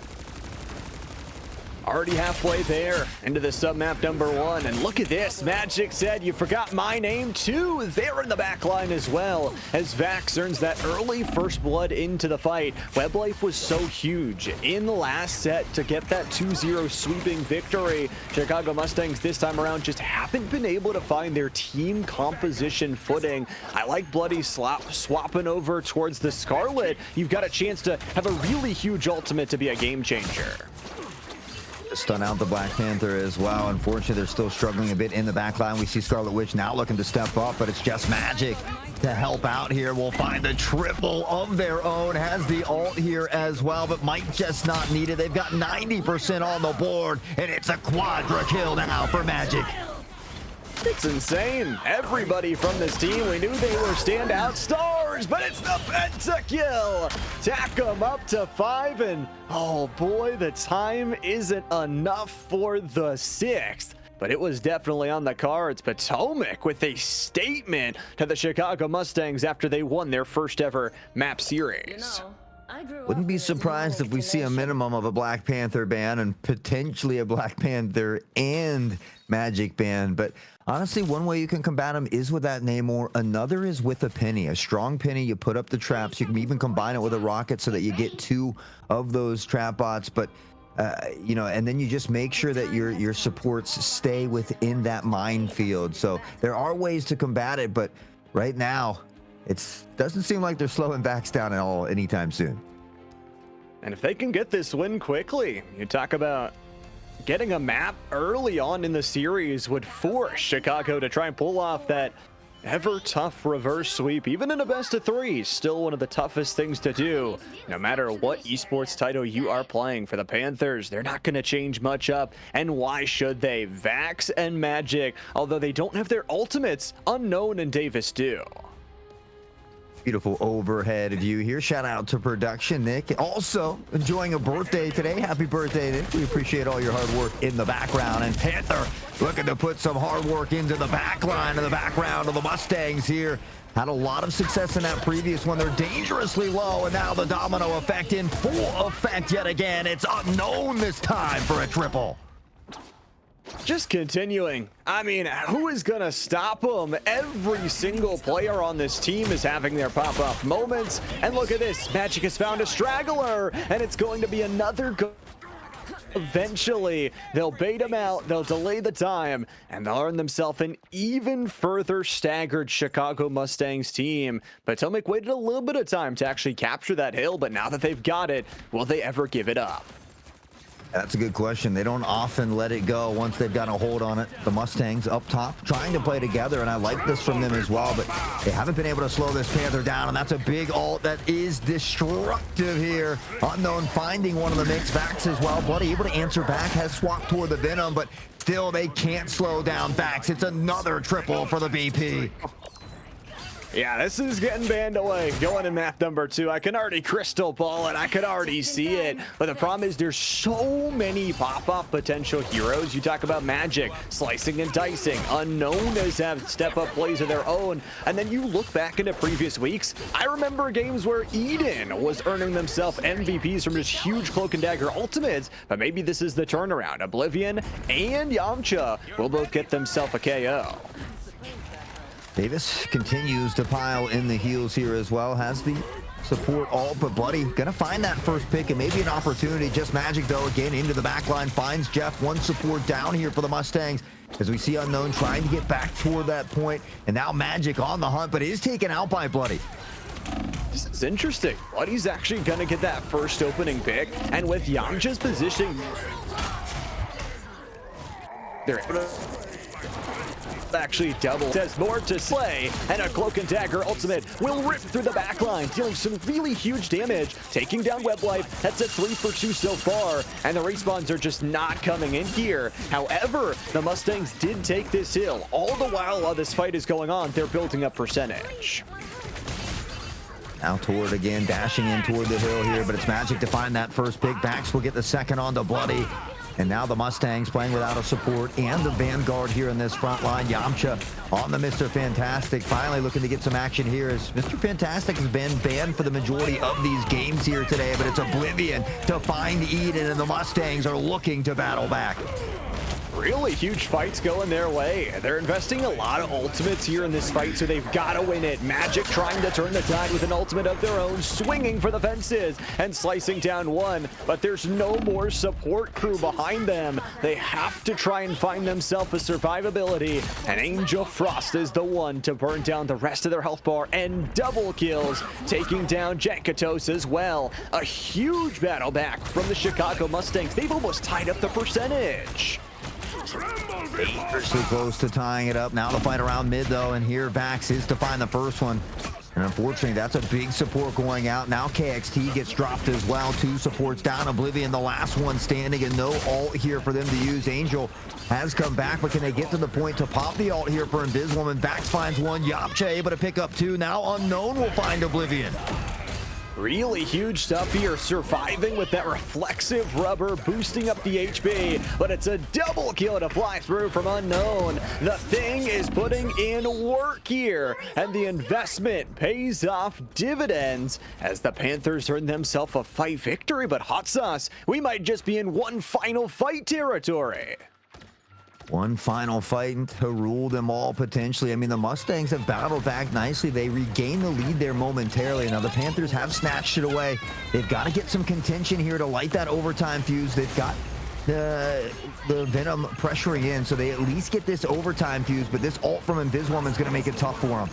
Already halfway there into the submap number 1. And look at this. Magic said, you forgot my name too. They're in the back line as well, as Vax earns that early first blood into the fight. Web Life was so huge in the last set to get that 2-0 sweeping victory. Chicago Mustangs this time around just haven't been able to find their team composition footing. I like Bloody swapping over towards the Scarlet. You've got a chance to have a really huge ultimate to be a game changer. Stun out the Black Panther as well. Unfortunately, they're still struggling a bit in the back line. We see Scarlet Witch now looking to step up, but it's just Magic to help out here. We'll find the triple of their own. Has the ult here as well, but might just not need it. They've got 90% on the board, and it's a quadra kill now for Magic. It's insane. Everybody from this team, we knew they were standout stars, but it's the pentakill. Tack them up to 5, and oh boy, the time isn't enough for the 6th. But it was definitely on the cards. Potomac with a statement to the Chicago Mustangs after they won their first ever map series. Wouldn't be surprised if we see a minimum of a Black Panther ban and potentially a Black Panther and Magic ban. But honestly, one way you can combat them is with that Namor. Another is with a penny. A strong penny, you put up the traps. You can even combine it with a rocket so that you get 2 of those trap bots. But you know, and then you just make sure that your supports stay within that minefield. So there are ways to combat it, but right now, it doesn't seem like they're slowing Vax down at all anytime soon. And if they can get this win quickly, you talk about getting a map early on in the series would force Chicago to try and pull off that ever tough reverse sweep. Even in a best of 3, still one of the toughest things to do. No matter what esports title you are playing for the Panthers, they're not going to change much up. And why should they? Vax and Magic, although they don't have their ultimates, Unknown and Davis do. Beautiful overhead view here. Shout out to production, Nick. Also enjoying a birthday today. Happy birthday, Nick. We appreciate all your hard work in the background. And Panther looking to put some hard work into the back line of the background of the Mustangs here. Had a lot of success in that previous one. They're dangerously low, and now the domino effect in full effect yet again. It's Unknown this time for a triple. Just continuing. I mean, who is going to stop them? Every single player on this team is having their pop-off moments. And look at this. Magic has found a straggler, and it's going to be another Eventually, they'll bait him out, they'll delay the time, and they'll earn themselves an even further staggered Chicago Mustangs team. Potomac waited a little bit of time to actually capture that hill, but now that they've got it, will they ever give it up? That's a good question. They don't often let it go once they've got a hold on it. The Mustangs up top trying to play together, and I like this from them as well, but they haven't been able to slow this Panther down, and that's a big ult that is destructive here. Unknown finding one of the mix backs as well. Bloody able to answer back, has swapped toward the Venom, but still they can't slow down backs. It's another triple for the BP. Yeah, this is getting banned away. Going in map number 2. I can already crystal ball it. I could already see it. But the problem is there's so many pop-off potential heroes. You talk about Magic, slicing and dicing. Unknown has have step-up plays of their own. And then you look back into previous weeks. I remember games where Eden was earning themselves MVPs from just huge Cloak and Dagger ultimates. But maybe this is the turnaround. Oblivion and Yamcha will both get themselves a KO. Davis continues to pile in the heels here as well. Has the support ult, but Bloody gonna find that first pick and maybe an opportunity. Just Magic though, again into the back line, finds Jeff. One support down here for the Mustangs as we see Unknown trying to get back toward that point. And now Magic on the hunt, but is taken out by Bloody. This is interesting. Bloody's actually gonna get that first opening pick, and with Yamcha's positioning, they're able to actually double. There's more to Slay, and a Cloak and Dagger ultimate will rip through the backline, dealing some really huge damage, taking down Weblife. That's a 3 for 2 so far, and the respawns are just not coming in here. However, the Mustangs did take this hill. All the while this fight is going on, they're building up percentage. Now toward again, dashing in toward the hill here, but it's Magic to find that first pick. Bax will get the second on to Bloody. And now the Mustangs playing without a support and the Vanguard here in this front line. Yamcha on the Mr. Fantastic, finally looking to get some action here as Mr. Fantastic has been banned for the majority of these games here today, but it's Oblivion to find Eden, and the Mustangs are looking to battle back. Really huge fights going their way. They're investing a lot of ultimates here in this fight, so they've got to win it. Magic trying to turn the tide with an ultimate of their own, swinging for the fences and slicing down one, but there's no more support crew behind them. They have to try and find themselves a survivability, and Angel Frost is the one to burn down the rest of their health bar and double kills, taking down Jankatos as well. A huge battle back from the Chicago Mustangs. They've almost tied up the percentage. Dangerously close to tying it up. Now the fight around mid though, and here Vax is to find the first one. And unfortunately, that's a big support going out. Now KXT gets dropped as well. 2 supports down. Oblivion, the last one standing, and no ult here for them to use. Angel has come back, but can they get to the point to pop the ult here for Inviswoman? Vax finds one. Yamcha able to pick up 2. Now Unknown will find Oblivion. Really huge stuff here, surviving with that reflexive rubber, boosting up the HP, but it's a double kill to fly through from Unknown. The Thing is putting in work here, and the investment pays off dividends as the Panthers earn themselves a fight victory. But Hot Sauce, we might just be in one final fight territory. One final fight to rule them all potentially. I mean, the Mustangs have battled back nicely. They regain the lead there momentarily. Now the Panthers have snatched it away. They've got to get some contention here to light that overtime fuse. They've got the Venom pressuring in, so they at least get this overtime fuse, but this ult from Inviswoman is going to make it tough for them.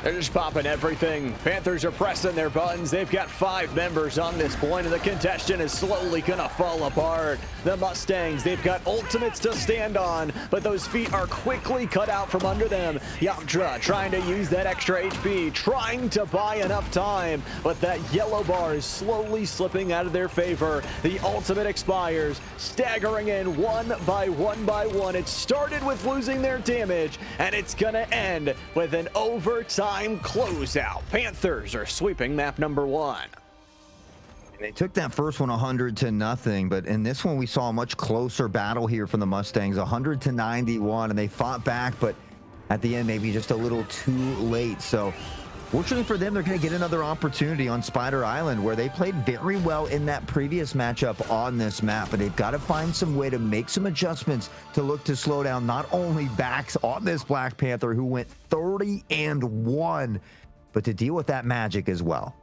They're just popping everything. Panthers are pressing their buttons. They've got 5 members on this point, and the congestion is slowly gonna fall apart. The Mustangs, they've got ultimates to stand on, but those feet are quickly cut out from under them. Yamcha trying to use that extra HP, trying to buy enough time, but that yellow bar is slowly slipping out of their favor. The ultimate expires, staggering in one by one. It started with losing their damage, and it's gonna end with an overtime closeout. Panthers are sweeping map number 1. They took that first one 100-0, but in this one we saw a much closer battle here from the Mustangs, 100-91, and they fought back, but at the end maybe just a little too late. So fortunately for them, they're going to get another opportunity on Spider Island, where they played very well in that previous matchup on this map, but they've got to find some way to make some adjustments to look to slow down not only backs on this Black Panther, who went 30-1, but to deal with that Magic as well.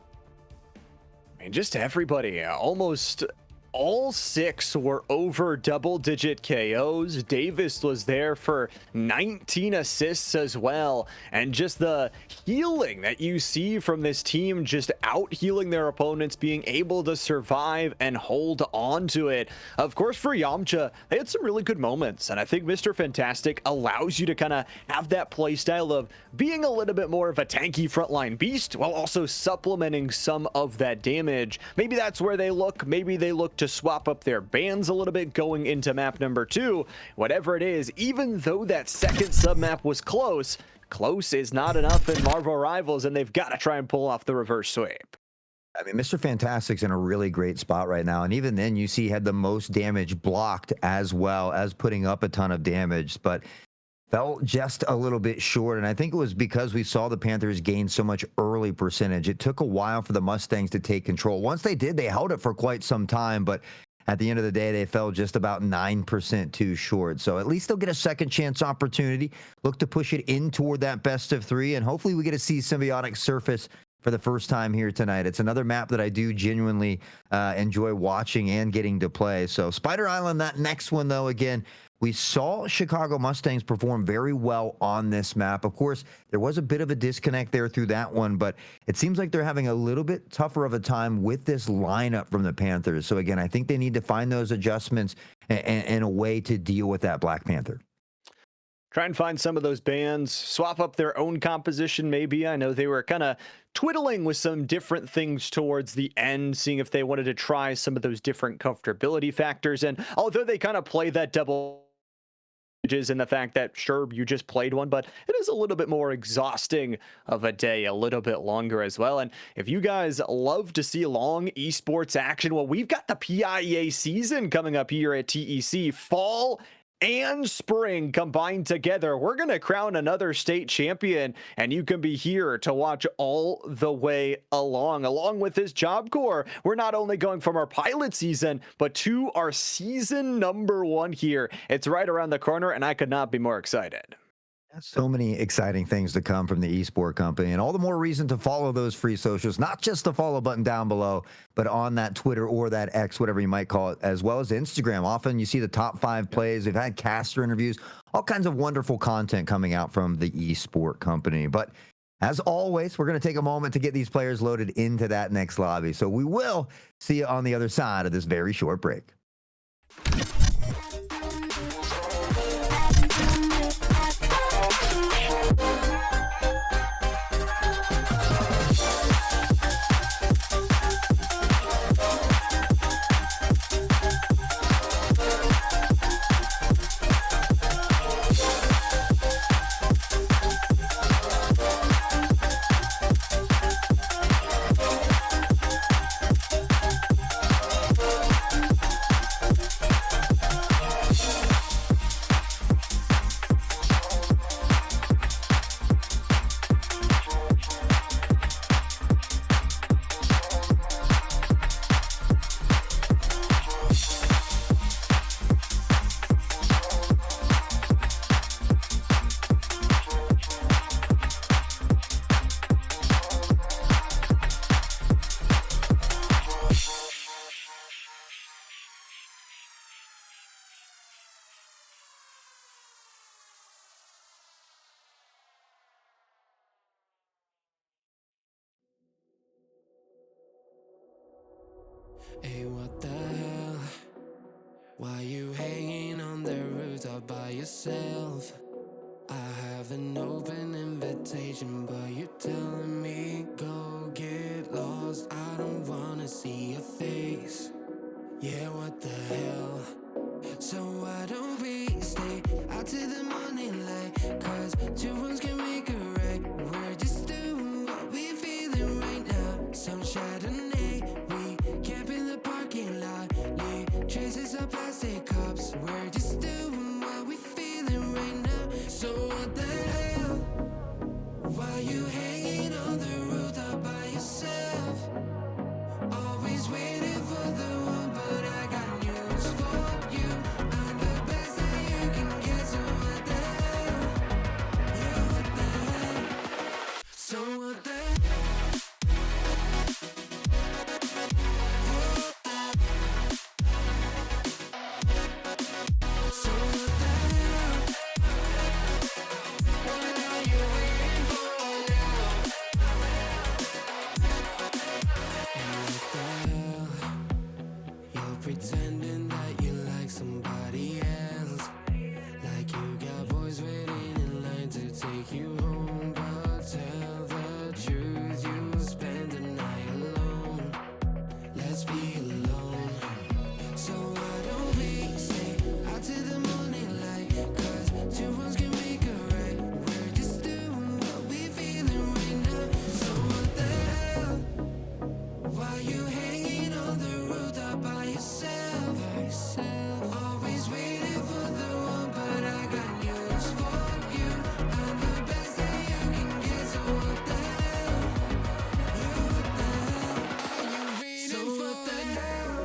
I mean, just everybody almost all 6 were over double-digit KOs. Davis was there for 19 assists as well. And just the healing that you see from this team, just out-healing their opponents, being able to survive and hold on to it. Of course, for Yamcha, they had some really good moments. And I think Mr. Fantastic allows you to kind of have that play style of being a little bit more of a tanky frontline beast while also supplementing some of that damage. Maybe that's where they look. Maybe they look to swap up their bans a little bit going into map number 2. Whatever it is, even though that second sub-map was close is not enough in Marvel Rivals, and they've got to try and pull off the reverse sweep. I mean, Mr. Fantastic's in a really great spot right now, and even then you see he had the most damage blocked as well as putting up a ton of damage, but fell just a little bit short. And I think it was because we saw the Panthers gain so much early percentage. It took a while for the Mustangs to take control. Once they did, they held it for quite some time, but at the end of the day, they fell just about 9% too short. So at least they'll get a second chance opportunity, look to push it in toward that best of 3, and hopefully we get to see Symbiotic surface for the first time here tonight. It's another map that I do genuinely enjoy watching and getting to play. So Spider Island, that next one though, again, we saw Chicago Mustangs perform very well on this map. Of course, there was a bit of a disconnect there through that one, but it seems like they're having a little bit tougher of a time with this lineup from the Panthers. So again, I think they need to find those adjustments and a way to deal with that Black Panther. Try and find some of those bands, swap up their own composition maybe. I know they were kind of twiddling with some different things towards the end, seeing if they wanted to try some of those different comfortability factors. And although they kind of play that double in the fact that sure you just played one, but it is a little bit more exhausting of a day, a little bit longer as well. And if you guys love to see long esports action, well, we've got the PIEA season coming up here at TEC. Fall and spring combined together, we're going to crown another state champion, and you can be here to watch all the way along with this Job Corps. We're not only going from our pilot season, but to our season number 1 here. It's right around the corner, and I could not be more excited. So many exciting things to come from the eSport company, and all the more reason to follow those free socials, not just the follow button down below, but on that Twitter or that X, whatever you might call it, as well as Instagram. Often you see the top 5 plays. We've had caster interviews, all kinds of wonderful content coming out from the eSport company. But as always, we're going to take a moment to get these players loaded into that next lobby. So we will see you on the other side of this very short break. Hey, what the hell? Why you hanging on the rooftop by yourself? I have an open invitation, but you're telling me go get lost. I don't wanna see your face. Yeah, what the hell? So why don't we stay out to the morning light? Cause 2 wrongs can make a right. We're just doing what we feeling right now. Some Chardonnay, we camp in the parking lot. Leave traces of plastic cups. We're just doing what we feeling right now. So what the hell? Why you hanging on the rooftop by yourself? Always waiting for the one, but I got news for you. I'm the best that you can get, so what the hell? Yeah, yourself. Always waiting for the one, but I got news for you. I'm the best that you can get, so what the hell? What the hell are you waiting for? What the hell?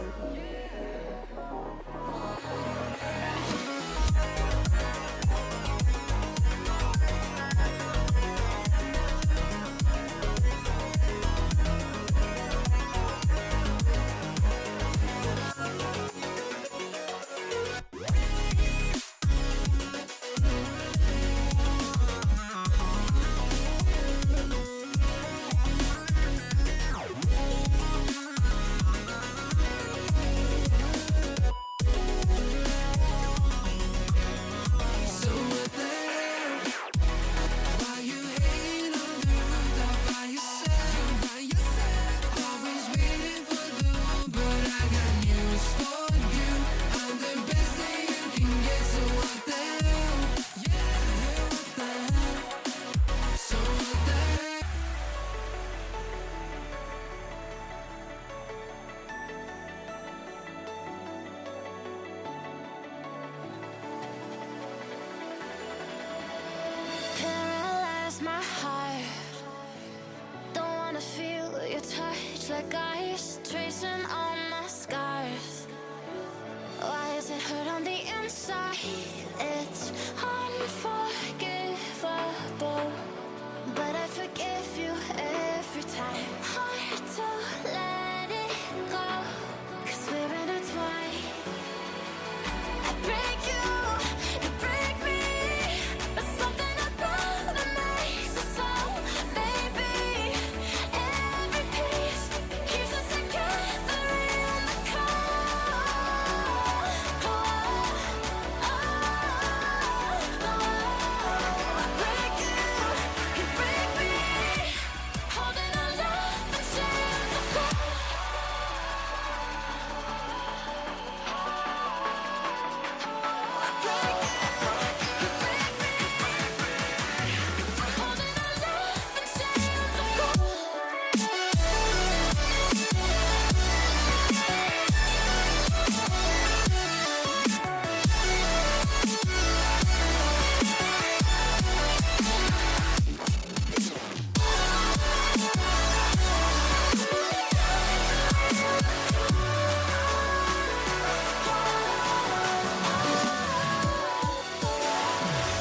So what the hell? Why you hating on the rooftop by yourself? By yourself. Always waiting for the one, but I got news for you. I'm the best that you can get, so what the hell? Yeah, what the hell? So what the hell? Paralyze my heart. Don't wanna feel your touch like ice tracing all my scars. Why is it hurt on the inside? It's unforgivable, but I forgive you every time. Hard to let it go, 'cause we're intertwined. I break you, you break me, but something about it makes us so. Baby, every piece keeps us together in the cold. I break you, you break me, holding our love in chains of gold.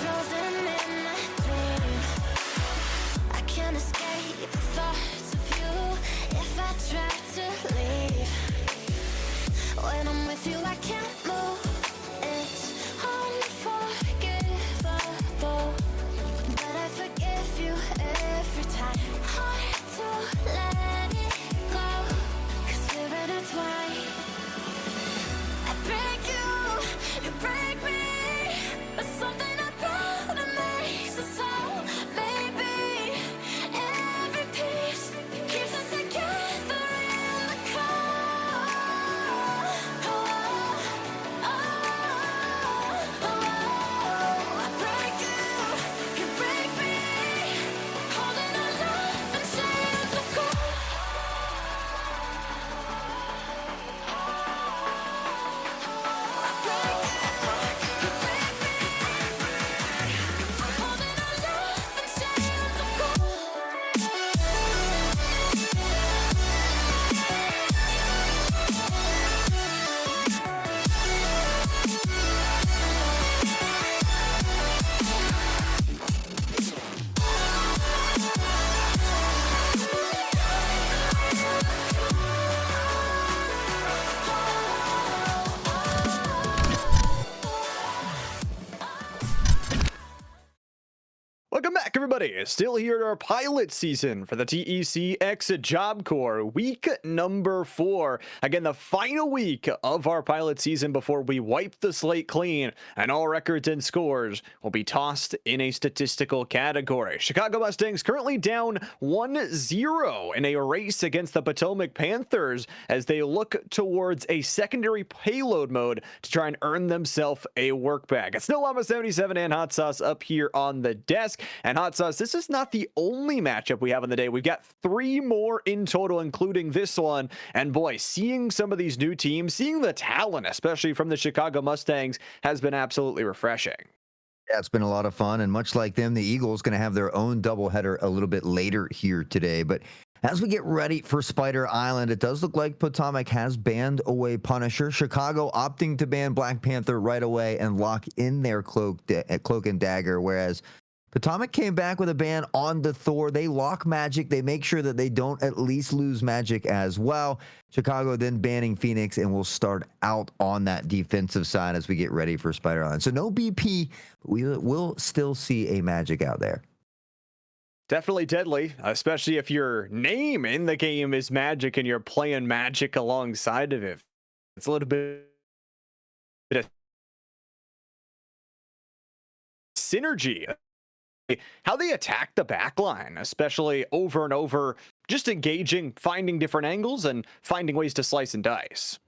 Frozen in my dream, I can't escape the thoughts of you. If I try to leave, when I'm with you I can't move. It's unforgivable, but I forgive you every time. Hard to let it go, 'cause we're intertwined. I break you, you break me, but something about it makes us whole. Baby, every piece keeps us together in the cold. I break you, you break me, holding our love in chains of gold. Welcome back, everybody. Still here at our pilot season for the TECX Job Corps, week number 4. Again, the final week of our pilot season before we wipe the slate clean, and all records and scores will be tossed in a statistical category. Chicago Mustangs currently down 1-0 in a race against the Potomac Panthers as they look towards a secondary payload mode to try and earn themselves a work bag. It's still Llama 77 and Hot Sauce up here on the desk. And Hot Sauce, this is not the only matchup we have on the day. We've got 3 more in total, including this one. And boy, seeing some of these new teams, seeing the talent, especially from the Chicago Mustangs, has been absolutely refreshing. Yeah, it's been a lot of fun. And much like them, the Eagles going to have their own doubleheader a little bit later here today. But as we get ready for Spider Island, it does look like Potomac has banned away Punisher. Chicago opting to ban Black Panther right away and lock in their Cloak and Dagger, whereas Potomac came back with a ban on the Thor. They lock Magic. They make sure that they don't at least lose Magic as well. Chicago then banning Phoenix, and we'll start out on that defensive side as we get ready for Spider Island. So no BP, but we will still see a Magic out there. Definitely deadly, especially if your name in the game is Magic and you're playing Magic alongside of it. It's a little bit of synergy. How they attack the backline, especially over and over, just engaging, finding different angles and finding ways to slice and dice.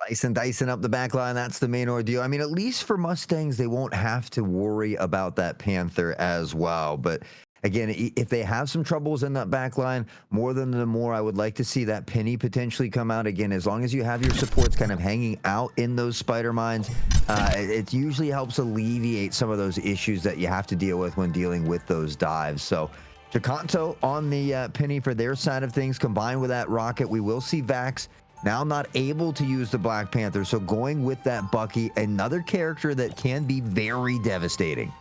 Slice and dicing up the backline, that's the main ordeal. I mean, at least for Mustangs, they won't have to worry about that Panther as well. But again, if they have some troubles in that back line, more than the more, I would like to see that Penny potentially come out. Again, as long as you have your supports kind of hanging out in those spider mines, it usually helps alleviate some of those issues that you have to deal with when dealing with those dives. So Chikanto on the Penny for their side of things, combined with that Rocket, we will see Vax now not able to use the Black Panther. So going with that Bucky, another character that can be very devastating.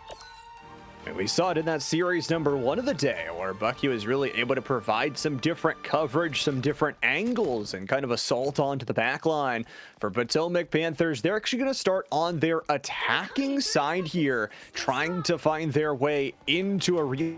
And we saw it in that series number 1 of the day, where Bucky was really able to provide some different coverage, some different angles, and kind of assault onto the back line. For Potomac Panthers, they're actually going to start on their attacking side here, trying to find their way into a really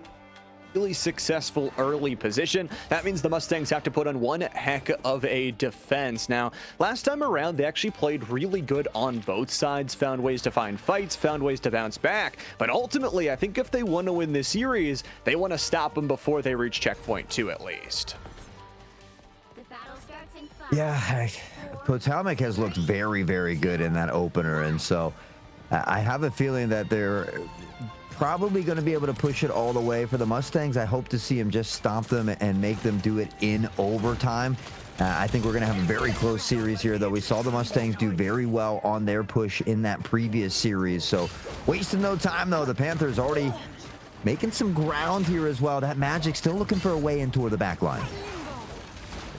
successful early position. That means the Mustangs have to put on one heck of a defense. Now, last time around, they actually played really good on both sides, found ways to find fights, found ways to bounce back. But ultimately, I think if they want to win this series, they want to stop them before they reach checkpoint 2 at least. Yeah, Potomac has looked very, very good in that opener. And so I have a feeling that they're probably going to be able to push it all the way. For the Mustangs, I hope to see him just stop them and make them do it in overtime. I think we're going to have a very close series here, though. We saw the Mustangs do very well on their push in that previous series. So wasting no time, though. The Panthers already making some ground here as well. That Magic still looking for a way into the back line.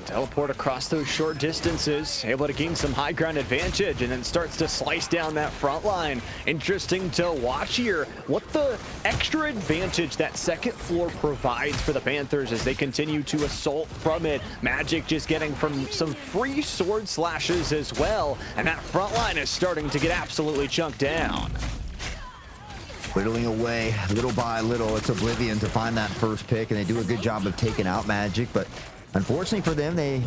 Teleport across those short distances, able to gain some high ground advantage, and then starts to slice down that front line. Interesting to watch here what the extra advantage that second floor provides for the Panthers as they continue to assault from it. Magic just getting from some free sword slashes as well, and that front line is starting to get absolutely chunked down. Whittling away little by little. It's Oblivion to find that first pick, and they do a good job of taking out Magic, but unfortunately for them, they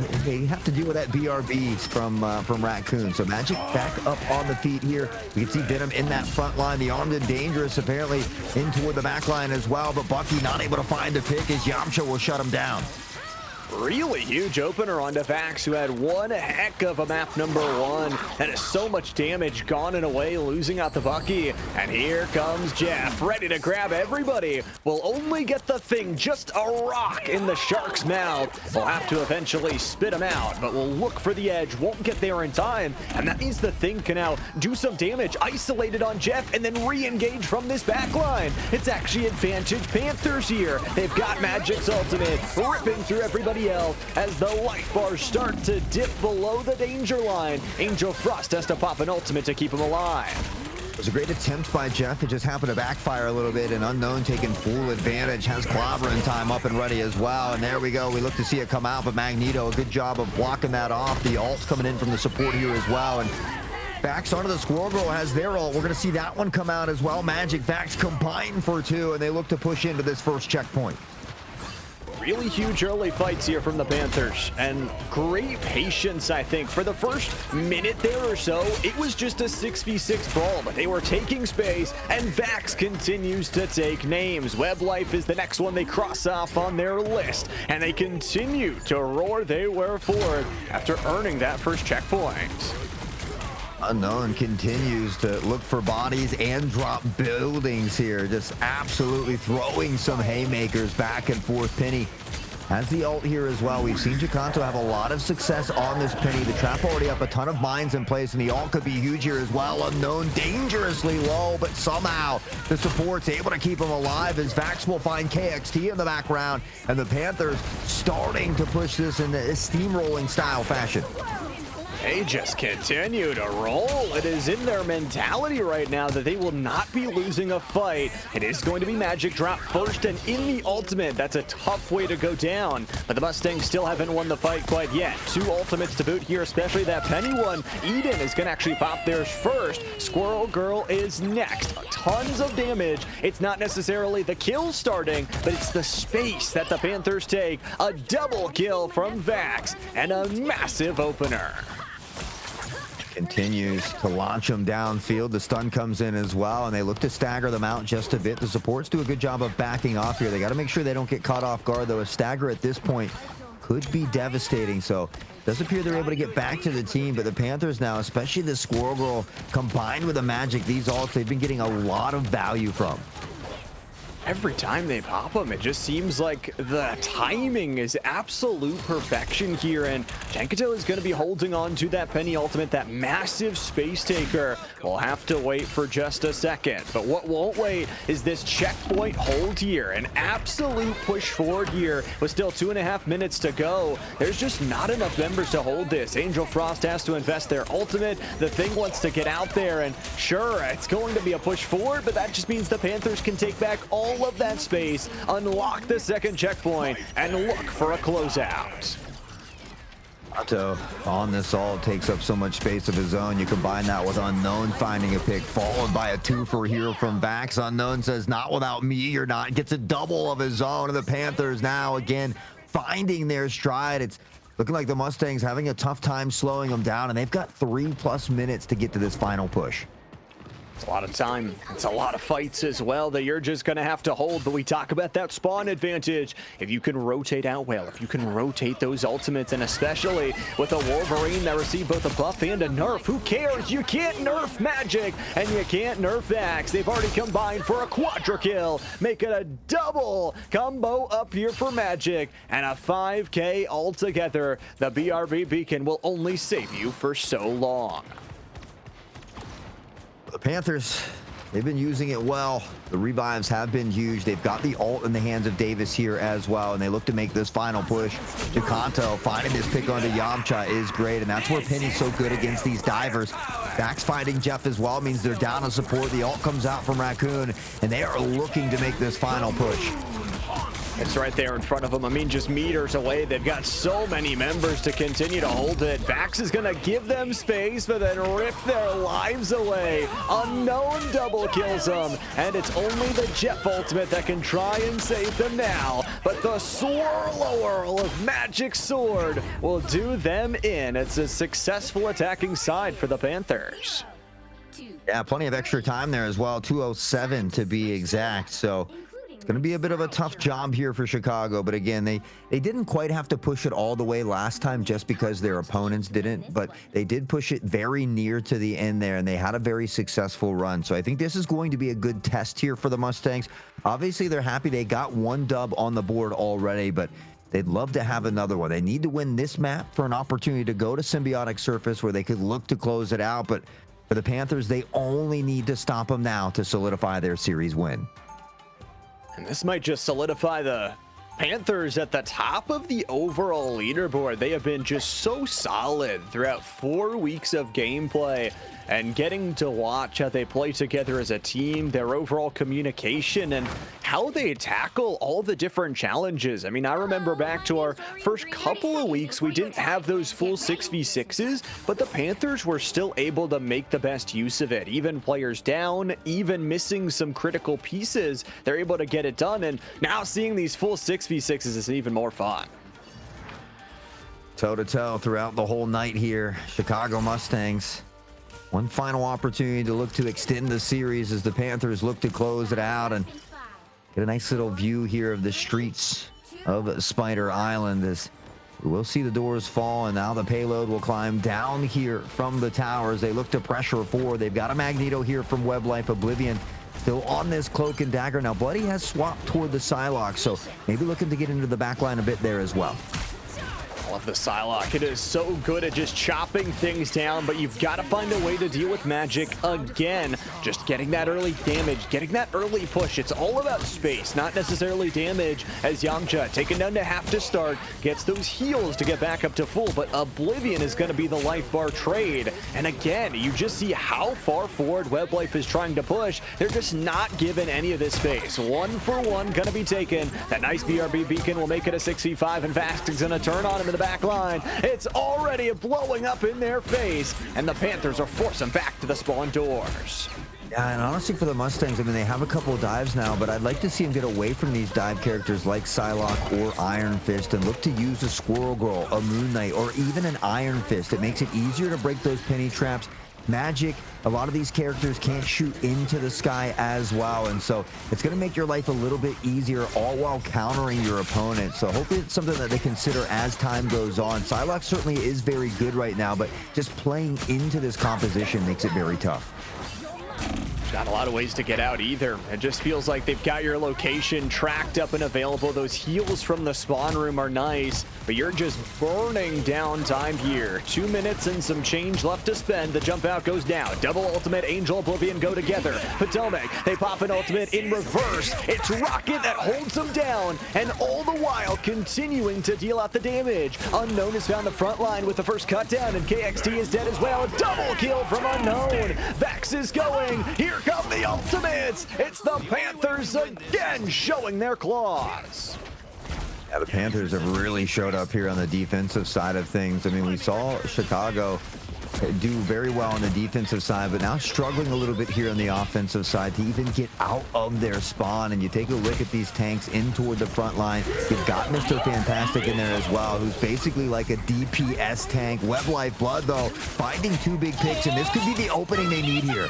have to deal with that BRB from Raccoon. So Magic back up on the feet here. We can see Venom in that front line. The Armed and Dangerous apparently in toward the back line as well. But Bucky not able to find the pick as Yamcha will shut him down. Really huge opener onto Vax, who had one heck of a map number 1. That is so much damage gone and away, losing out the Bucky. And here comes Jeff, ready to grab everybody. Will only get the thing, just a rock in the Shark's mouth. We'll have to eventually spit him out, but we'll look for the edge, won't get there in time. And that means the thing can now do some damage, isolated on Jeff, and then re-engage from this back line. It's actually advantage Panthers here. They've got Magic's ultimate, ripping through everybody else as the life bars start to dip below the danger line. Angel Frost has to pop an ultimate to keep him alive. It was a great attempt by Jeff. It just happened to backfire a little bit, and Unknown taking full advantage, has Clobber in time up and ready as well. And there we go. We look to see it come out, but Magneto, a good job of blocking that off. The ult's coming in from the support here as well. And Vax onto the Squirrel Girl has their ult. We're going to see that one come out as well. Magic, Vax combined for 2, and they look to push into this first checkpoint. Really huge early fights here from the Panthers, and great patience, I think. For the first minute there or so, it was just a 6v6 brawl, but they were taking space, and Vax continues to take names. Web Life is the next one they cross off on their list, and they continue to roar they were forward after earning that first checkpoint. Unknown continues to look for bodies and drop buildings here. Just absolutely throwing some haymakers back and forth. Penny has the ult here as well. We've seen Jakanto have a lot of success on this Penny. The trap already up, a ton of mines in place, and the ult could be huge here as well. Unknown dangerously low, but somehow the support's able to keep him alive as Vax will find KXT in the background, and the Panthers starting to push this in a steamrolling style fashion. They just continue to roll. It is in their mentality right now that they will not be losing a fight. It is going to be Magic drop first and in the ultimate. That's a tough way to go down, but the Mustangs still haven't won the fight quite yet. 2 ultimates to boot here, especially that Penny one. Eden is going to actually pop theirs first. Squirrel Girl is next. Tons of damage. It's not necessarily the kill starting, but it's the space that the Panthers take. A double kill from Vax and a massive opener. Continues to launch them downfield. The stun comes in as well, and they look to stagger them out just a bit. The supports do a good job of backing off here. They got to make sure they don't get caught off guard, though. A stagger at this point could be devastating. So it does appear they're able to get back to the team, but the Panthers now, especially the Squirrel Girl, combined with the Magic, these ults, they've been getting a lot of value from. Every time they pop them, it just seems like the timing is absolute perfection here, and Jankito is going to be holding on to that Penny ultimate, that massive space taker. We'll have to wait for just a second, but what won't wait is this checkpoint hold here. An absolute push forward here with still 2.5 minutes to go. There's just not enough members to hold this. Angel Frost has to invest their ultimate. The Thing wants to get out there, and sure, it's going to be a push forward, but that just means the Panthers can take back all of that space, unlock the second checkpoint, and look for a closeout. Jakanto on this ult takes up so much space of his own. You combine that with Unknown finding a pick, followed by a 2-for here from Vax. Unknown says, not without me, you're not. Gets a double of his own, and the Panthers now again finding their stride. It's looking like the Mustangs having a tough time slowing them down, and they've got 3+ minutes to get to this final push. It's a lot of time. It's a lot of fights as well that you're just going to have to hold, but we talk about that spawn advantage. If you can rotate out well, if you can rotate those ultimates, and especially with a Wolverine that received both a buff and a nerf, who cares? You can't nerf Magic, and you can't nerf Vax. They've already combined for a quadra kill, making a double combo up here for Magic, and a 5K altogether. The BRB beacon will only save you for so long. The Panthers, they've been using it well. The revives have been huge. They've got the ult in the hands of Davis here as well, and they look to make this final push. Jakanto finding this pick onto Yamcha is great, and that's where Penny's so good against these divers. Vax finding Jeff as well means they're down to support. The ult comes out from Raccoon, and they are looking to make this final push. It's right there in front of them. I mean, just meters away. They've got so many members to continue to hold it. Vax is going to give them space, but then rip their lives away. Unknown double kills them, and it's only the Jeff ultimate that can try and save them now. But the swirl of Magic Sword will do them in. It's a successful attacking side for the Panthers. Yeah, plenty of extra time there as well. 2:07 to be exact. So it's going to be a bit of a tough job here for Chicago, but again, they didn't quite have to push it all the way last time just because their opponents didn't, but they did push it very near to the end there, and they had a very successful run. So I think this is going to be a good test here for the Mustangs. Obviously, they're happy they got one dub on the board already, but they'd love to have another one. They need to win this map for an opportunity to go to Symbiotic Surface where they could look to close it out, but for the Panthers, they only need to stop them now to solidify their series win. And this might just solidify the Panthers at the top of the overall leaderboard. They have been just so solid throughout 4 weeks of gameplay, and getting to watch how they play together as a team, their overall communication, and how they tackle all the different challenges. I mean, I remember back to our first couple of weeks, we didn't have those full 6v6s, but the Panthers were still able to make the best use of it. Even players down, even missing some critical pieces, they're able to get it done, and now seeing these full 6v6s is even more fun. Toe-to-toe throughout the whole night here. Chicago Mustangs, one final opportunity to look to extend the series as the Panthers look to close it out and get a nice little view here of the streets of Spider Island as We'll see the doors fall, and now the payload will climb down here from the towers. They look to pressure forward. They've got a Magneto here from Web Life. Oblivion still on this Cloak and Dagger. Now, Bloody has swapped toward the Psylocke, so maybe looking to get into the back line a bit there as well. Love the Psylocke. It is so good at just chopping things down, but you've got to find a way to deal with Magic again. Just getting that early damage, getting that early push. It's all about space, not necessarily damage, as Yamcha, taken down to half to start, gets those heals to get back up to full, but Oblivion is going to be the life bar trade. And again, you just see how far forward Web Life is trying to push. They're just not given any of this space. 1 for 1 going to be taken. That nice BRB beacon will make it a 6v5, and Vax's going to turn on him in the back line. It's already blowing up in their face, and the Panthers are forcing back to the spawn doors. Yeah, and honestly for the Mustangs, I mean, they have a couple of dives now, but I'd like to see them get away from these dive characters like Psylocke or Iron Fist and look to use a Squirrel Girl, a Moon Knight, or even an Iron Fist. It makes it easier to break those penny traps. Magic, a lot of these characters can't shoot into the sky as well, and so it's going to make your life a little bit easier, all while countering your opponent. So hopefully it's something that they consider as time goes on. Psylocke certainly is very good right now, but just playing into this composition makes it very tough. Not a lot of ways to get out either. It just feels like they've got your location tracked up and available. Those heals from the spawn room are nice, but you're just burning down time here. 2 minutes and some change left to spend. The jump out goes down. Double ultimate, Angel, Oblivion go together. Potomac, they pop an ultimate in reverse. It's Rocket that holds them down, and all the while continuing to deal out the damage. Unknown has found the front line with the first cut down, and KXT is dead as well. Double kill from Unknown. Vax is going. Here come the ultimates. It's the Panthers again showing their claws. Yeah, the Panthers have really showed up here on the defensive side of things. I mean, we saw Chicago do very well on the defensive side, but now struggling a little bit here on the offensive side to even get out of their spawn. And you take a look at these tanks in toward the front line. You've got Mr. Fantastic in there as well, who's basically like a DPS tank. Web Life Blood, though, finding 2 big picks, and this could be the opening they need here.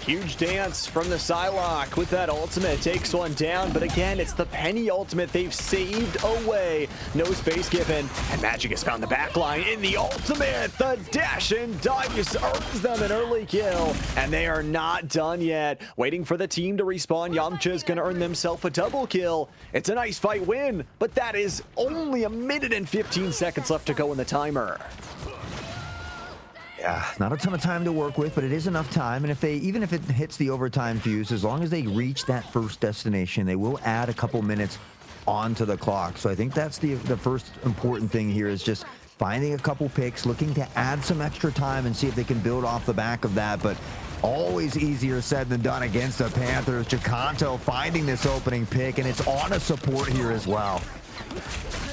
Huge dance from the Psylocke with that ultimate. Takes one down, but again, it's the Penny ultimate they've saved away. No space given, and Magic has found the backline in the ultimate. The dash and dive earns them an early kill, and they are not done yet. Waiting for the team to respawn. Yamcha is going to earn themselves a double kill. It's a nice fight win, but that is only 1 minute and 15 seconds left to go in the timer. Yeah, not a ton of time to work with, but it is enough time. And even if it hits the overtime fuse, as long as they reach that first destination, they will add a couple minutes onto the clock. So I think that's the first important thing here, is just finding a couple picks, looking to add some extra time and see if they can build off the back of that. But always easier said than done against the Panthers. Jacanto finding this opening pick, and it's on a support here as well.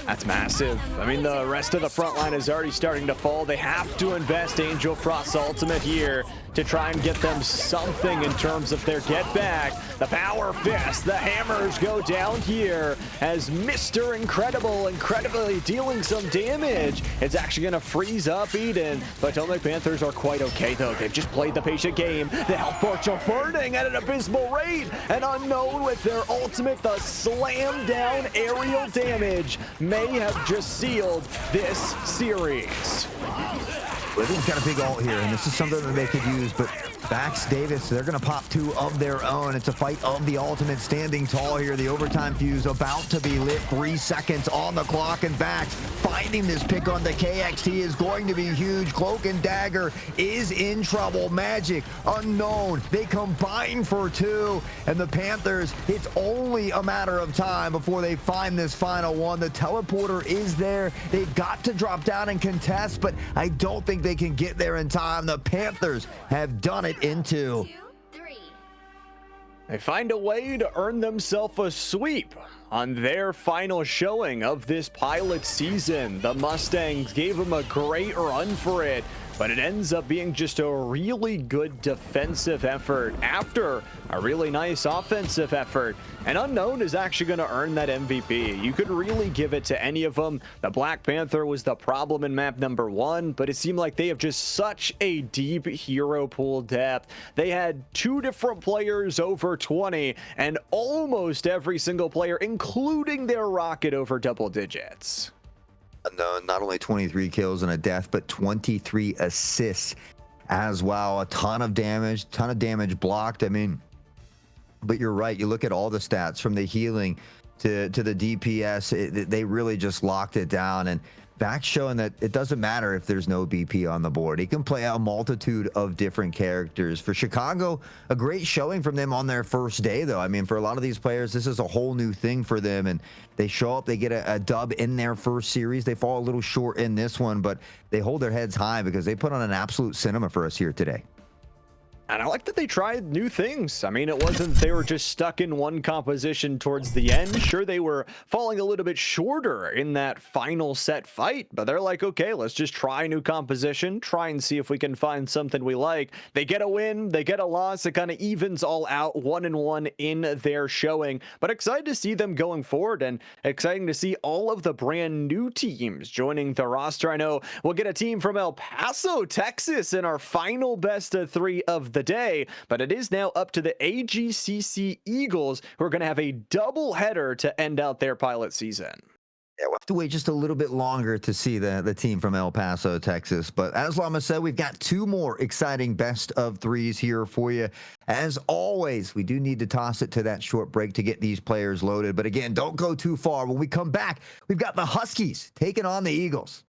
That's massive. I mean, the rest of the front line is already starting to fall. They have to invest Angel Frost's ultimate here to try and get them something in terms of their get back. The power fist, the hammers go down here as Mr. incredibly dealing some damage. It's actually going to freeze up Eden. Potomac Panthers are quite okay, though. They've just played the patient game. The health ports are burning at an abysmal rate. And Unknown with their ultimate, the slam down aerial damage, may have just sealed this series. Oblivion's got a big ult here, and this is something that they could use, but Vax Davis, they're going to pop 2 of their own. It's a fight of the ultimate, standing tall here. The overtime fuse about to be lit. 3 seconds on the clock, and Vax finding this pick on the KXT is going to be huge. Cloak and Dagger is in trouble. Magic, Unknown, they combine for 2, and the Panthers, it's only a matter of time before they find this final one. The teleporter is there. They've got to drop down and contest, but I don't think they can get there in time. The Panthers have done it in 2. They find a way to earn themselves a sweep on their final showing of this pilot season. The Mustangs gave them a great run for it, but it ends up being just a really good defensive effort after a really nice offensive effort. And Unknown is actually going to earn that MVP. You could really give it to any of them. The Black Panther was the problem in map number 1, but it seemed like they have just such a deep hero pool depth. They had 2 different players over 20, and almost every single player, including their Rocket, over double digits. Unknown, not only 23 kills and a death, but 23 assists as well. A ton of damage blocked. I mean, but you're right. You look at all the stats from the healing to the DPS. They really just locked it down. And Vax showing that it doesn't matter if there's no BP on the board. He can play a multitude of different characters. For Chicago, a great showing from them on their first day, though. I mean, for a lot of these players, this is a whole new thing for them. And they show up, they get a dub in their first series. They fall a little short in this one, but they hold their heads high because they put on an absolute cinema for us here today. And I like that they tried new things. I mean, it wasn't they were just stuck in one composition towards the end. Sure, they were falling a little bit shorter in that final set fight, but they're like, okay, let's just try a new composition, try and see if we can find something we like. They get a win, they get a loss. It kind of evens all out, 1-1 in their showing. But excited to see them going forward and exciting to see all of the brand new teams joining the roster. I know we'll get a team from El Paso, Texas in our final best of 3 of the day, but it is now up to the AGCC Eagles, who are going to have a double header to end out their pilot season. Yeah, we'll have to wait just a little bit longer to see the team from El Paso, Texas. But as Llama said, we've got 2 more exciting best of 3s here for you. As always, we do need to toss it to that short break to get these players loaded. But again, don't go too far. When we come back, we've got the Huskies taking on the Eagles.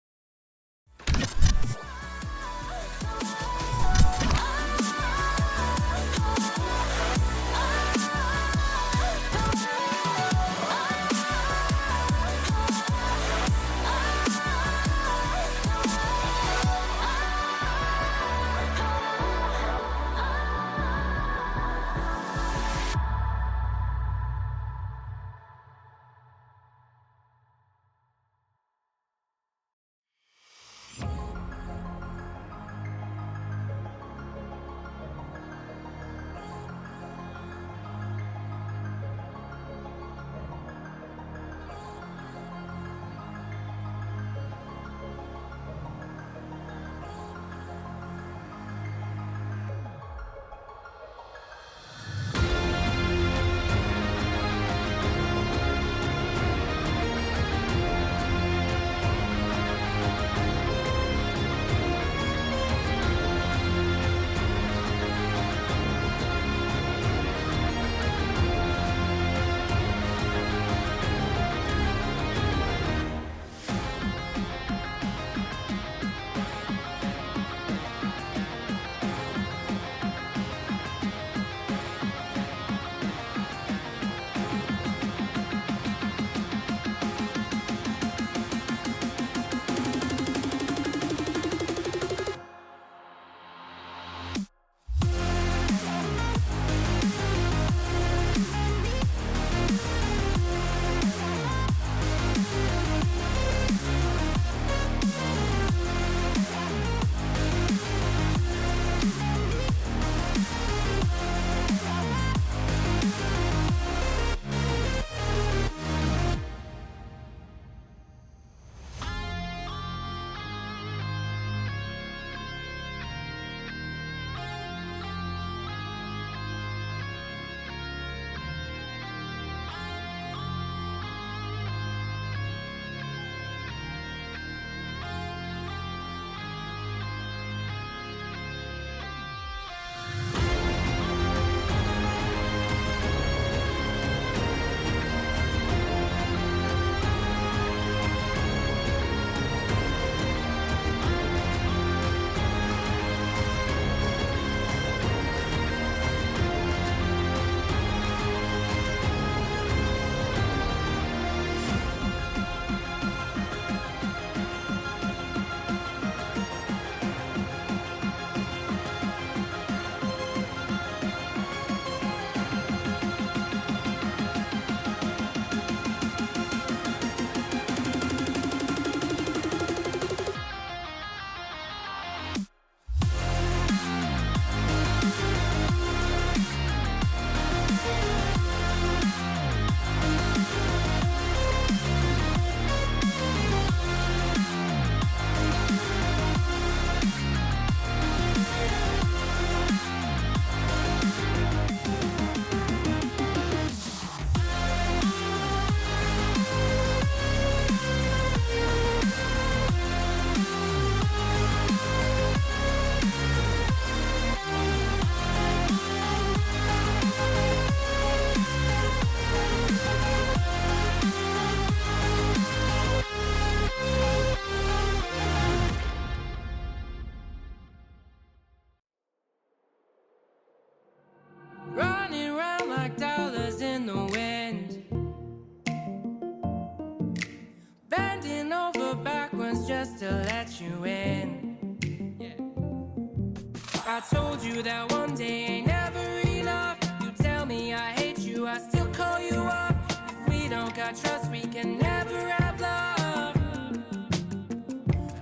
I told you that one day ain't never enough. You tell me I hate you, I still call you up. If we don't got trust, we can never have love.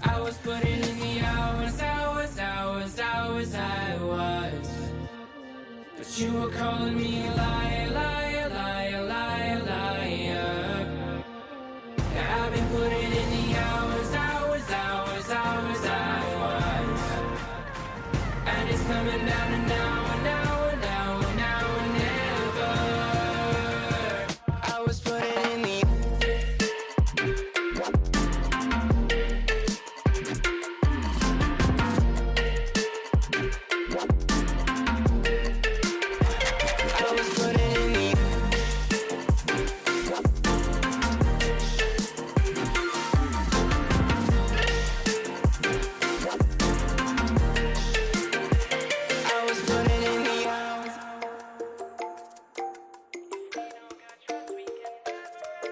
I was putting in the hours, I was. But you were calling me a liar, liar, liar, liar, liar. Yeah, I've been putting in the hours, I was. And it's coming down to now and now and now and now and never. I was putting in the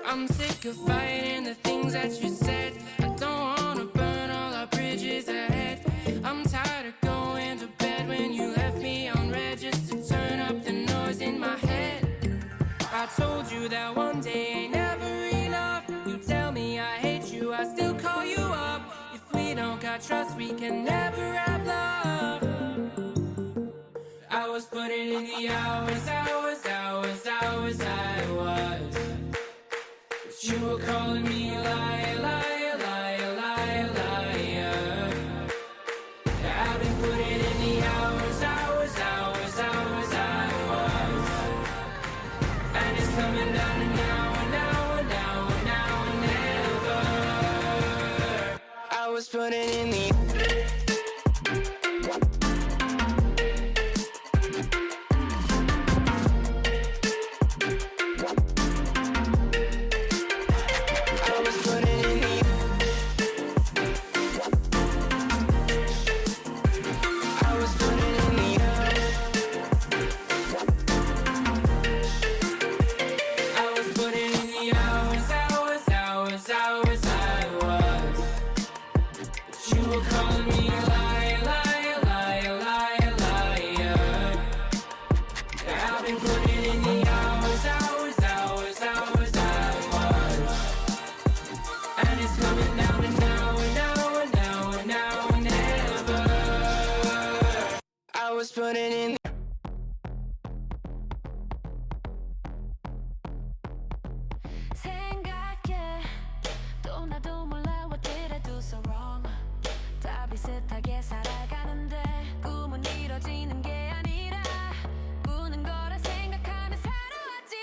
I'm sick of fighting the things that you said. I don't wanna burn all our bridges ahead. I'm tired of going to bed when you left me on red just to turn up the noise in my head. I told you that one day ain't never enough. You tell me I hate you, I still call you up. If we don't got trust, we can never have love. I was putting in the hours, I was. You were calling me a liar, liar, liar, liar, liar. Yeah, I've been putting in the hours, I was. And it's coming down to now and now and now and now and never. I was putting in the putting in 생각해 또 나도 몰라 what did I do so wrong 다 비슷하게 살아가는데 꿈은 이뤄지는 게 아니라 꾸는 거라 생각하며 살아왔지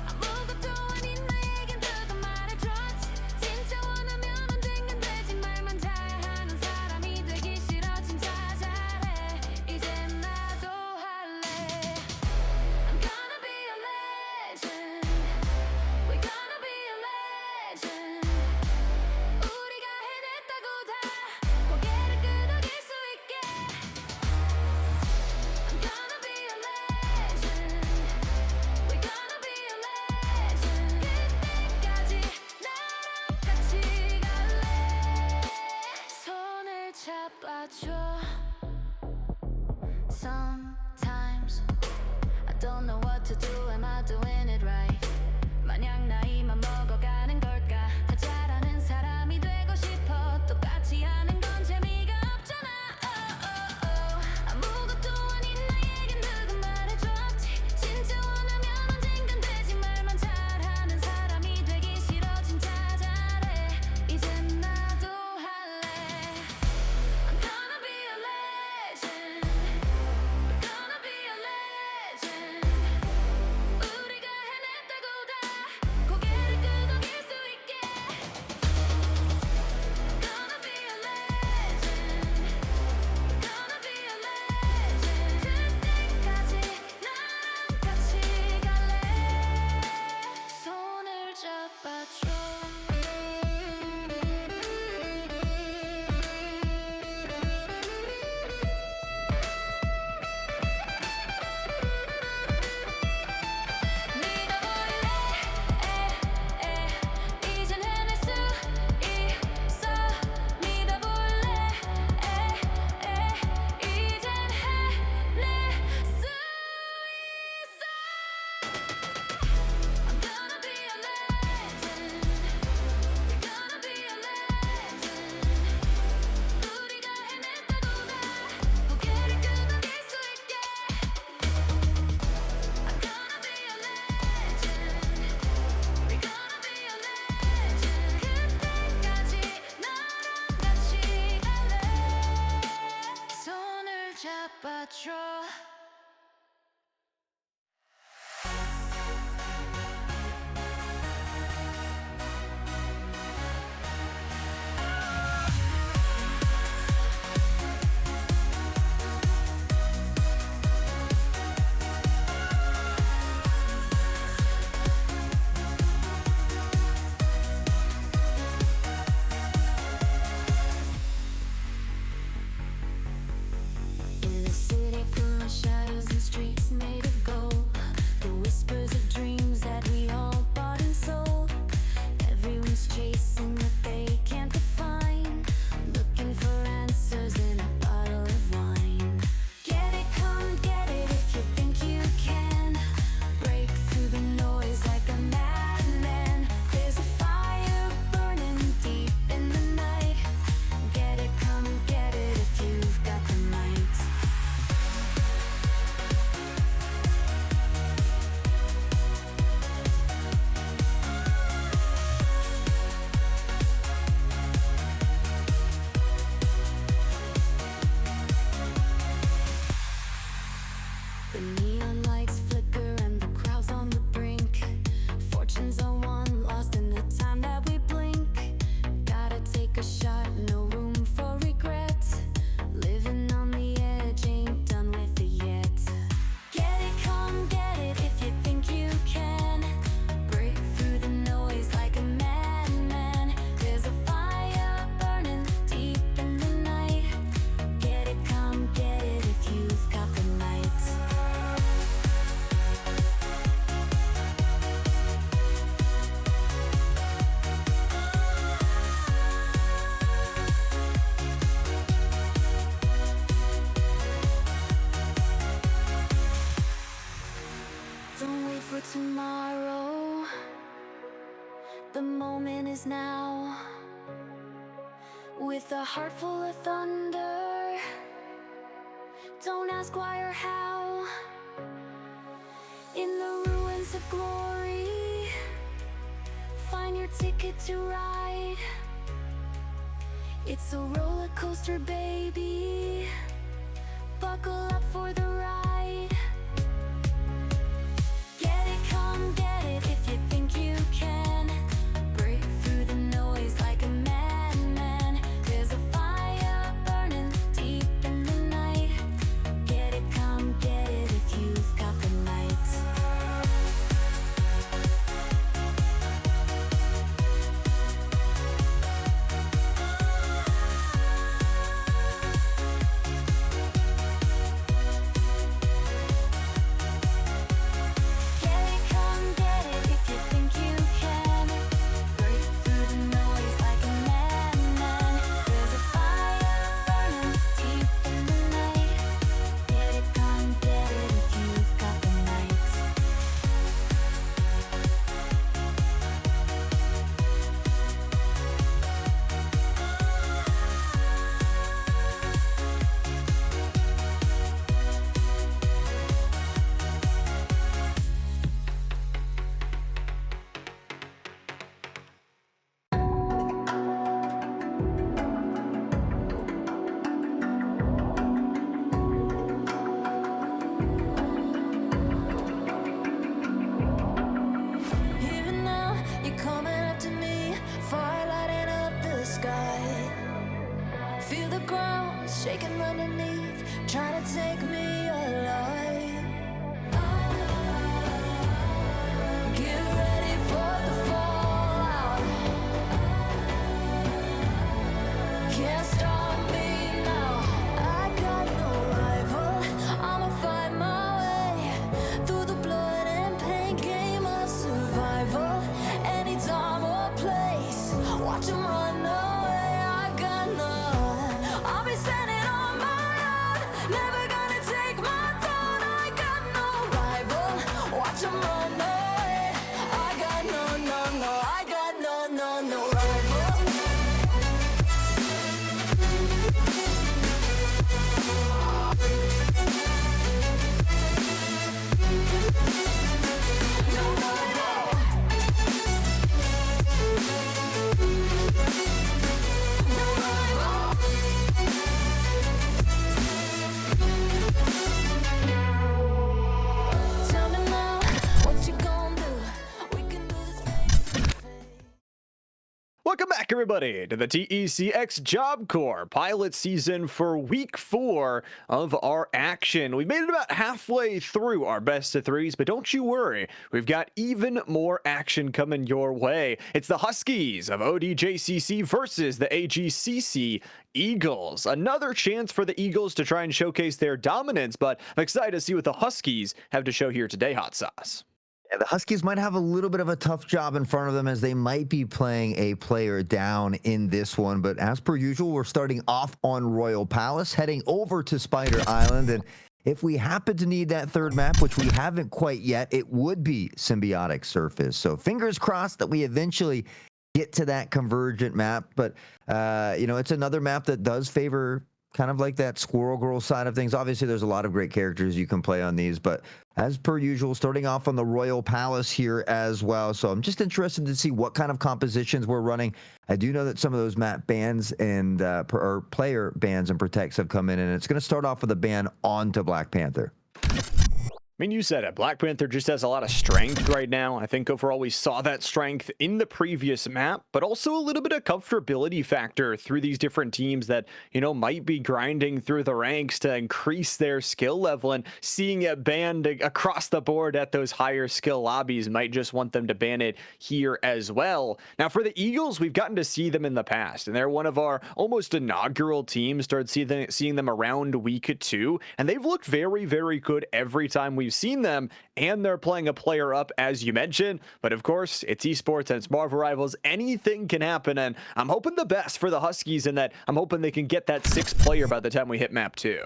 아무것도 아닌 나에겐 누가 말해줬지 진짜 원하면 언젠간 되지 말만 잘하는 사람이 되기 싫어 진짜 잘해 이젠 나도 할래 I'm gonna be a legend We're gonna be a legend 우리가 해냈다고 다 고개를 끄덕일 수 있게 I'm gonna be a legend We're gonna be a legend 그때까지 나랑 같이 갈래 손을 잡아줘 Sometimes I don't know what to do, am I doing it right? 마냥 나이만 먹어가는 걸까? 다 잘하는 사람이 되고 싶어 똑같이 하는 건 재미가 없잖아 아무것도 아닌 나에겐 누가 말해줬지 진짜 원하면 언젠간 되지 말만 잘하는 사람이 되기 싫어 진짜 잘해 이젠 나도 할래 I'm gonna be a legend We're gonna be a legend 우리가 해냈다고 다 고개를 mantra. In the city full of shadows and streets made of gold, the whispers of dreams that we all bought and sold. Everyone's chasing what they can't define, looking for answers in a bottle of wine. Get it, come get it if you think you can. Break through the noise like a madman. There's a fire burning deep in the night. Get it, come get it if you've got the might. The neon lights flicker and the crowd's on the brink. Fortunes are won, lost in the time that we blink. Gotta take a shot, no room for regret. Living on the edge, ain't done with it yet. Get it, come get it if you think you can. Break through the noise like a madman. There's a fire burning deep in the night. Get it, come get it if you've got the might. Don't wait for tomorrow. The moment is now. With a heart full of thunder, don't ask why or how. In the ruins of glory, find your ticket to ride. It's a roller coaster, baby. Buckle up for the ride. Get it, come get it if you think you can. Break through the noise like a madman. There's a fire burning deep in the night. Get it, come get it if you've got the might. Welcome back, everybody, to the TECX Job Corps pilot season for week 4 of our action. We made it about halfway through our best of threes, but don't you worry, we've got even more action coming your way. It's the Huskies of ODJCC versus the AGCC Eagles. Another chance for the Eagles to try and showcase their dominance, but I'm excited to see what the Huskies have to show here today, Hot Sauce. Yeah, the Huskies might have a little bit of a tough job in front of them as they might be playing a player down in this one. But as per usual, we're starting off on Royal Palace, heading over to Spider Island. And if we happen to need that third map, which we haven't quite yet, it would be Symbiotic Surface. So fingers crossed that we eventually get to that convergent map. But, you know, it's another map that does favor kind of like that Squirrel Girl side of things. Obviously, there's a lot of great characters you can play on these, but as per usual, starting off on the Royal Palace here as well. So I'm just interested to see what kind of compositions we're running. I do know that some of those map bans and or player bans and protects have come in, and it's going to start off with a ban onto Black Panther. I mean, you said it. Black Panther just has a lot of strength right now. I think overall we saw that strength in the previous map, but also a little bit of comfortability factor through these different teams that, you know, might be grinding through the ranks to increase their skill level, and seeing it banned across the board at those higher skill lobbies might just want them to ban it here as well. Now, for the Eagles, we've gotten to see them in the past, and they're one of our almost inaugural teams. Started seeing them around week 2, and they've looked very, very good every time we've seen them, and they're playing a player up, as you mentioned. But of course, it's esports and it's Marvel Rivals. Anything can happen, and I'm hoping the best for the Huskies in that I'm hoping they can get that 6th player by the time we hit map 2.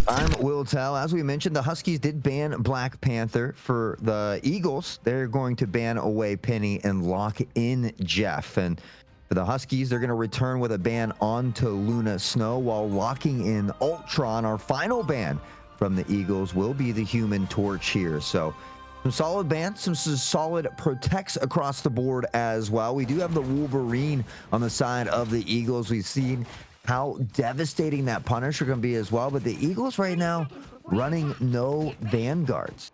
Time will tell. As we mentioned, the Huskies did ban Black Panther. For the Eagles, they're going to ban away Penny and lock in Jeff. And for the Huskies, they're going to return with a ban onto Luna Snow while locking in Ultron. Our final ban from the Eagles will be the Human Torch here. So some solid bans, some solid protects across the board as well. We do have the Wolverine on the side of the Eagles. We've seen how devastating that Punisher can be as well, but the Eagles right now running no Vanguards.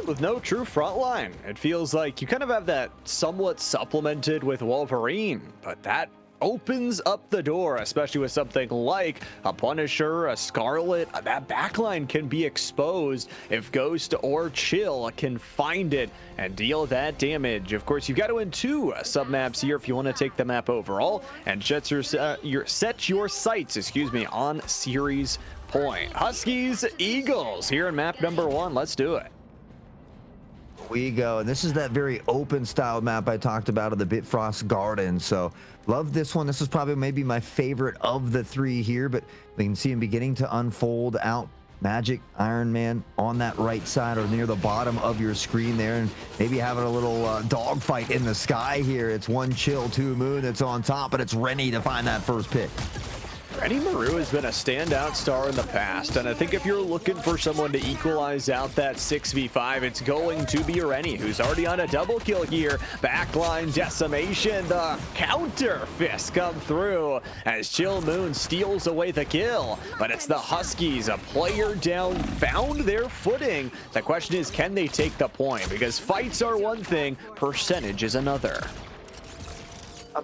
With no true front line, it feels like you kind of have that somewhat supplemented with Wolverine, but that opens up the door, especially with something like a Punisher, a Scarlet. That backline can be exposed if Ghost or Chill can find it and deal that damage. Of course, you've got to win 2 sub-maps here if you want to take the map overall, and set your sights, on series point. Huskies, Eagles here in map number 1. Let's do it. We go, and this is that very open style map I talked about of the Bitfrost Garden. So love this one. This is probably maybe my favorite of the 3 here, but we can see him beginning to unfold out. Magic, Iron Man on that right side or near the bottom of your screen there, and maybe having a little dogfight in the sky here. It's 1 Chill, 2 Moon that's on top, but it's Rennie to find that first pick. Rennie Maru has been a standout star in the past, and I think if you're looking for someone to equalize out that 6v5, it's going to be Rennie, who's already on a double kill here. Backline decimation, the counter fist come through as Chill Moon steals away the kill, but it's the Huskies, a player down, found their footing. The question is, can they take the point? Because fights are one thing, percentage is another.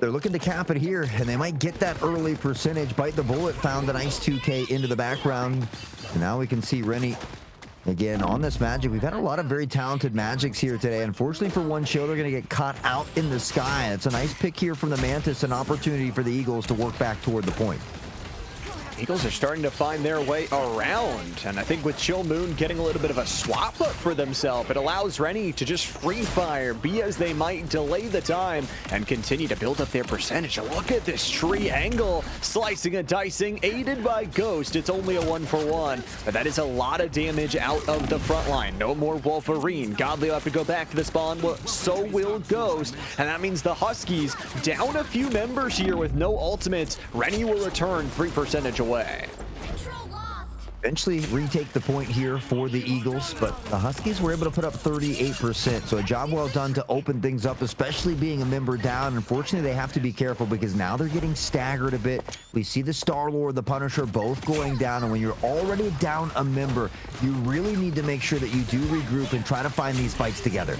They're looking to cap it here, and they might get that early percentage. Bite the bullet, found a nice 2K into the background. And now we can see Rennie again on this Magic. We've had a lot of very talented Magics here today. Unfortunately for 1 Chill, they're going to get caught out in the sky. It's a nice pick here from the Mantis, an opportunity for the Eagles to work back toward the point. Eagles are starting to find their way around, and I think with Chill Moon getting a little bit of a swap up for themselves, it allows Rennie to just free fire, be as they might, delay the time, and continue to build up their percentage. Look at this tree angle, slicing and dicing, aided by Ghost. It's only a 1-for-1, but that is a lot of damage out of the front line. No more Wolverine. Godly will have to go back to the spawn, so will Ghost, and that means the Huskies down a few members here with no ultimates. Rennie will return 3% away. Eventually retake the point here for the Eagles, but the Huskies were able to put up 38%. So a job well done to open things up, especially being a member down. Unfortunately, they have to be careful because now they're getting staggered a bit. We see the Star-Lord, the Punisher both going down, and when you're already down a member, you really need to make sure that you do regroup and try to find these fights together.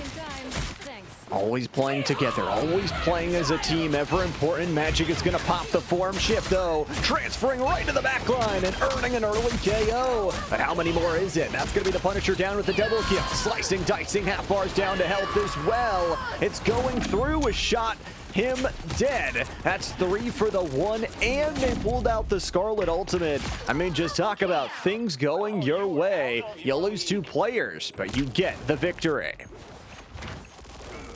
Always playing together, always playing as a team, ever important. Magic is going to pop the form shift, though. Transferring right to the back line and earning an early KO. But how many more is it? That's going to be the Punisher down with the double kill. Slicing, dicing, half bars down to health as well. It's going through a shot. Him dead. That's 3 for the 1, and they pulled out the Scarlet ultimate. I mean, just talk about things going your way. You lose 2 players, but you get the victory.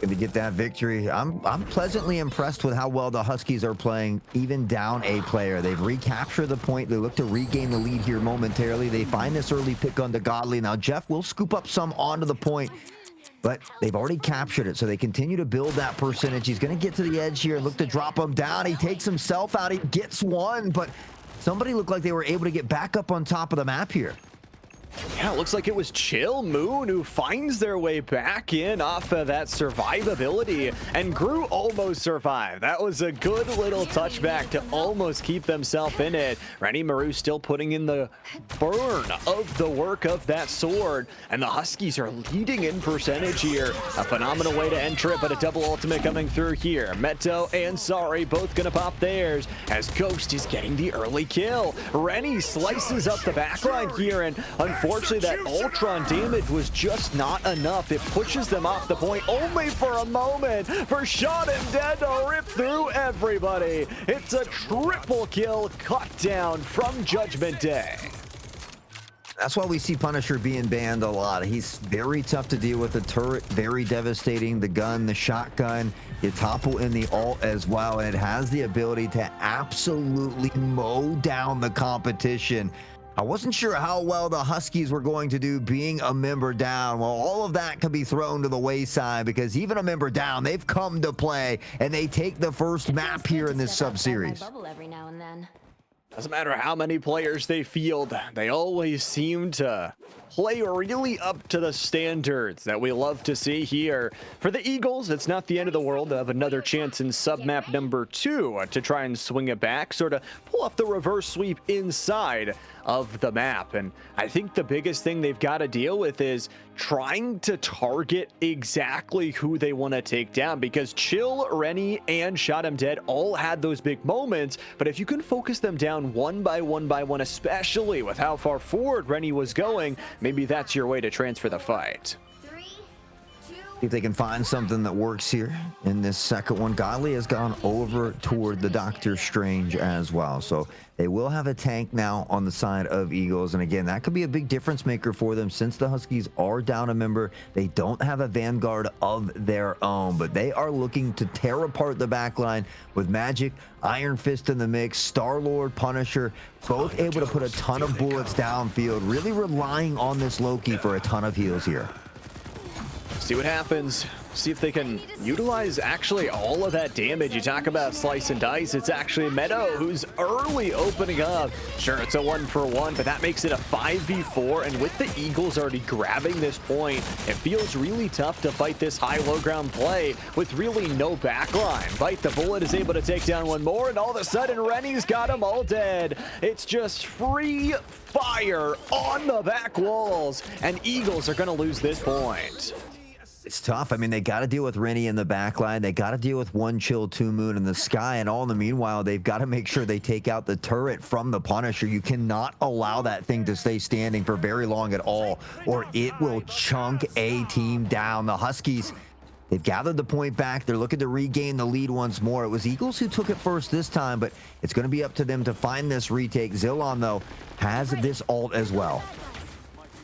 To get that victory, I'm pleasantly impressed with how well the Huskies are playing, even down a player. They've recaptured the point. They look to regain the lead here momentarily. They find this early pick onto Godly. Now, Jeff will scoop up some onto the point, but they've already captured it, so they continue to build that percentage. He's going to get to the edge here and look to drop him down. He takes himself out. He gets one, but somebody looked like they were able to get back up on top of the map here. Yeah, it looks like it was Chill Moon who finds their way back in off of that survivability, and Gru almost survived. That was a good little touchback to almost keep themselves in it. Rennie Maru still putting in the burn of the work of that sword, and the Huskies are leading in percentage here. A phenomenal way to enter it, but a double ultimate coming through here. Meto and Sari both gonna pop theirs as Ghost is getting the early kill. Rennie slices up the backline here, and unfortunately, that Ultron damage was just not enough. It pushes them off the point only for a moment for Shot and Dead to rip through everybody. It's a triple kill cut down from Judgment Day. That's why we see Punisher being banned a lot. He's very tough to deal with. The turret, very devastating. The gun, the shotgun, you topple in the ult as well, and it has the ability to absolutely mow down the competition. I wasn't sure how well the Huskies were going to do being a member down. Well, all of that could be thrown to the wayside because even a member down, they've come to play, and they take the first map here in this sub-series. Doesn't matter how many players they field, they always seem to play really up to the standards that we love to see here. For the Eagles, it's not the end of the world. They have another chance in sub-map number 2 to try and swing it back, sort of pull off the reverse sweep inside of the map. And I think the biggest thing they've got to deal with is trying to target exactly who they want to take down, because Chill, Rennie, and Shot 'em Dead all had those big moments, but if you can focus them down one by one, especially with how far forward Rennie was going, maybe that's your way to transfer the fight. See if they can find something that works here in this second one. Godly has gone over toward the Doctor Strange as well, so they will have a tank now on the side of Eagles. And again, that could be a big difference maker for them since the Huskies are down a member. They don't have a Vanguard of their own, but they are looking to tear apart the backline with Magic, Iron Fist in the mix, Star-Lord, Punisher, both able to put a ton of bullets downfield, really relying on this Loki for a ton of heals here. See what happens. See if they can utilize actually all of that damage. You talk about slice and dice. It's actually Meadow who's early opening up. Sure, it's a 1-for-1, but that makes it a 5v4. And with the Eagles already grabbing this point, it feels really tough to fight this high-low ground play with really no backline. Bite the Bullet is able to take down one more, and all of a sudden, Rennie's got them all dead. It's just free fire on the back walls, and Eagles are going to lose this point. It's tough. I mean, they got to deal with Rennie in the back line. They got to deal with one Chill, two Moon in the sky. And all in the meanwhile, they've got to make sure they take out the turret from the Punisher. You cannot allow that thing to stay standing for very long at all, or it will chunk a team down. The Huskies, they've gathered the point back. They're looking to regain the lead once more. It was Eagles who took it first this time, but it's going to be up to them to find this retake. Zillon, though, has this ult as well.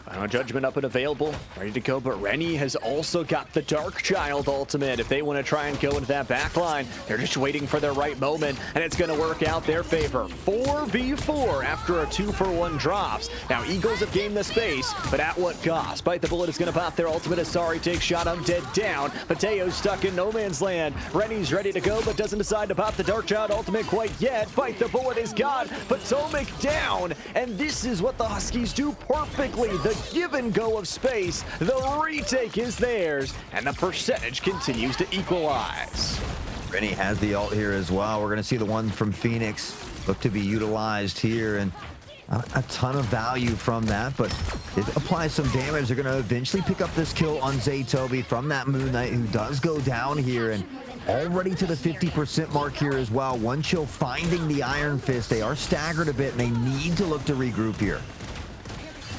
Final Judgment up and available, ready to go, but Rennie has also got the Darkchild ultimate. If they want to try and go into that back line, they're just waiting for their right moment, and it's going to work out their favor. 4v4 after a 2-for-1 drops. Now, Eagles have gained the space, but at what cost? Bite the Bullet is going to pop their ultimate as Sari takes Shot 'em Dead down. Mateo's stuck in no man's land. Rennie's ready to go, but doesn't decide to pop the Darkchild ultimate quite yet. Bite the Bullet is gone, Potomac down, and this is what the Huskies do perfectly. The give and go of space, the retake is theirs, and the percentage continues to equalize. Rennie has the ult here as well. We're going to see the one from Phoenix look to be utilized here, and a ton of value from that, but It applies some damage. They're going to eventually pick up this kill on Zaytobi from that Moon Knight, who does go down here, and already to the 50% mark here as well. One Chill finding the Iron Fist. They are staggered a bit, and they need to look to regroup here.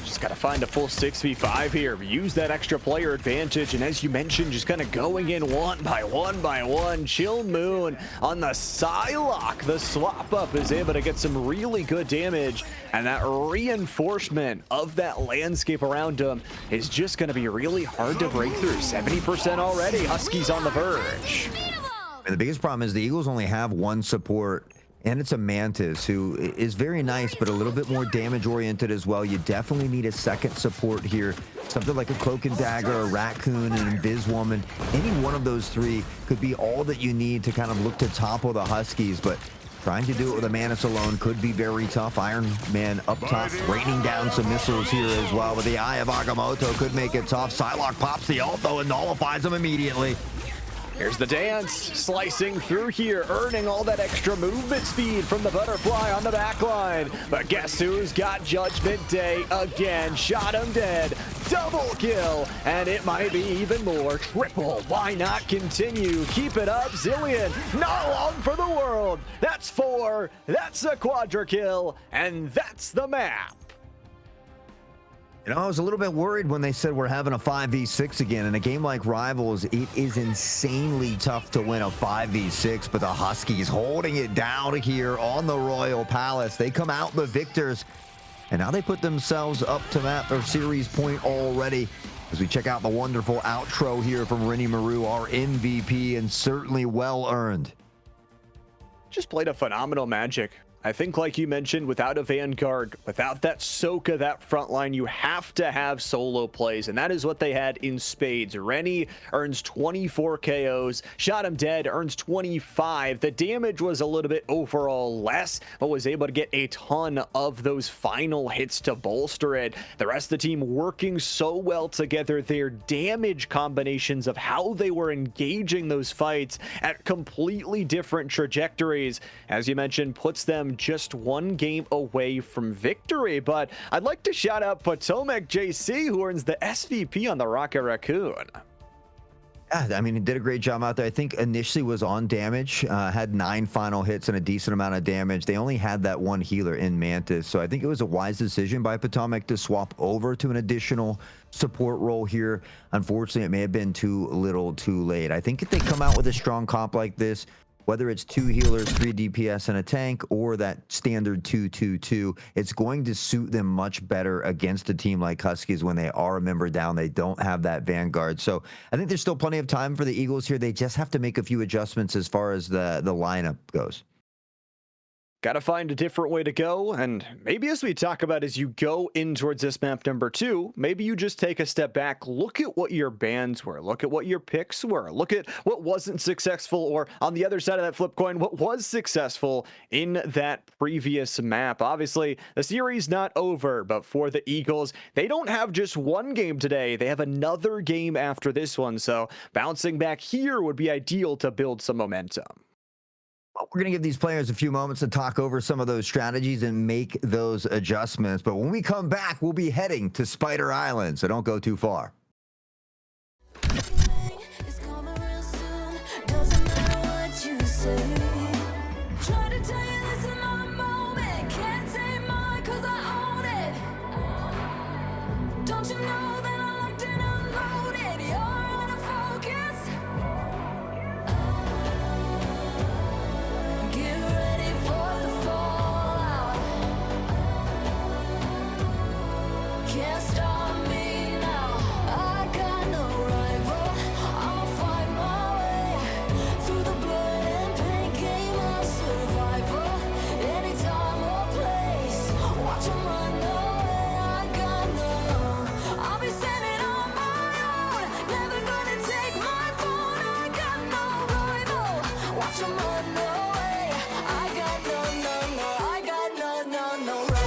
Just got to find a full 6v5 here. Use that extra player advantage. And as you mentioned, just kind of going in one by one. Chill Moon on the Psylocke. The swap up is able to get some really good damage. And that reinforcement of that landscape around him is just going to be really hard to break through. 70% already. Huskies on the verge. And the biggest problem is the Eagles only have one support, and it's a Mantis, who is very nice, but a little bit more damage-oriented as well. You definitely need a second support here. Something like a Cloak and Dagger, a Raccoon, and Invis Woman. Any one of those three could be all that you need to kind of look to topple the Huskies, but trying to do it with a Mantis alone could be very tough. Iron Man up top, raining down some missiles here as well, but the Eye of Agamotto could make it tough. Psylocke pops the ult, though, and nullifies him immediately. Here's the dance, slicing through here, earning all that extra movement speed from the Butterfly on the back line. But guess who's got Judgment Day again? Shot him dead, double kill, and it might be even more. Triple, why not continue? Keep it up, Zilean, not long for the world. That's 4, that's a quadra kill, and that's the map. You know, I was a little bit worried when they said we're having a 5v6 again. In a game like Rivals, it is insanely tough to win a 5v6, but the Huskies holding it down here on the Royal Palace. They come out the victors, and now they put themselves up to map or series point already. As we check out the wonderful outro here from Rennie Maru, our MVP, and certainly well earned. Just played a phenomenal Magic. I think, like you mentioned, without a Vanguard, without that Soka, that front line, you have to have solo plays, and that is what they had in spades. Rennie earns 24 KOs, Shot him dead, earns 25. The damage was a little bit overall less, but was able to get a ton of those final hits to bolster it. The rest of the team working so well together, their damage combinations of how they were engaging those fights at completely different trajectories, as you mentioned, puts them just one game away from victory. But I'd like to shout out Potomac JC, who earns the SVP on the Rocket Raccoon. Yeah, I mean, he did a great job out there. I think initially was on damage, had 9 final hits and a decent amount of damage. They only had that one healer in Mantis, so I think it was a wise decision by Potomac to swap over to an additional support role here. Unfortunately, it may have been too little too late. I think if they come out with a strong comp like this, whether it's 2 healers, 3 DPS, and a tank, or that standard 2-2-2, it's going to suit them much better against a team like Huskies when they are a member down. They don't have that Vanguard. So I think there's still plenty of time for the Eagles here. They just have to make a few adjustments as far as the lineup goes. Got to find a different way to go, and maybe as we talk about as you go in towards this map number 2, maybe you just take a step back, look at what your bans were, look at what your picks were, look at what wasn't successful, or on the other side of that flip coin, what was successful in that previous map. Obviously, the series not over, but for the Eagles, they don't have just one game today, they have another game after this one, so bouncing back here would be ideal to build some momentum. We're going to give these players a few moments to talk over some of those strategies and make those adjustments. But when we come back, we'll be heading to Spider Island, so don't go too far. Can't stop me now. I got no rival. I'ma fight my way through the blood and pain game of survival. Anytime or place, watch 'em run away. I got no. I'll be standing on my own. Never gonna take my phone. I got no rival. Watch 'em run away. I got no. I got no rival.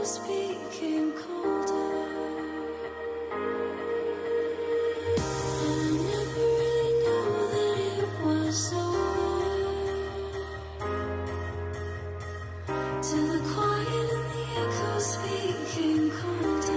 echoes became colder. I never really knew that it was over. Till the quiet and the echoes became colder.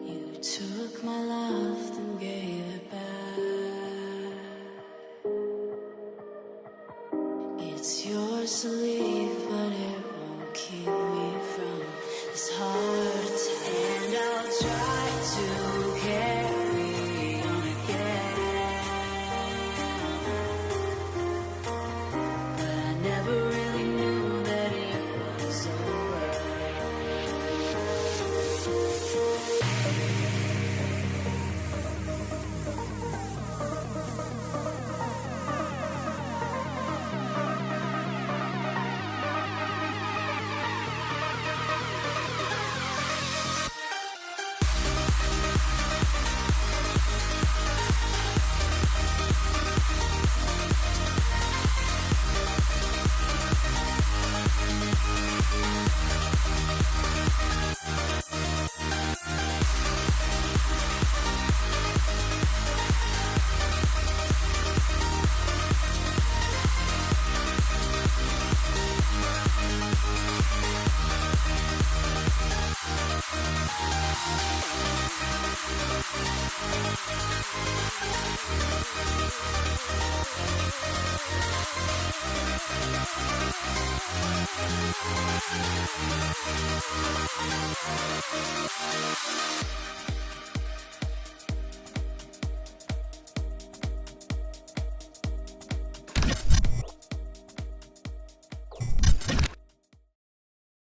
You took my love and gave it back. It's yours to leave, but it won't keep me from this heart attack. And I'll try to carry on again, but I never really knew that it was over.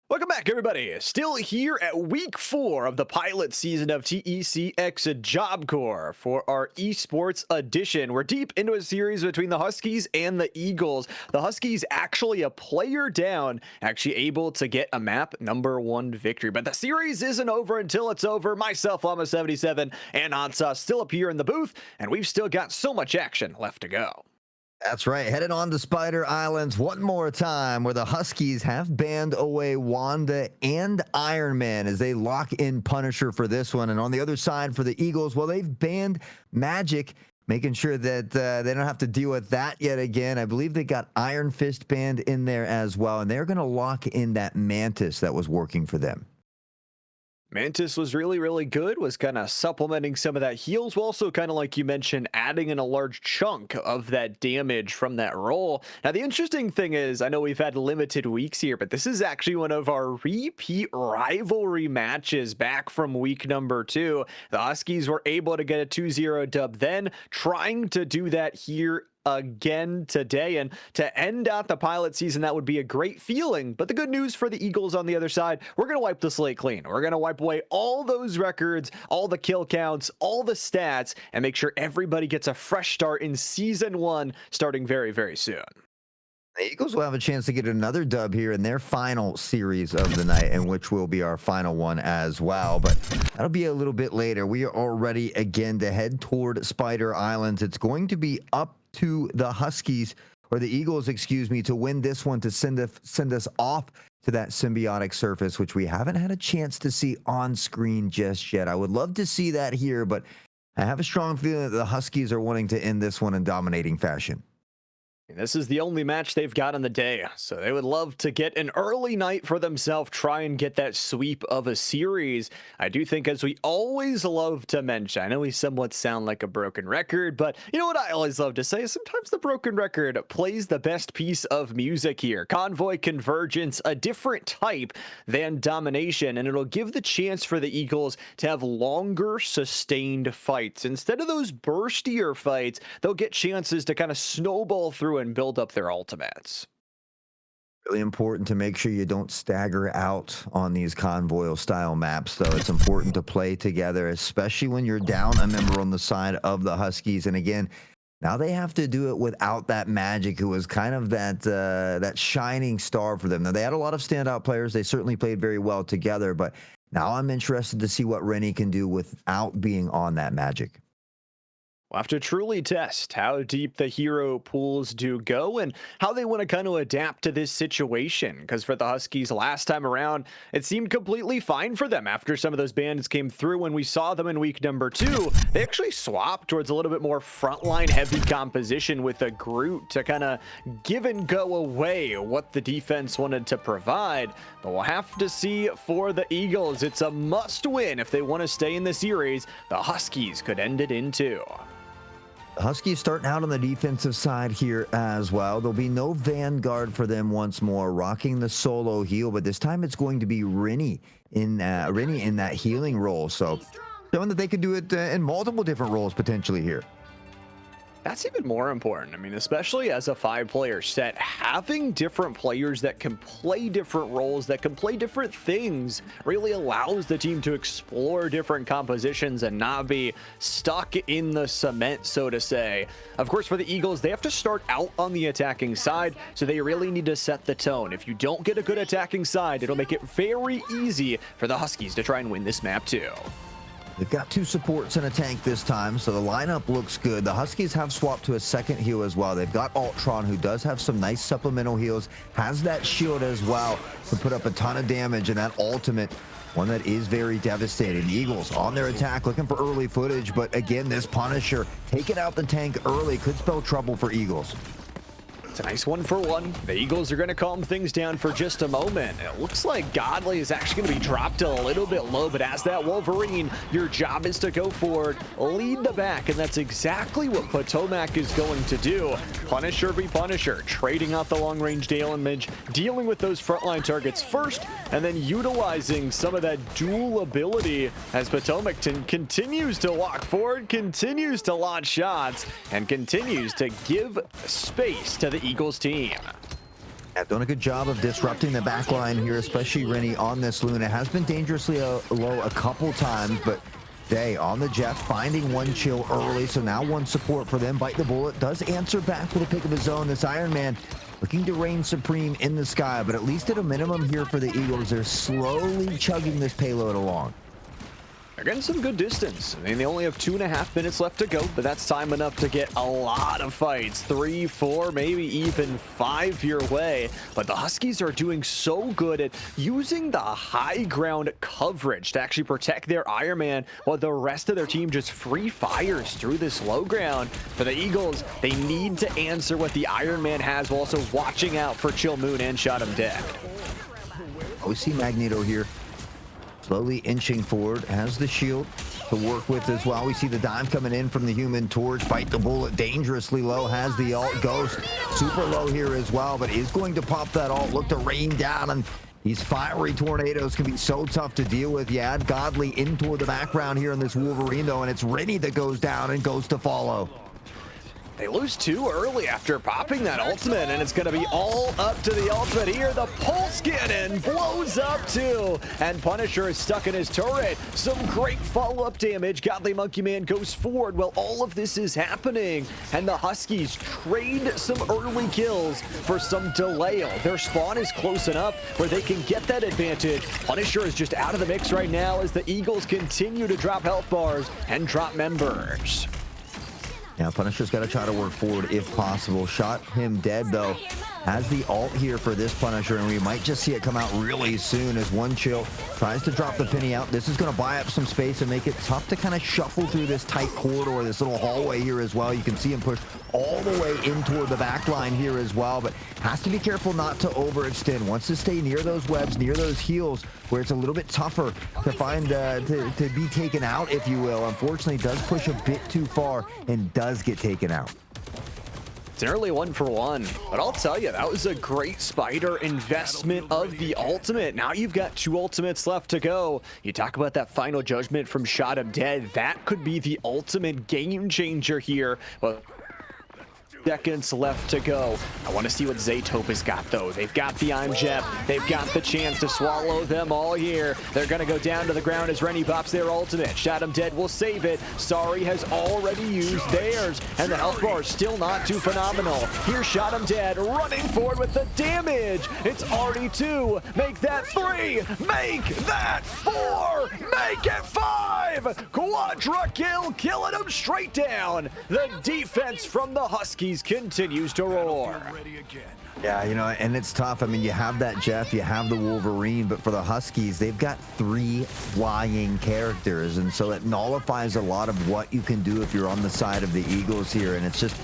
Welcome back, everybody. Still here at week 4 of the pilot season of TECX Job Corps for our esports edition. We're deep into a series between the Huskies and the Eagles. The Huskies actually a player down, actually able to get a map number 1 victory. But the series isn't over until it's over. Myself, Llama77, and Ansas still up here in the booth, and we've still got so much action left to go. That's right. Headed on to Spider Islands one more time, where the Huskies have banned away Wanda and Iron Man as they lock in Punisher for this one. And on the other side for the Eagles, well, they've banned Magic, making sure that they don't have to deal with that yet again. I believe they got Iron Fist banned in there as well, and they're going to lock in that Mantis that was working for them. Mantis was really, really good, was kind of supplementing some of that heals, while also kind of like you mentioned, adding in a large chunk of that damage from that roll. Now, the interesting thing is, I know we've had limited weeks here, but this is actually one of our repeat rivalry matches back from week number 2. The Huskies were able to get a 2-0 dub then, trying to do that here again today, and to end out the pilot season, that would be a great feeling. But the good news for the Eagles on the other side, we're going to wipe the slate clean. We're going to wipe away all those records, all the kill counts, all the stats, and make sure everybody gets a fresh start in season 1 starting very, very soon. The Eagles will have a chance to get another dub here in their final series of the night, and which will be our final one as well. But that'll be a little bit later. We are all ready again to head toward Spider Islands. It's going to be up to the Huskies, or the Eagles, excuse me, to win this one to send us off to that symbiotic surface, which we haven't had a chance to see on screen just yet. I would love to see that here, but I have a strong feeling that the Huskies are wanting to end this one in dominating fashion. This is the only match they've got on the day, so they would love to get an early night for themselves, try and get that sweep of a series. I do think, as we always love to mention, I know we somewhat sound like a broken record, but you know what I always love to say? Sometimes the broken record plays the best piece of music here. Convoy Convergence, a different type than Domination, and it'll give the chance for the Eagles to have longer, sustained fights. Instead of those burstier fights, they'll get chances to kind of snowball through and build up their ultimates. Really important to make sure you don't stagger out on these convoy style maps, though. It's important to play together, especially when you're down a member on the side of the Huskies. And again, now they have to do it without that Magic, who was kind of that shining star for them. Now, they had a lot of standout players. They certainly played very well together, but now I'm interested to see what Rennie can do without being on that Magic. We'll have to truly test how deep the hero pools do go and how they want to kind of adapt to this situation. Because for the Huskies last time around, it seemed completely fine for them after some of those bandits came through. When we saw them in week number 2, they actually swapped towards a little bit more frontline heavy composition with a Groot to kind of give and go away what the defense wanted to provide. But we'll have to see for the Eagles. It's a must win if they want to stay in the series. The Huskies could end it in 2. The Huskies starting out on the defensive side here as well. There'll be no Vanguard for them once more, rocking the solo heal, but this time it's going to be Rennie in that healing role. So showing that they could do it in multiple different roles potentially here. That's even more important. I mean, especially as a 5-player set, having different players that can play different roles, that can play different things, really allows the team to explore different compositions and not be stuck in the cement, so to say. Of course, for the Eagles, they have to start out on the attacking side, so they really need to set the tone. If you don't get a good attacking side, it'll make it very easy for the Huskies to try and win this map too. They've got 2 supports and a tank this time, so the lineup looks good. The Huskies have swapped to a second heal as well. They've got Ultron, who does have some nice supplemental heals, has that shield as well to put up a ton of damage, and that ultimate, one that is very devastating. The Eagles on their attack, looking for early footage, but again, this Punisher taking out the tank early could spell trouble for Eagles. It's a nice 1-for-1. The Eagles are going to calm things down for just a moment. It looks like Godly is actually going to be dropped a little bit low, but as that Wolverine, your job is to go forward, lead the back, and that's exactly what Potomac is going to do. Punisher v Punisher, trading out the long-range damage, dealing with those frontline targets first, and then utilizing some of that dual ability as Potomac continues to walk forward, continues to launch shots, and continues to give space to the Eagles team. Yeah, doing a good job of disrupting the back line here, especially Rennie on this Luna. Has been dangerously low a couple times, but Day on the Jeff, finding one chill early, so now one support for them. Bite the Bullet does answer back with a pick of his own. This Iron Man looking to reign supreme in the sky, but at least at a minimum here for the Eagles, they're slowly chugging this payload along. They're getting some good distance. I mean, they only have 2.5 minutes left to go, but that's time enough to get a lot of fights. 3, 4, maybe even 5 your way. But the Huskies are doing so good at using the high ground coverage to actually protect their Iron Man, while the rest of their team just free fires through this low ground. For the Eagles, they need to answer what the Iron Man has while also watching out for Chill Moon and Shot Him Dead. We see Magneto here slowly inching forward, has the shield to work with as well. We see the dime coming in from the Human Torch. Bite the Bullet dangerously low, has the ult. Ghost super low here as well, but is going to pop that ult. Look to rain down, and these fiery tornadoes can be so tough to deal with. You add Godly in toward the background here in this Wolverine though, and it's Rennie that goes down and goes to follow. They lose too early after popping that ultimate, and it's going to be all up to the ultimate here. The Pulse Cannon blows up too, and Punisher is stuck in his turret. Some great follow-up damage. Godly Monkey Man goes forward while all of this is happening, and the Huskies trade some early kills for some delay. Their spawn is close enough where they can get that advantage. Punisher is just out of the mix right now as the Eagles continue to drop health bars and drop members. Now Punisher's got to try to work forward if possible. Shot him dead though. Has the ult here for this Punisher, and we might just see it come out really soon as One Chill tries to drop the penny out. This is going to buy up some space and make it tough to kind of shuffle through this tight corridor, this little hallway here as well. You can see him push all the way in toward the back line here as well, but has to be careful not to overextend. Wants to stay near those webs, near those heals, where it's a little bit tougher to find, to be taken out, if you will. Unfortunately, does push a bit too far and does get taken out. It's an early 1-for-1, but I'll tell you, that was a great Spider investment of the ultimate. Now you've got 2 ultimates left to go. You talk about that final judgment from Shot 'em Dead. That could be the ultimate game changer here. But seconds left to go. I want to see what Zaytope has got, though. They've got the Imjep. They've got the chance to swallow them all here. They're going to go down to the ground as Rennie pops their ultimate. Shot 'em Dead will save it. Sari has already used theirs, and the health bar is still not too phenomenal. Here's Shot 'em Dead running forward with the damage. It's already 2. Make that 3. Make that 4. Make it 5. Quadra kill, killing them straight down. The defense from the Huskies continues to roar. Yeah, you know, and it's tough. I mean, you have that Jeff, you have the Wolverine, but for the Huskies, they've got 3 flying characters, and so it nullifies a lot of what you can do if you're on the side of the Eagles here, and it's just,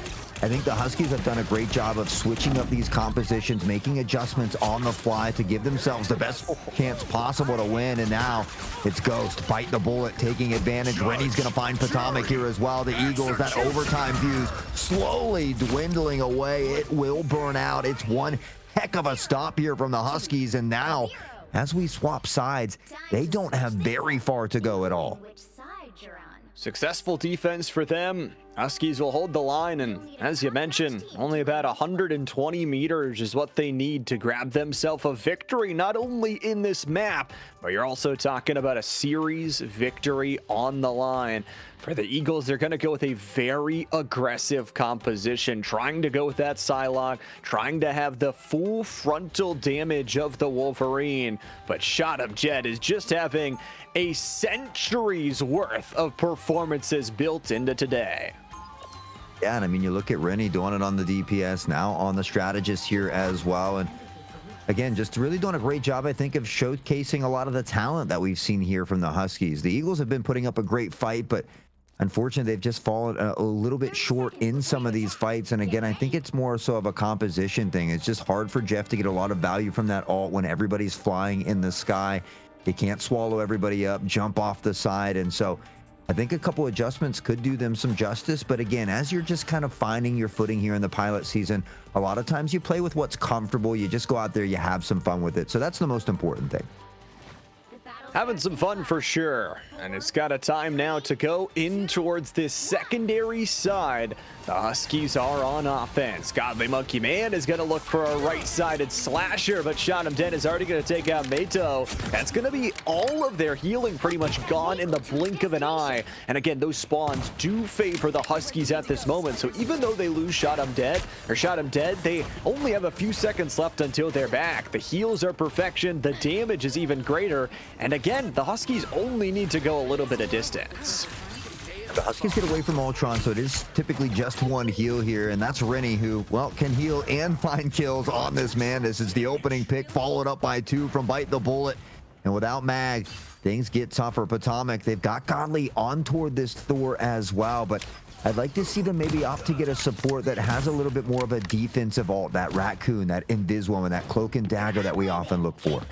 I think the Huskies have done a great job of switching up these compositions, making adjustments on the fly to give themselves the best chance possible to win. And now it's Ghost, bite the bullet, taking advantage. Rennie's going to find Potomac here as well. The Eagles, that overtime fuse slowly dwindling away. It will burn out. It's one heck of a stop here from the Huskies. And now, as we swap sides, they don't have very far to go at all. Successful defense for them. Huskies will hold the line, and as you mentioned, only about 120 meters is what they need to grab themselves a victory, not only in this map, but you're also talking about a series victory on the line. For the Eagles, they're going to go with a very aggressive composition, trying to go with that Psylocke, trying to have the full frontal damage of the Wolverine, but Shot 'em Dead is just having a century's worth of performances built into today. Yeah, and I mean, you look at Rennie doing it on the DPS, now on the strategist here as well. And again, just really doing a great job, I think, of showcasing a lot of the talent that we've seen here from the Huskies. The Eagles have been putting up a great fight, but unfortunately, they've just fallen a little bit short in some of these fights. And again, I think it's more so of a composition thing. It's just hard for Jeff to get a lot of value from that ult when everybody's flying in the sky. They can't swallow everybody up, jump off the side. And so I think a couple adjustments could do them some justice. But again, as you're just kind of finding your footing here in the pilot season, a lot of times you play with what's comfortable. You just go out there, you have some fun with it. So that's the most important thing. Having some fun for sure, and it's got a time now to go in towards this secondary side. The Huskies are on offense. Godly Monkey Man is going to look for a right-sided slasher, but Shot 'em Dead is already going to take out Mato. That's going to be all of their healing pretty much gone in the blink of an eye. And again, those spawns do favor the Huskies at this moment. So even though they lose Shot 'em Dead, they only have a few seconds left until they're back. The heals are perfection. The damage is even greater. And again, the Huskies only need to go a little bit of distance. The Huskies get away from Ultron, so it is typically just one heal here, and that's Rennie, who, well, can heal and find kills on this man. This is the opening pick, followed up by 2 from Bite the Bullet. And without Mag, things get tougher. Potomac, they've got Godly on toward this Thor as well, but I'd like to see them maybe opt to get a support that has a little bit more of a defensive ult, that Raccoon, that Invis Woman, that Cloak and Dagger that we often look for.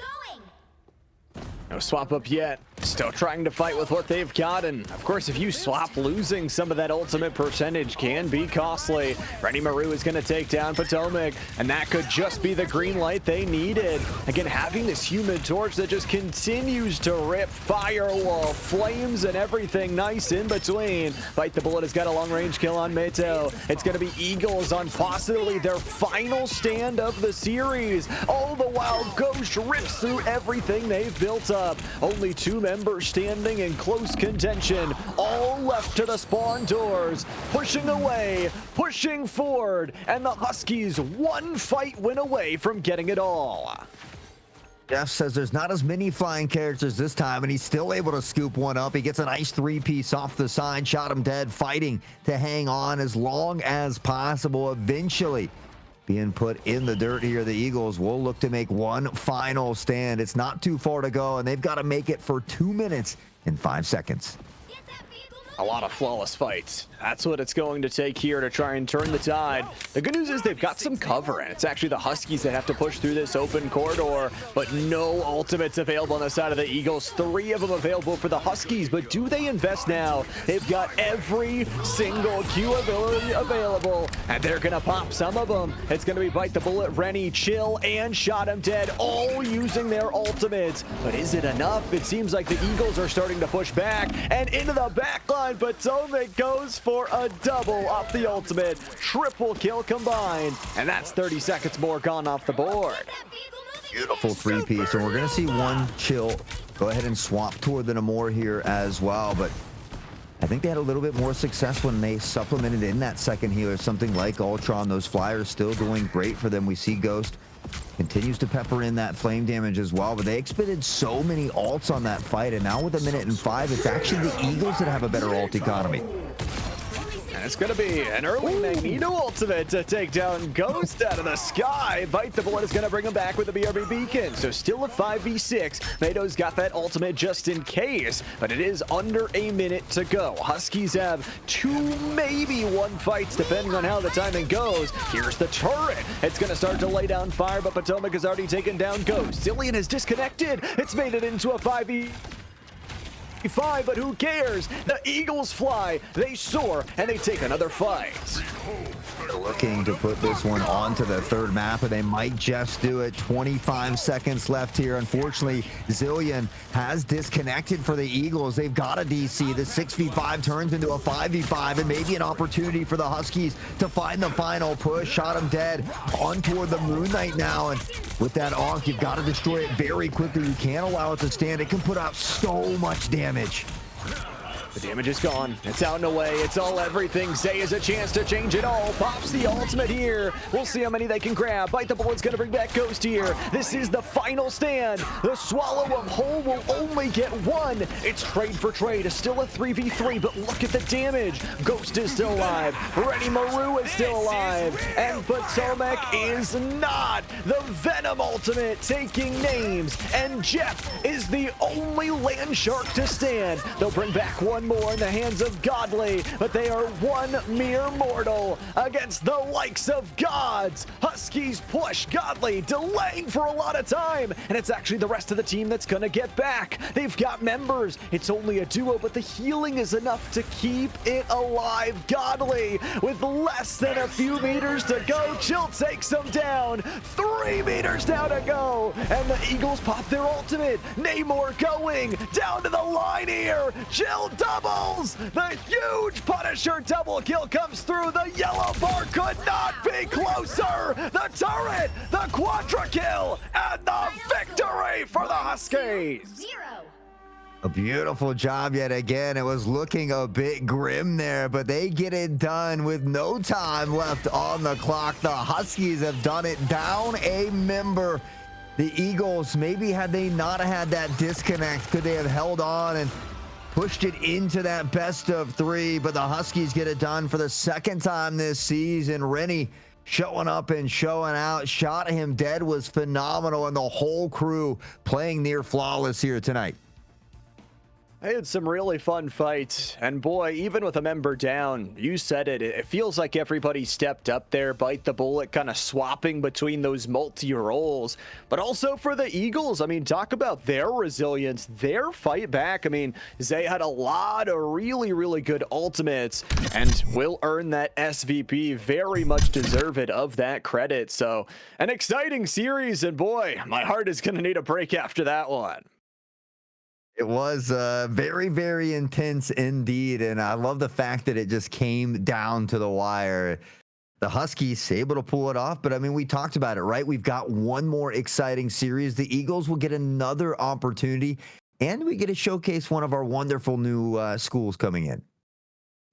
No swap up yet. Still trying to fight with what they've got, and of course, if you swap, losing some of that ultimate percentage can be costly. Rennie Maru is going to take down Potomac, and that could just be the green light they needed. Again, having this Human Torch that just continues to rip firewall, flames, and everything nice in between. Bite the Bullet has got a long-range kill on Mato. It's going to be Eagles on possibly their final stand of the series. All the while, Ghost rips through everything they've built up. Only 2 members standing in close contention, all left to the spawn doors, pushing away, pushing forward, and the Huskies one fight win away from getting it all. Jeff says there's not as many flying characters this time, and he's still able to scoop one up. He gets a nice 3-piece off the side, shot him dead, fighting to hang on as long as possible. Eventually being put in the dirt here, the Eagles will look to make one final stand. It's not too far to go, and they've got to make it for 2 minutes and 5 seconds. A lot of flawless fights. That's what it's going to take here to try and turn the tide. The good news is they've got some cover, and it's actually the Huskies that have to push through this open corridor, but no ultimates available on the side of the Eagles. 3 of them available for the Huskies, but do they invest now? They've got every single Q ability available, and they're gonna pop some of them. It's gonna be Bite the Bullet, Rennie, Chill, and Shot Him Dead, all using their ultimates. But is it enough? It seems like the Eagles are starting to push back, and into the back line, Potomac goes for a double off the ultimate. Triple kill combined, and that's 30 seconds more gone off the board. Beautiful 3-piece, and we're going to see one Chill go ahead and swap toward the Namor here as well, but I think they had a little bit more success when they supplemented in that second healer, something like Ultron. Those flyers still doing great for them. We see Ghost continues to pepper in that flame damage as well, but they expended so many ults on that fight, and now with 1 minute and 5, it's actually the Eagles that have a better ult economy. And it's going to be an early Magneto ultimate to take down Ghost out of the sky. Bite the Bullet is going to bring him back with the BRB Beacon. So still a 5v6. Mato's got that ultimate just in case, but it is under a minute to go. Huskies have 2, maybe 1 fights, depending on how the timing goes. Here's the turret. It's going to start to lay down fire, but Potomac has already taken down Ghost. Zillion is disconnected. It's made it into a 5v5, but who cares? The Eagles fly, they soar, and they take another fight. Looking to put this one onto the third map, and they might just do it. 25 seconds left here. Unfortunately, Zillion has disconnected for the Eagles. They've got a DC. The 6v5 turns into a 5v5, and maybe an opportunity for the Huskies to find the final push. Shot him dead on toward the Moon Knight now, and with that Ankh, you've got to destroy it very quickly. You can't allow it to stand. It can put out so much damage. The damage is gone. It's out and away. It's all everything. Zay has a chance to change it all. Pops the ultimate here. We'll see how many they can grab. Bite the Bullet's going to bring back Ghost here. This is the final stand. The Swallow of Whole will only get 1. It's trade for trade. It's still a 3v3, but look at the damage. Ghost is still alive. Rennie Maru is still alive. And Potomac is not. The Venom ultimate taking names. And Jeff is the only land shark to stand. They'll bring back 1 more in the hands of Godly, but they are 1 mere mortal against the likes of gods. Huskies push Godly, delaying for a lot of time, and it's actually the rest of the team that's gonna get back. They've got members. It's only a duo, but the healing is enough to keep it alive. Godly, with less than a few meters to go, Chill takes them down. 3 meters down to go, and the Eagles pop their ultimate. Namor going down to the line here. Chill doubles. The huge Punisher double kill comes through. The yellow bar could not be closer. The turret, the quadra kill, and the victory for the Huskies. A beautiful job yet again. It was looking a bit grim there, but they get it done with no time left on the clock. The Huskies have done it, down a member. The Eagles, maybe had they not had that disconnect, could they have held on and pushed it into that best of 3? But the Huskies get it done for the 2nd time this season. Rennie showing up and showing out. Shot him dead was phenomenal, and the whole crew playing near flawless here tonight. I had some really fun fights, and boy, even with a member down, you said it, it feels like everybody stepped up there. Bite the Bullet kind of swapping between those multi-roles, but also for the Eagles, I mean, talk about their resilience, their fight back. I mean, Zay had a lot of really good ultimates and will earn that SVP. Very much deserved of that credit. So an exciting series, and boy, my heart is gonna need a break after that one. It was very intense indeed, and I love the fact that it just came down to the wire. The Huskies able to pull it off, but I mean, we talked about it, right? We've got 1 more exciting series. The Eagles will get another opportunity, and we get to showcase one of our wonderful new schools coming in.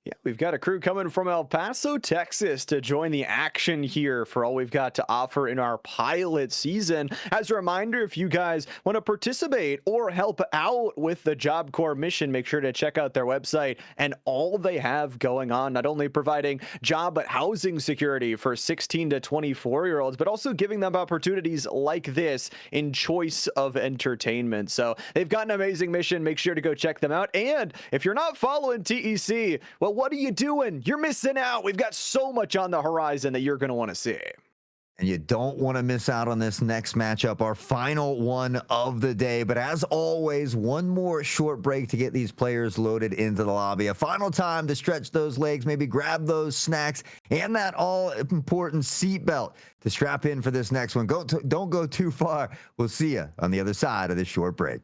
Yeah, we've got a crew coming from El Paso, Texas to join the action here for all we've got to offer in our pilot season. As a reminder, if you guys want to participate or help out with the Job Corps mission, make sure to check out their website and all they have going on, not only providing job but housing security for 16 to 24-year-olds, but also giving them opportunities like this in choice of entertainment. So they've got an amazing mission. Make sure to go check them out. And if you're not following TEC, well, what are you doing? You're missing out. We've got so much on the horizon that you're going to want to see. And you don't want to miss out on this next matchup, our final one of the day. But as always, one more short break to get these players loaded into the lobby. A final time to stretch those legs, maybe grab those snacks and that all-important seatbelt to strap in for this next one. Don't go too far. We'll see you on the other side of this short break.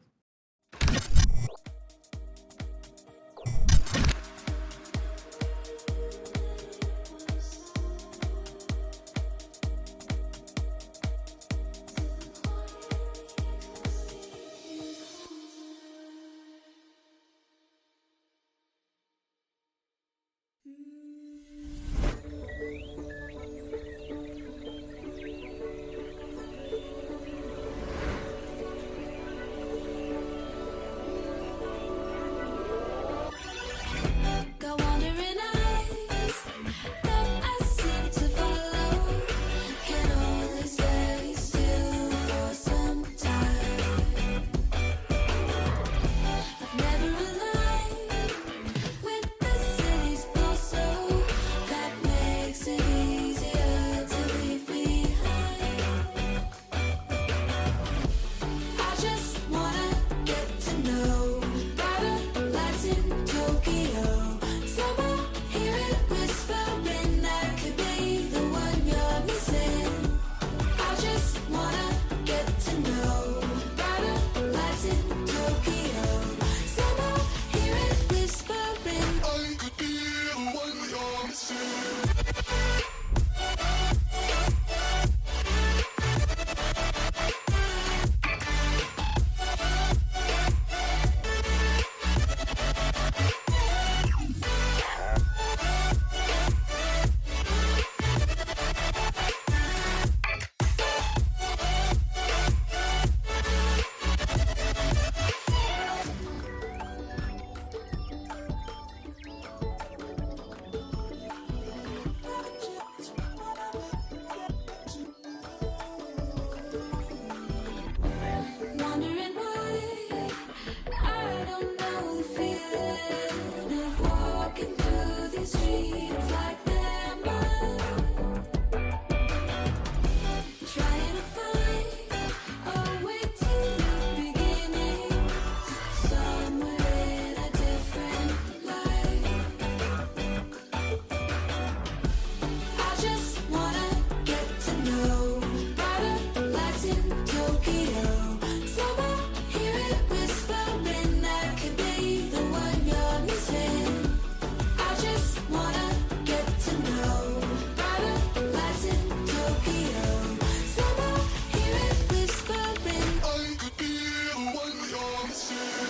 Got wandering eyes that I seem to follow. Can only stay still for some time. I've never aligned with the city's pulso. That makes it easier to leave behind. I just wanna get to know brighter lights in Tokyo. Somehow hear it whispering that could be the one you're missing. I just wanna get to know brighter lights in Tokyo. Somehow hear it whispering I could be the one you're missing. Wondering why I don't know the feeling of walking through these streets like they're mine. Trying to find a way to new beginnings somewhere in a different life. I just wanna get to know brighter lights in Tokyo. Somehow hear it whispering that could be the one you're missing. I just wanna get to know brighter lights in Tokyo. Somehow hear it whispering I could be the one you're missing.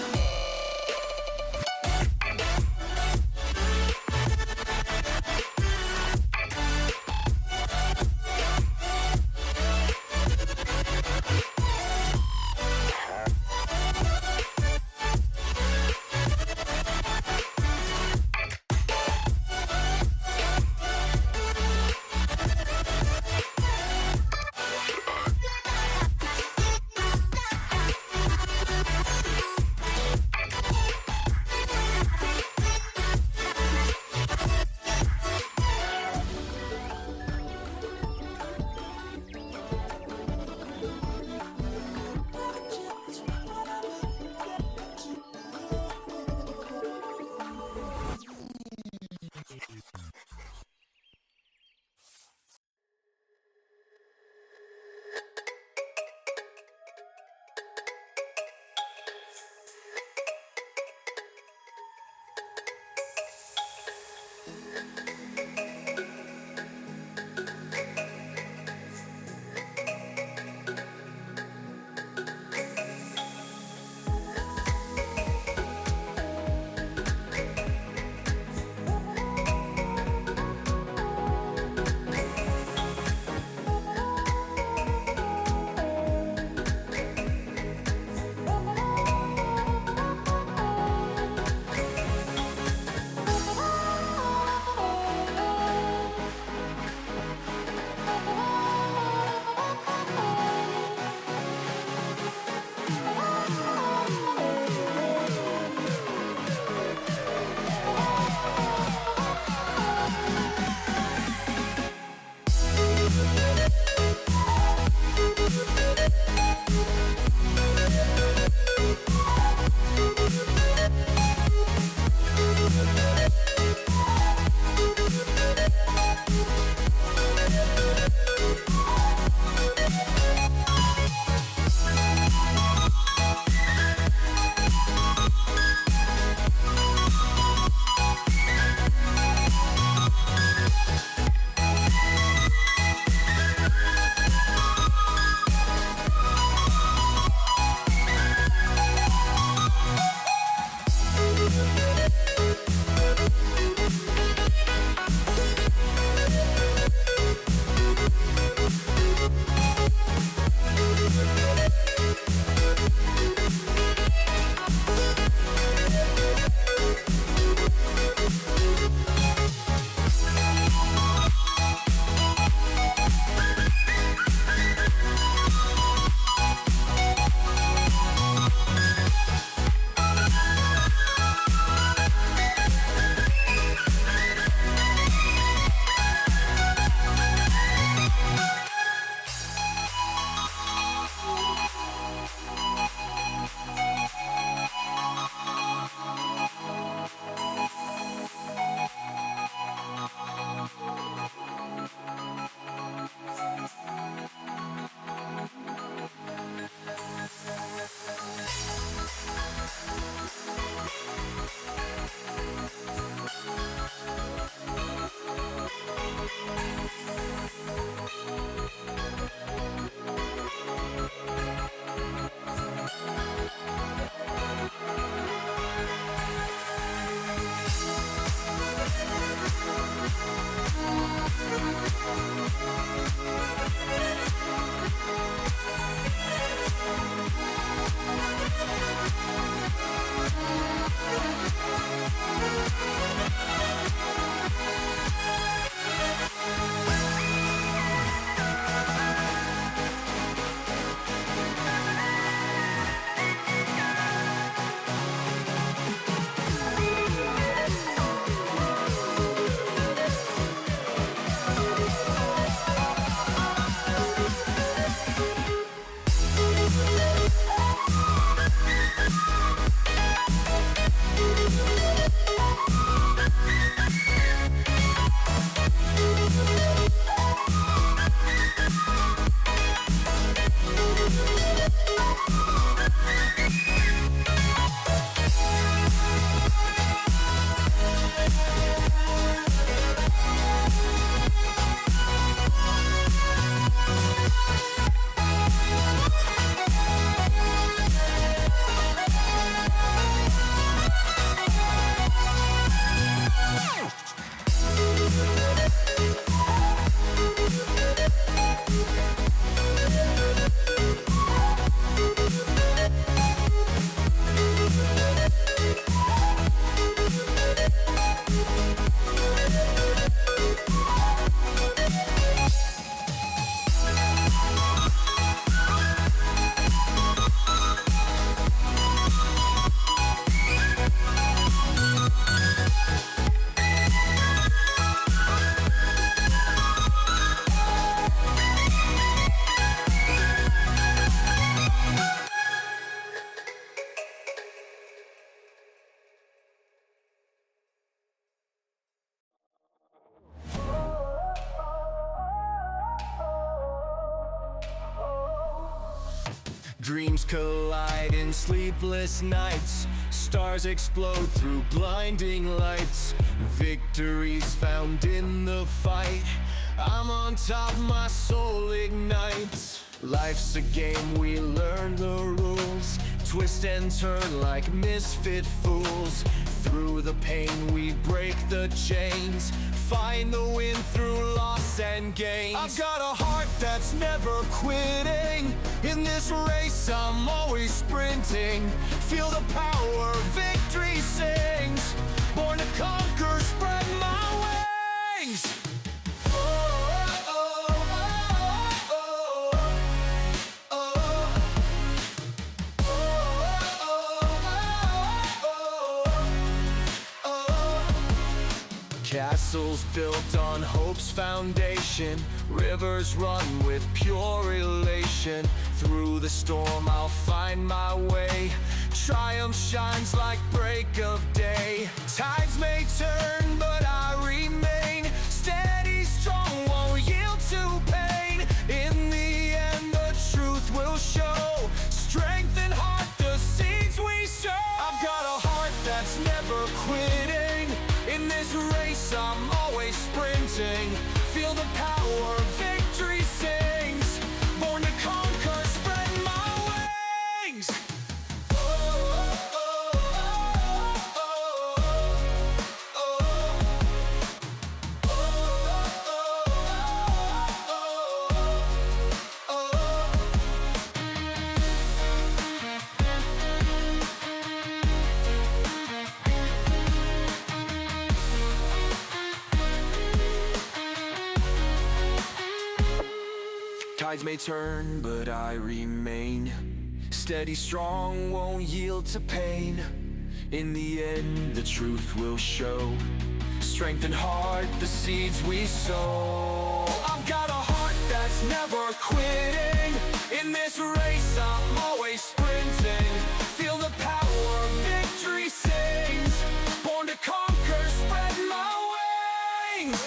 Dreams collide in sleepless nights. Stars explode through blinding lights. Victories found in the fight. I'm on top, my soul ignites. Life's a game, we learn the rules. Twist and turn like misfit fools. Through the pain we break the chains. Find the win through loss and gains. I've got a heart that's never quitting. In this race I'm always sprinting. Feel the power, victory sings. Born to conquer, spread my wings. Castles built on hope's foundation. Rivers run with pure elation. Through the storm I'll find my way. Triumph shines like break of day. Tides may turn but I remain steady, strong, won't yield to pain. In the end the truth will show. Strength and heart, the seeds we sow. I've got a heart that's never quitting. In this race I'm always sprinting. Feel the power, victory sings. Born to conquer, spread my wings. Tides may turn, but I remain steady, strong, won't yield to pain. In the end, the truth will show. Strength and heart, the seeds we sow. I've got a heart that's never quitting. In this race, I'm always sprinting. Feel the power, victory sings. Born to conquer, spread my wings.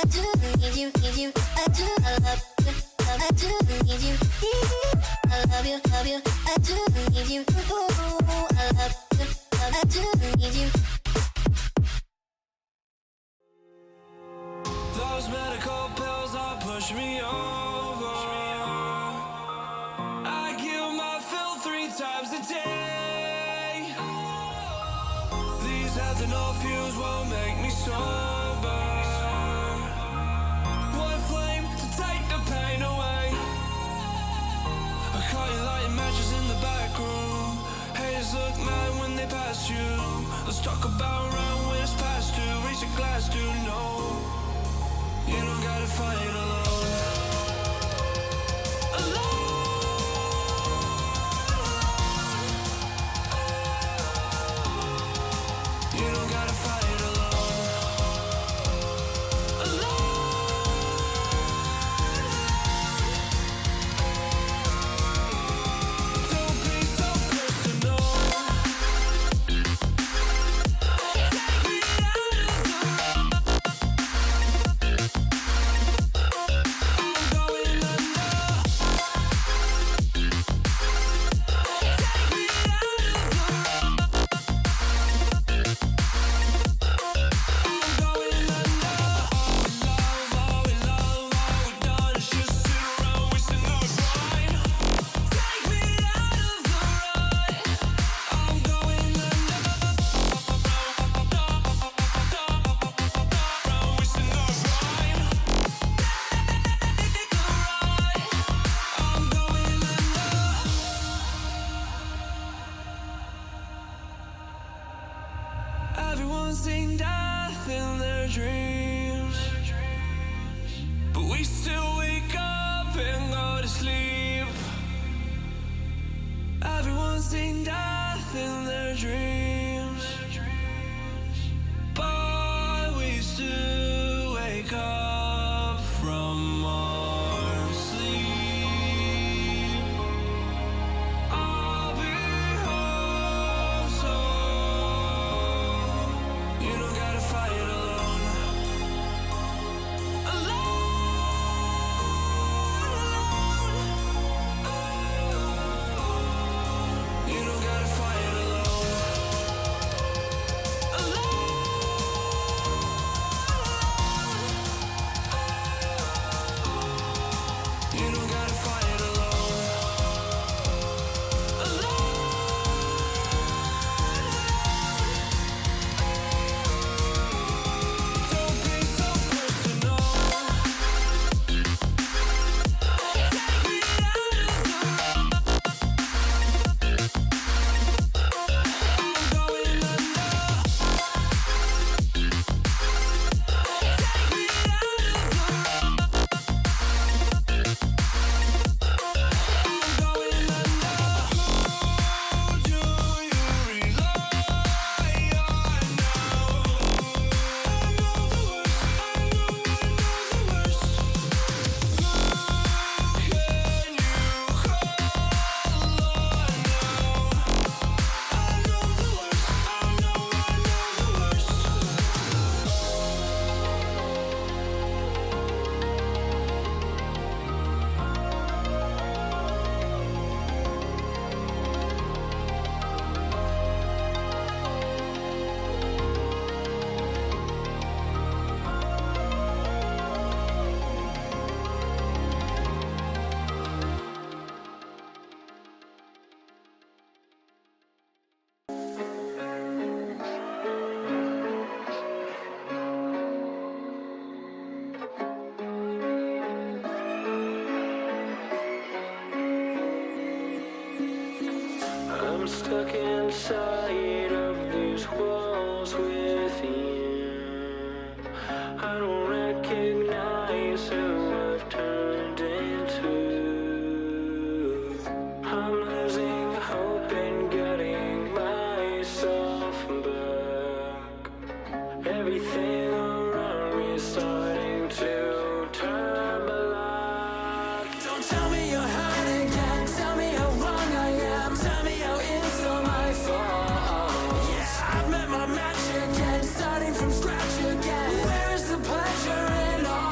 do need you, need you. I do, I love you, I do need you. I love you, love you. I do need you. Ooh, I love you, I do need you. Those medical pills all push me over. I kill my fill 3 times a day. These ethanol fumes won't make me sober. One flame to take the pain away. I caught you lighting matches in the back room. Haters look mad when they pass you. Let's talk about around when it's past due. Raise a glass to know you don't gotta fight alone. You don't gotta fight alone. Don't be so personal. Everyone's seen death in their dreams, but we still wake up and go to sleep. Everyone's seen death in their dreams, but we still wake up from our sleep. I'll be home soon. You don't gotta fight alone. You don't gotta fight alone. You don't gotta fight alone. Don't be so personal. I'm stuck inside of these walls within. I don't recognize who I've turned into. I'm losing hope in getting myself back. Everything around me is starting to turn black. Don't tell me you're hurt again. Tell me how wrong I am. Tell me how it's all my fault. Yeah, I've met my match again, starting from scratch again. Where is the pleasure in all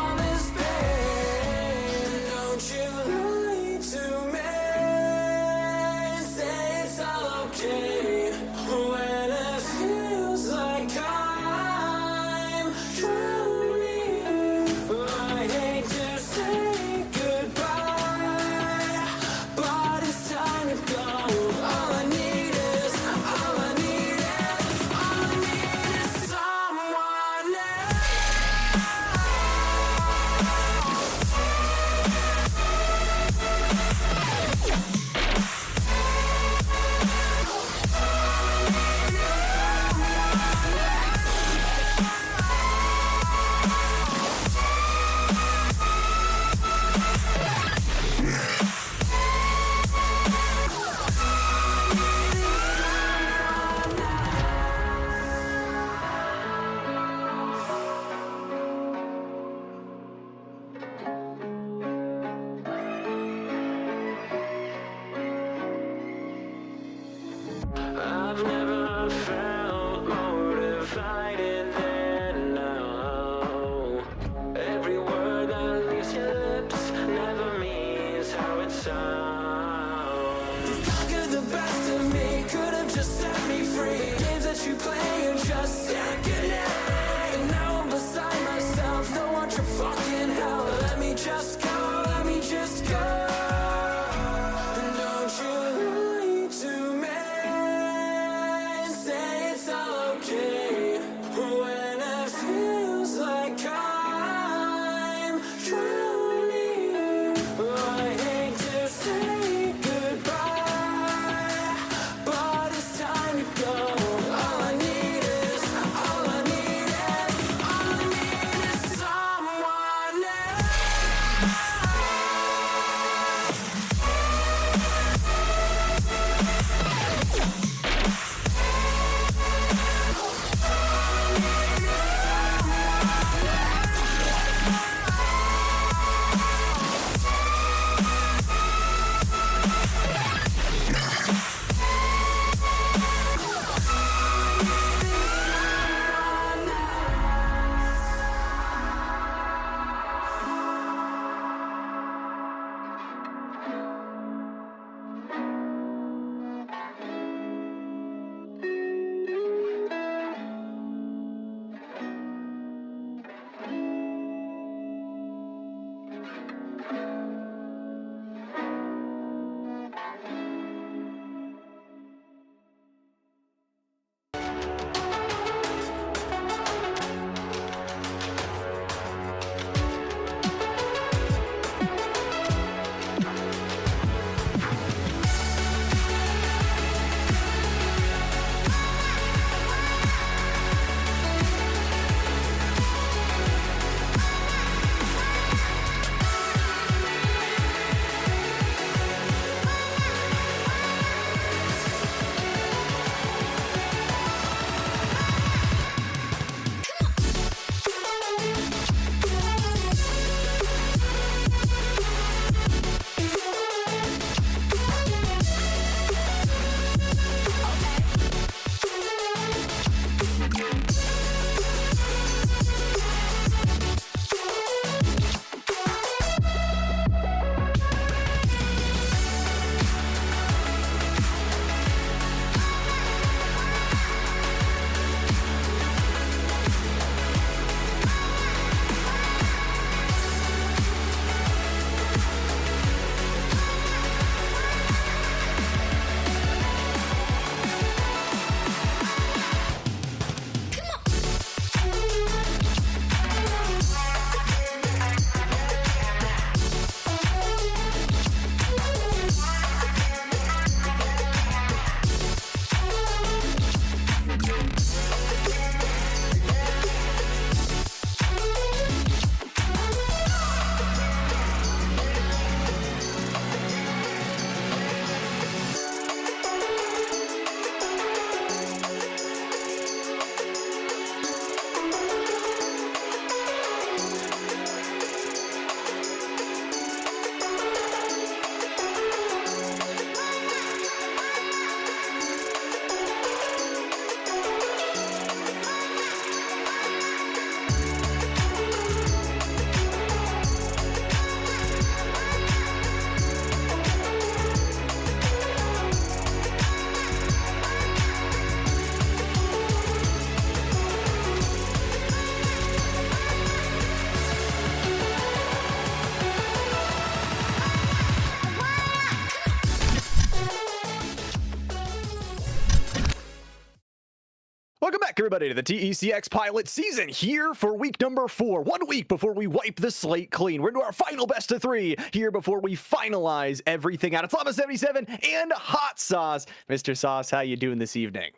back, everybody, to the TECX Pilot season here for week number 4. 1 week before we wipe the slate clean. We're into our final best of 3 here before we finalize everything out. It's Llama77 and Hot Sauce. Mr. Sauce, how you doing this evening?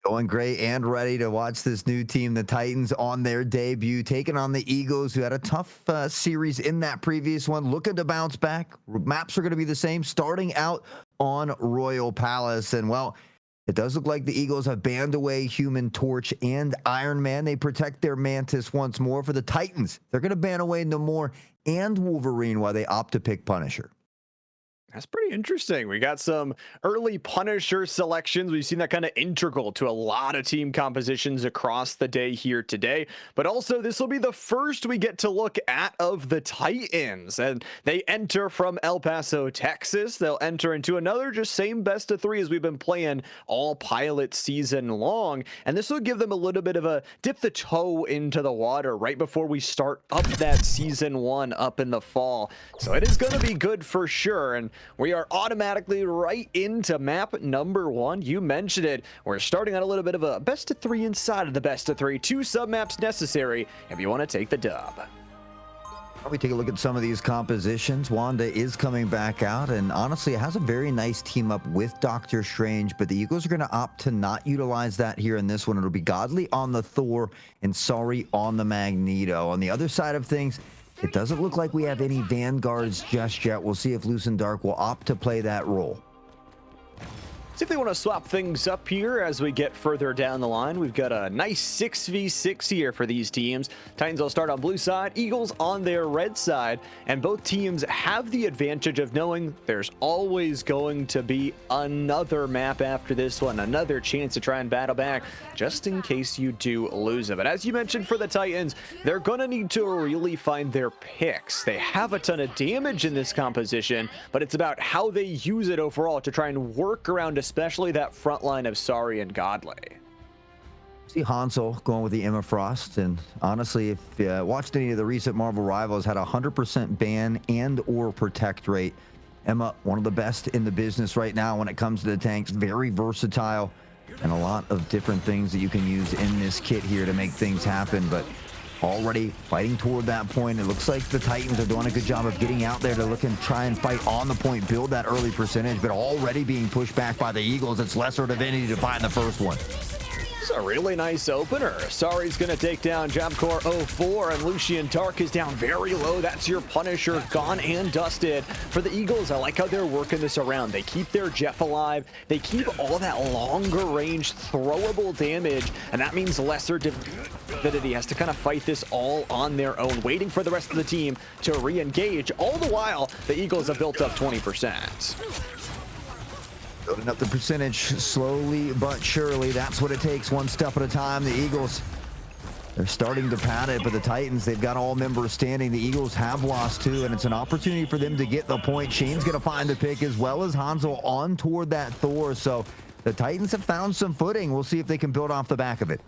Going great and ready to watch this new team, the Titans, on their debut, taking on the Eagles, who had a tough series in that previous one, looking to bounce back. Maps are going to be the same, starting out on Royal Palace. And, well, it does look like the Eagles have banned away Human Torch and Iron Man. They protect their Mantis once more. For the Titans, they're going to ban away Namor and Wolverine while they opt to pick Punisher. That's pretty interesting. We got some early Punisher selections. We've seen that kind of integral to a lot of team compositions across the day here today. But also, this will be the first we get to look at of the Titans. And they enter from El Paso, Texas. They'll enter into another just same best of 3 as we've been playing all Pilot season long. And this will give them a little bit of a dip the toe into the water right before we start up that season 1 up in the fall. So it is going to be good for sure. And we are automatically right into map number 1. You mentioned it. We're starting on a little bit of a best of 3 inside of the best of 3. 2 sub-maps necessary if you want to take the dub. We take a look at some of these compositions. Wanda is coming back out, and honestly, it has a very nice team up with Doctor Strange, but the Eagles are going to opt to not utilize that here in this one. It'll be Godly on the Thor and Sorry on the Magneto. On the other side of things, it doesn't look like we have any Vanguards just yet. We'll see if Loose and Dark will opt to play that role. See if they want to swap things up here as we get further down the line. We've got a nice 6v6 here for these teams. Titans will start on blue side, Eagles on their red side, and both teams have the advantage of knowing there's always going to be another map after this one, another chance to try and battle back just in case you do lose it. But as you mentioned, for the Titans, they're going to need to really find their picks. They have a ton of damage in this composition, but it's about how they use it overall to try and work around especially that front line of Sorry and Godly. See Hansel going with the Emma Frost, and honestly, if you watched any of the recent Marvel Rivals, had a 100% ban and or protect rate. Emma, one of the best in the business right now when it comes to the tanks, very versatile, and a lot of different things that you can use in this kit here to make things happen. But already fighting toward that point. It looks like the Titans are doing a good job of getting out there to look and try and fight on the point, build that early percentage, but already being pushed back by the Eagles. It's Lesser Divinity to find the first one. This is a really nice opener. Sorry's going to take down Job Corps 04, and Lucian Dark is down very low. That's your Punisher gone and dusted. For the Eagles, I like how they're working this around. They keep their Jeff alive. They keep all that longer range throwable damage, and that means Lesser Divinity has to kind of fight this all on their own, waiting for the rest of the team to re-engage. All the while, the Eagles have built up 20%. Building up the percentage slowly but surely. That's what it takes, one step at a time. The Eagles, they're starting to pad it, but the Titans, they've got all members standing. The Eagles have lost 2, and it's an opportunity for them to get the point. Shane's going to find the pick, as well as Hansel on toward that Thor. So the Titans have found some footing. We'll see if they can build off the back of it.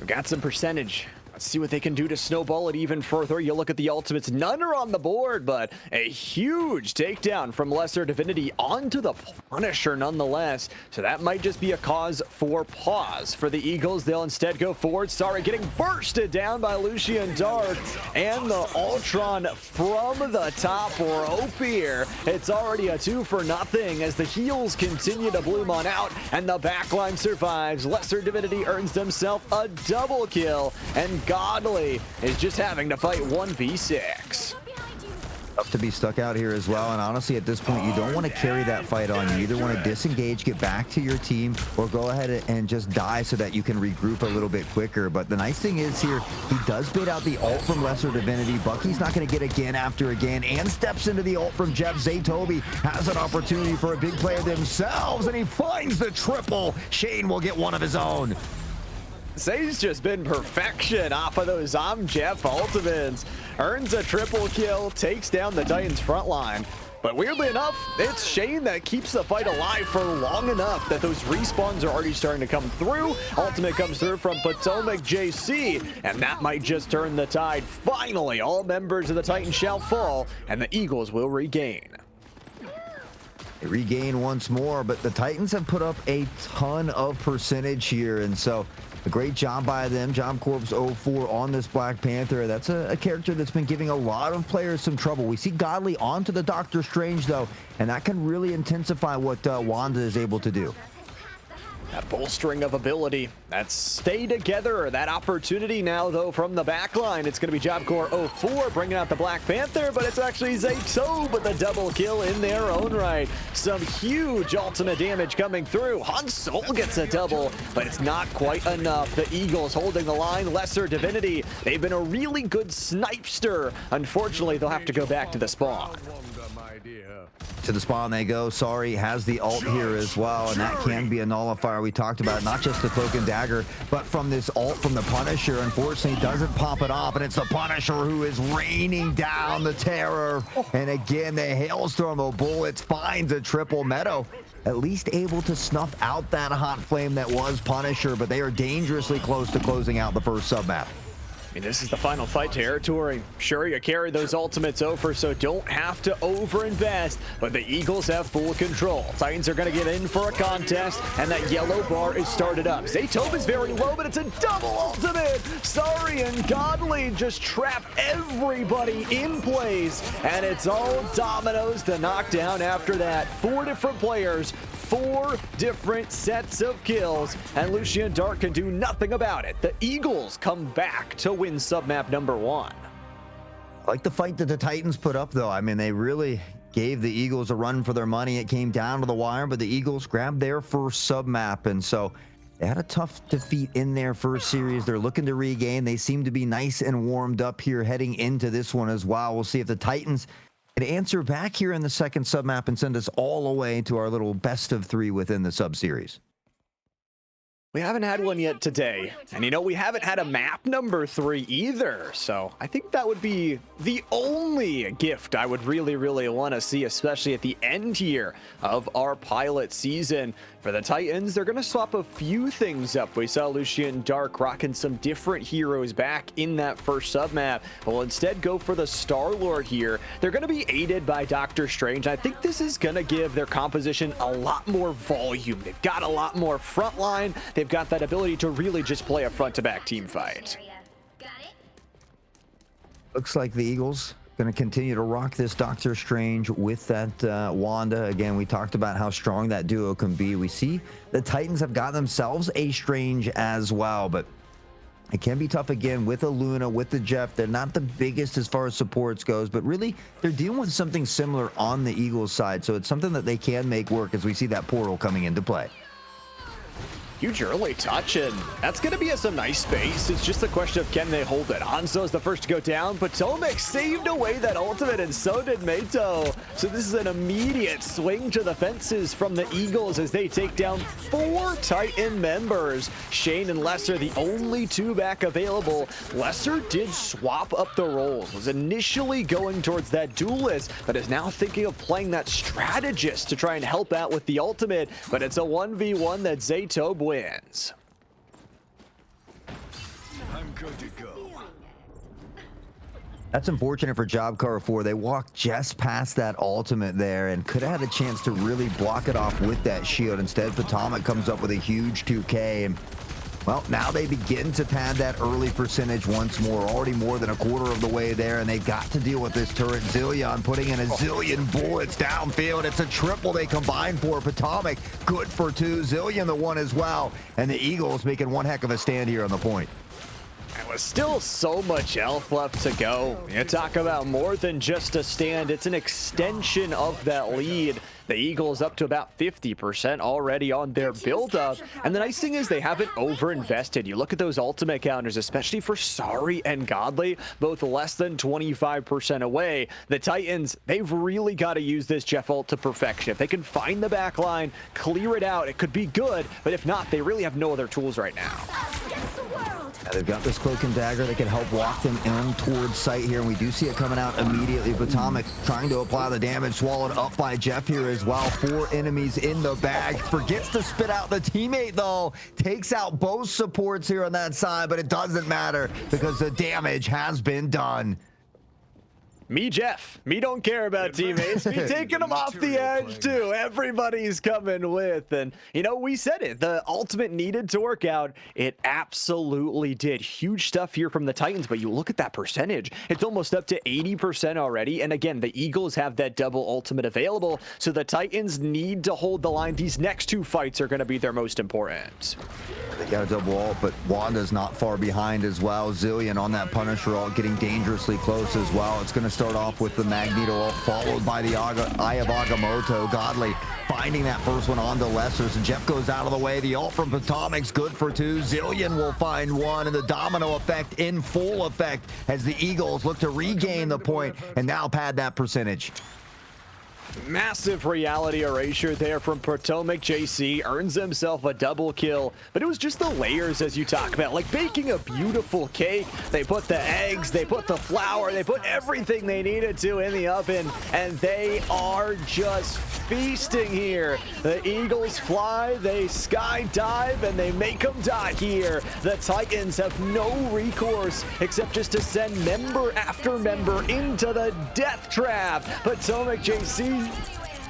We've got some percentage. Let's see what they can do to snowball it even further. You look at the ultimates, none are on the board, but a huge takedown from Lesser Divinity onto the Punisher nonetheless. So that might just be a cause for pause. For the Eagles, they'll instead go forward. Sorry, getting bursted down by Lucian Dark, and the Ultron from the top rope here. It's already a 2-for-0 as the heals continue to bloom on out, and the backline survives. Lesser Divinity earns themselves a double kill, and Godly is just having to fight 1v6. Tough to be stuck out here as well, and honestly at this point you don't want to carry that fight on. You either want to disengage, get back to your team, or go ahead and just die so that you can regroup a little bit quicker. But the nice thing is here, he does bait out the ult from Lesser Divinity. Bucky's not going to get again after again, and steps into the ult from Jeff. Zaytobi has an opportunity for a big play themselves, and he finds the triple. Shane will get one of his own. Zay's just been perfection off of those Jeff ultimates. Earns a triple kill, takes down the Titans front line. But weirdly enough, it's Shane that keeps the fight alive for long enough that those respawns are already starting to come through. Ultimate comes through from Potomac JC, and that might just turn the tide. Finally, all members of the Titans shall fall, and the Eagles will regain. They regain once more, but the Titans have put up a ton of percentage here, and so a great job by them. Job Corps 04 on this Black Panther. That's a character that's been giving a lot of players some trouble. We see Godly onto the Doctor Strange, though, and that can really intensify what Wanda is able to do. That bolstering of ability, that stay together, that opportunity now, though, from the back line. It's going to be Job Corps 04 bringing out the Black Panther, but it's actually Zaytobe with the double kill in their own right. Some huge ultimate damage coming through. Hansoul gets a double, but it's not quite enough. The Eagles holding the line. Lesser Divinity, they've been a really good snipester. Unfortunately, they'll have to go back to the spawn. To the spawn they go. Sorry has the ult here as well, and that can be a nullifier. We talked about not just the cloak and dagger, but from this ult from the Punisher. Unfortunately, doesn't pop it off, and it's the Punisher who is raining down the terror. And again, the hailstorm of bullets finds a triple. Meadow at least able to snuff out that hot flame that was Punisher, but they are dangerously close to closing out the first submap. This is the final fight territory. Sure, you carry those ultimates over, so don't have to overinvest, but the Eagles have full control. Titans are going to get in for a contest, and that yellow bar is started up. Zaytobe is very low, but it's a double ultimate. Sorry and Godly just trap everybody in place, and it's all dominoes to knock down after that. 4 different players, 4 different sets of kills, and Lucian Dark can do nothing about it. The Eagles come back to win submap number 1. I like the fight that the Titans put up, though. I mean, they really gave the Eagles a run for their money. It came down to the wire, but the Eagles grabbed their first submap, and so they had a tough defeat in their first series. They're looking to regain. They seem to be nice and warmed up here heading into this one as well. We'll see if the Titans can answer back here in the second submap and send us all the way to our little best of 3 within the sub-series. We haven't had one yet today, and you know, we haven't had a map number 3 either, so I think that would be the only gift I would really want to see, especially at the end here of our pilot season. For the Titans, they're going to swap a few things up. We saw Lucian Dark rocking some different heroes back in that first submap. We'll instead go for the Star-Lord here. They're going to be aided by Doctor Strange. I think this is going to give their composition a lot more volume. They've got a lot more frontline. They've got that ability to really just play a front-to-back team fight. Looks like the Eagles going to continue to rock this Doctor Strange with that Wanda. Again, we talked about how strong that duo can be. We see the Titans have got themselves a Strange as well, but it can be tough again with a Luna, with the Jeff. They're not the biggest as far as supports goes, but really they're dealing with something similar on the Eagles side, so it's something that they can make work as we see that portal coming into play. Huge early touch, and that's going to be some nice space. It's just a question of can they hold it. Hanzo is the first to go down. Potomac saved away that ultimate, and so did Meito. So this is an immediate swing to the fences from the Eagles as they take down 4 Titan members. Shane and Lesser, the only 2 back available. Lesser did swap up the roles. Was initially going towards that duelist, but is now thinking of playing that strategist to try and help out with the ultimate. But it's a 1v1 that Zaytobe wins. I'm good to go. That's unfortunate for Job Corps 4. They walked just past that ultimate there and could have had a chance to really block it off with that shield. Instead, Potomac comes up with a huge 2K. And, well, now they begin to pad that early percentage once more. Already more than a quarter of the way there, and they've got to deal with this turret. Zillion putting in a zillion bullets downfield. It's a triple they combine for. Potomac good for 2. Zillion the 1 as well. And the Eagles making one heck of a stand here on the point. There was still so much health left to go. You talk about more than just a stand. It's an extension of that lead. The Eagles up to about 50% already on their build-up. And the nice thing is they haven't over-invested. You look at those ultimate counters, especially for Sari and Godly, both less than 25% away. The Titans, they've really got to use this Jeff ult to perfection. If they can find the back line, clear it out, it could be good. But if not, they really have no other tools right now. Yeah, they've got this cloak and dagger that can help walk them in towards sight here, and we do see it coming out immediately. Potomac trying to apply the damage, swallowed up by Jeff here as well. 4 enemies in the bag. Forgets to spit out the teammate, though. Takes out both supports here on that side, but it doesn't matter because the damage has been done. Me, Jeff. Me don't care about teammates. Me taking them off the edge, too. Everybody's coming with. And, you know, we said it. The ultimate needed to work out. It absolutely did. Huge stuff here from the Titans, but you look at that percentage. It's almost up to 80% already. And again, the Eagles have that double ultimate available, so the Titans need to hold the line. These next two fights are going to be their most important. They got a double ult, but Wanda's not far behind as well. Zilean on that Punisher ult, getting dangerously close as well. It's going to start off with the Magneto ult, followed by the Eye of Agamotto. Godly finding that first one onto Lesser, so Jeff goes out of the way. The ult from Potomac's good for 2. Zilean will find 1, and the domino effect in full effect as the Eagles look to regain the point and now pad that percentage. Massive reality erasure there from Potomac. JC earns himself a double kill, but it was just the layers, as you talk about, like baking a beautiful cake. They put the eggs, they put the flour, they put everything they needed to in the oven, and they are just feasting here. The Eagles fly, they skydive, and they make them die here. The Titans have no recourse except just to send member after member into the death trap. Potomac JC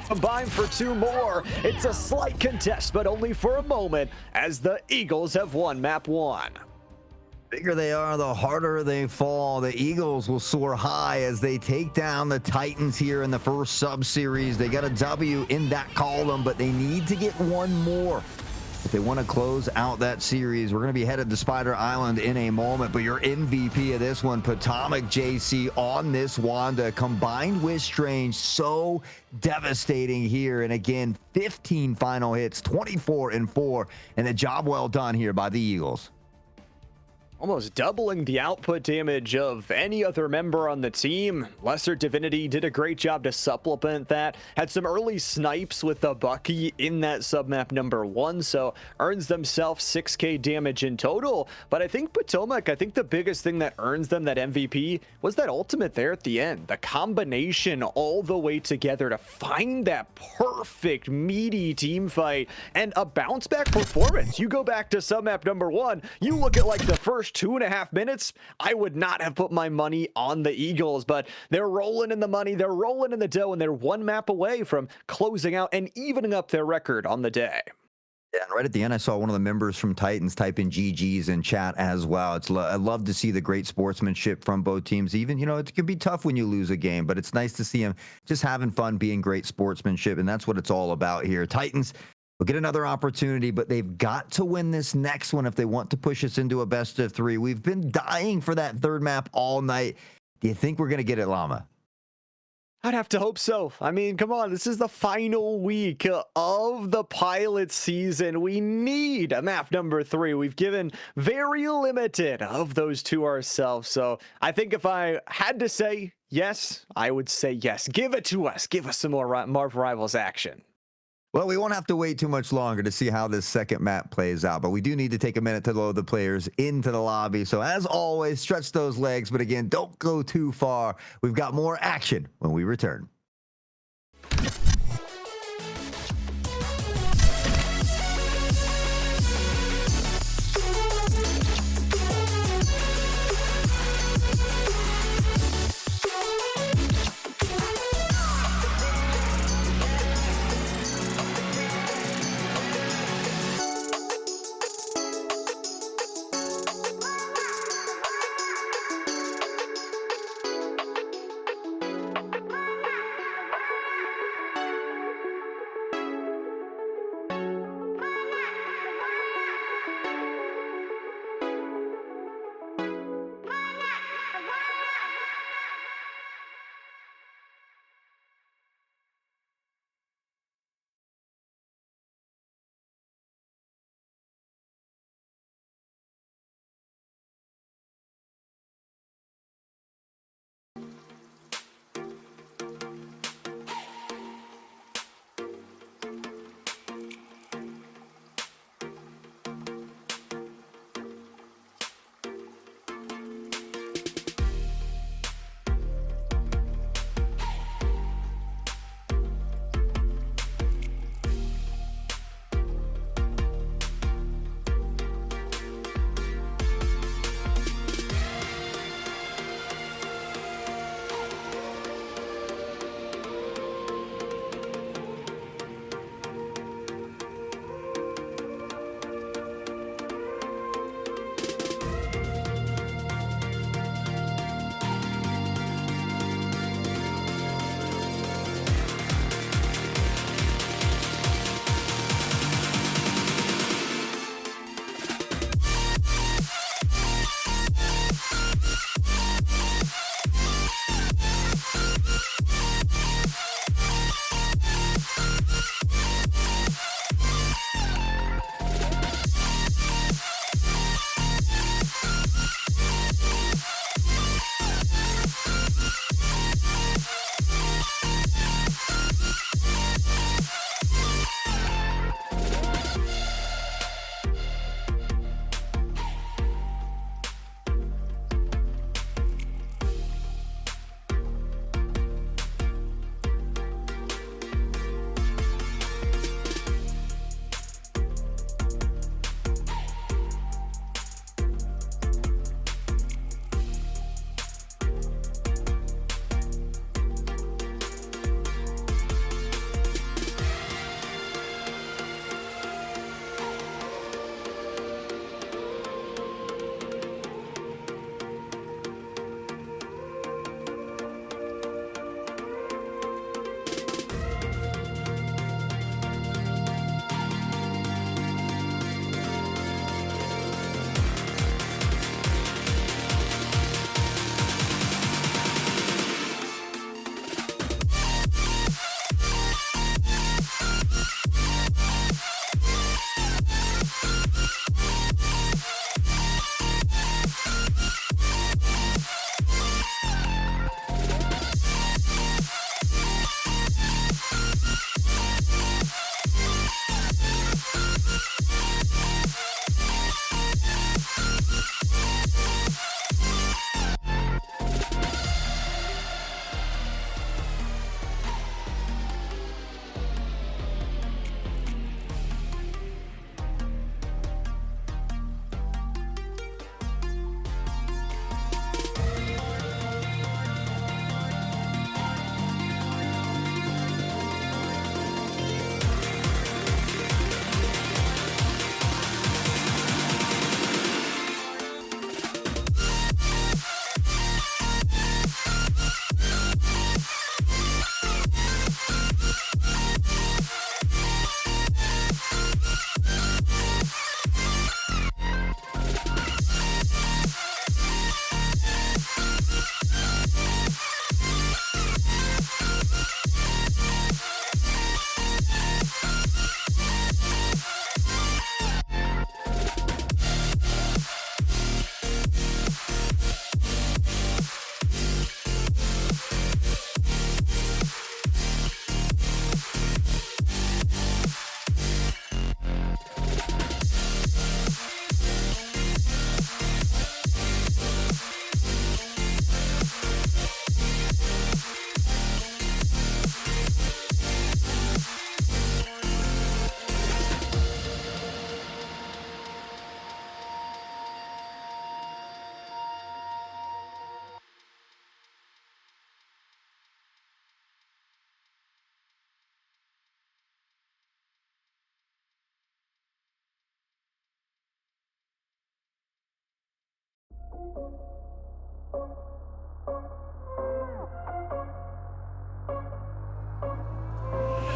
combined for 2 more. It's a slight contest, but only for a moment, as the Eagles have won map 1. Bigger they are, the harder they fall. The Eagles will soar high as they take down the Titans here in the first sub-series. They got a W in that column, but they need to get 1 more if they want to close out that series. We're going to be headed to Spider Island in a moment, but your MVP of this one, Potomac JC on this Wanda, combined with Strange, so devastating here. And again, 15 final hits, 24-4, and a job well done here by the Eagles. Almost doubling the output damage of any other member on the team. Lesser Divinity did a great job to supplement that. Had some early snipes with the Bucky in that submap number 1, so earns themselves 6k damage in total. But I think Potomac, I think the biggest thing that earns them that MVP was that ultimate there at the end. The combination all the way together to find that perfect meaty team fight and a bounce back performance. You go back to submap number 1, you look at like the first 2.5 minutes, I would not have put my money on the Eagles, but they're rolling in the money, they're rolling in the dough, and they're 1 map away from closing out and evening up their record on the day. Yeah, and right at the end, I saw one of the members from Titans type in GG's in chat as well. I love to see the great sportsmanship from both teams. Even, you know, it can be tough when you lose a game, but it's nice to see them just having fun, being great sportsmanship, and that's what it's all about here. Titans will get another opportunity, but they've got to win this next one if they want to push us into a best of 3. We've been dying for that 3rd map all night. Do you think we're going to get it, Llama? I'd have to hope so. I mean, come on, this is the final week of the pilot season. We need a map number 3. We've given very limited of those to ourselves. So I think if I had to say yes, I would say yes. Give it to us. Give us some more Marvel Rivals action. Well, we won't have to wait too much longer to see how this second map plays out, but we do need to take a minute to load the players into the lobby. So as always, stretch those legs, but again, don't go too far. We've got more action when we return.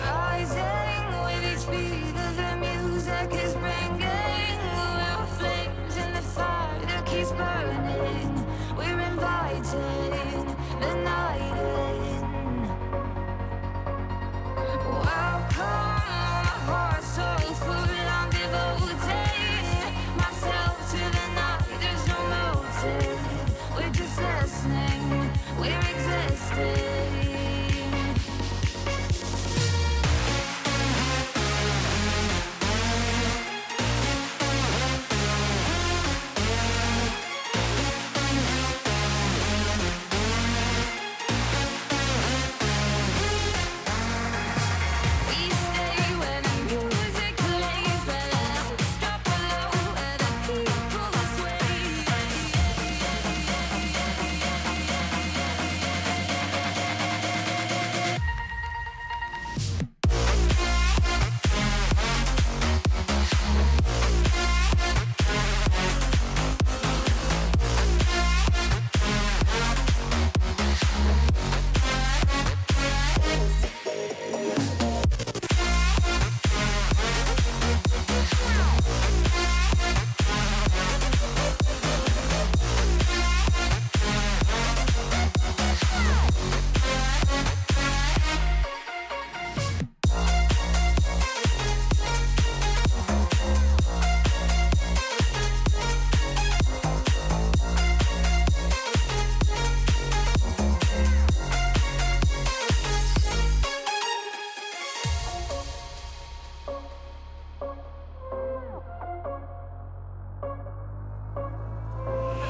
Rising with each beat of the music is bringing real flames in the fire that keeps burning. We're inviting the night in. Welcome, my heart so full, I'm devoting myself to the night. There's no motive, we're just listening, we're existing.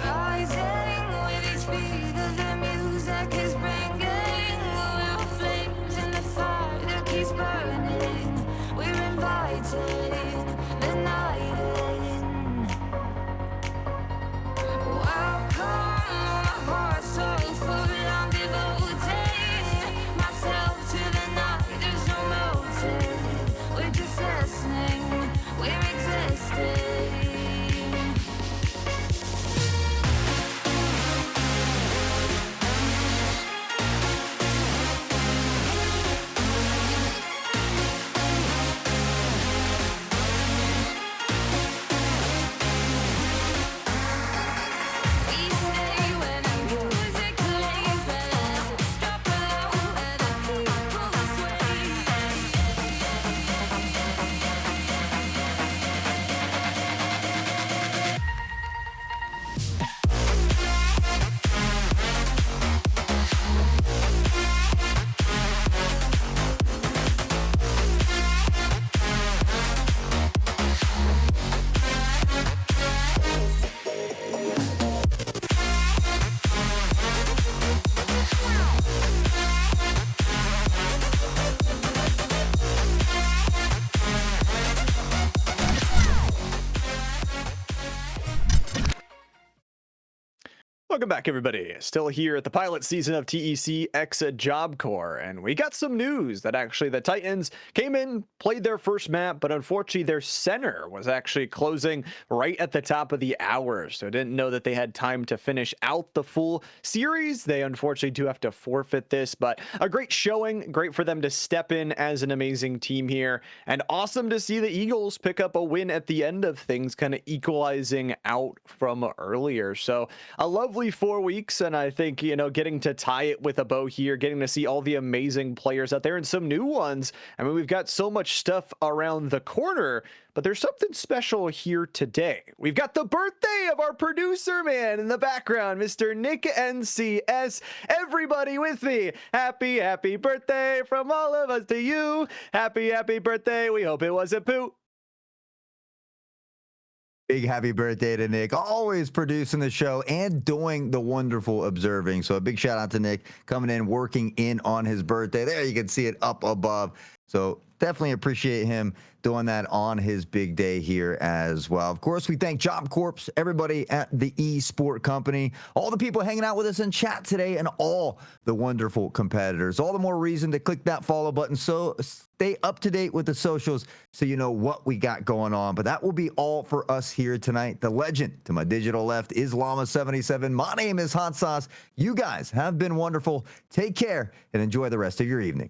Rising with each beat of the music is bringing real flames in the fire that keeps burning. We're inviting the night in. Welcome, my heart so full, I'm devoting myself to the night. There's no motive, we're just listening, we're existing. Welcome back, everybody. Still here at the pilot season of TEC X Job Corps, and we got some news that actually the Titans came in, played their first map, but unfortunately their center was actually closing right at the top of the hour, so didn't know that they had time to finish out the full series. They unfortunately do have to forfeit this, but a great showing, great for them to step in as an amazing team here, and awesome to see the Eagles pick up a win at the end of things, kind of equalizing out from earlier. So a lovely 4 weeks, and I think, you know, getting to tie it with a bow here, getting to see all the amazing players out there and some new ones. I mean, we've got so much stuff around the corner, but there's something special here today. We've got the birthday of our producer man in the background, Mr. Nick NCS. Everybody with me. Happy, happy birthday from all of us to you. Happy, happy birthday. We hope it wasn't poo. Big happy birthday to Nick, always producing the show and doing the wonderful observing. So a big shout out to Nick coming in, working in on his birthday. There you can see it up above. So definitely appreciate him doing that on his big day here as well. Of course, we thank Job Corps, everybody at the eSport Company, all the people hanging out with us in chat today, and all the wonderful competitors. All the more reason to click that follow button so stay up to date with the socials so you know what we got going on. But that will be all for us here tonight. The legend to my digital left is Llama77. My name is Hot Sauce. You guys have been wonderful. Take care and enjoy the rest of your evening.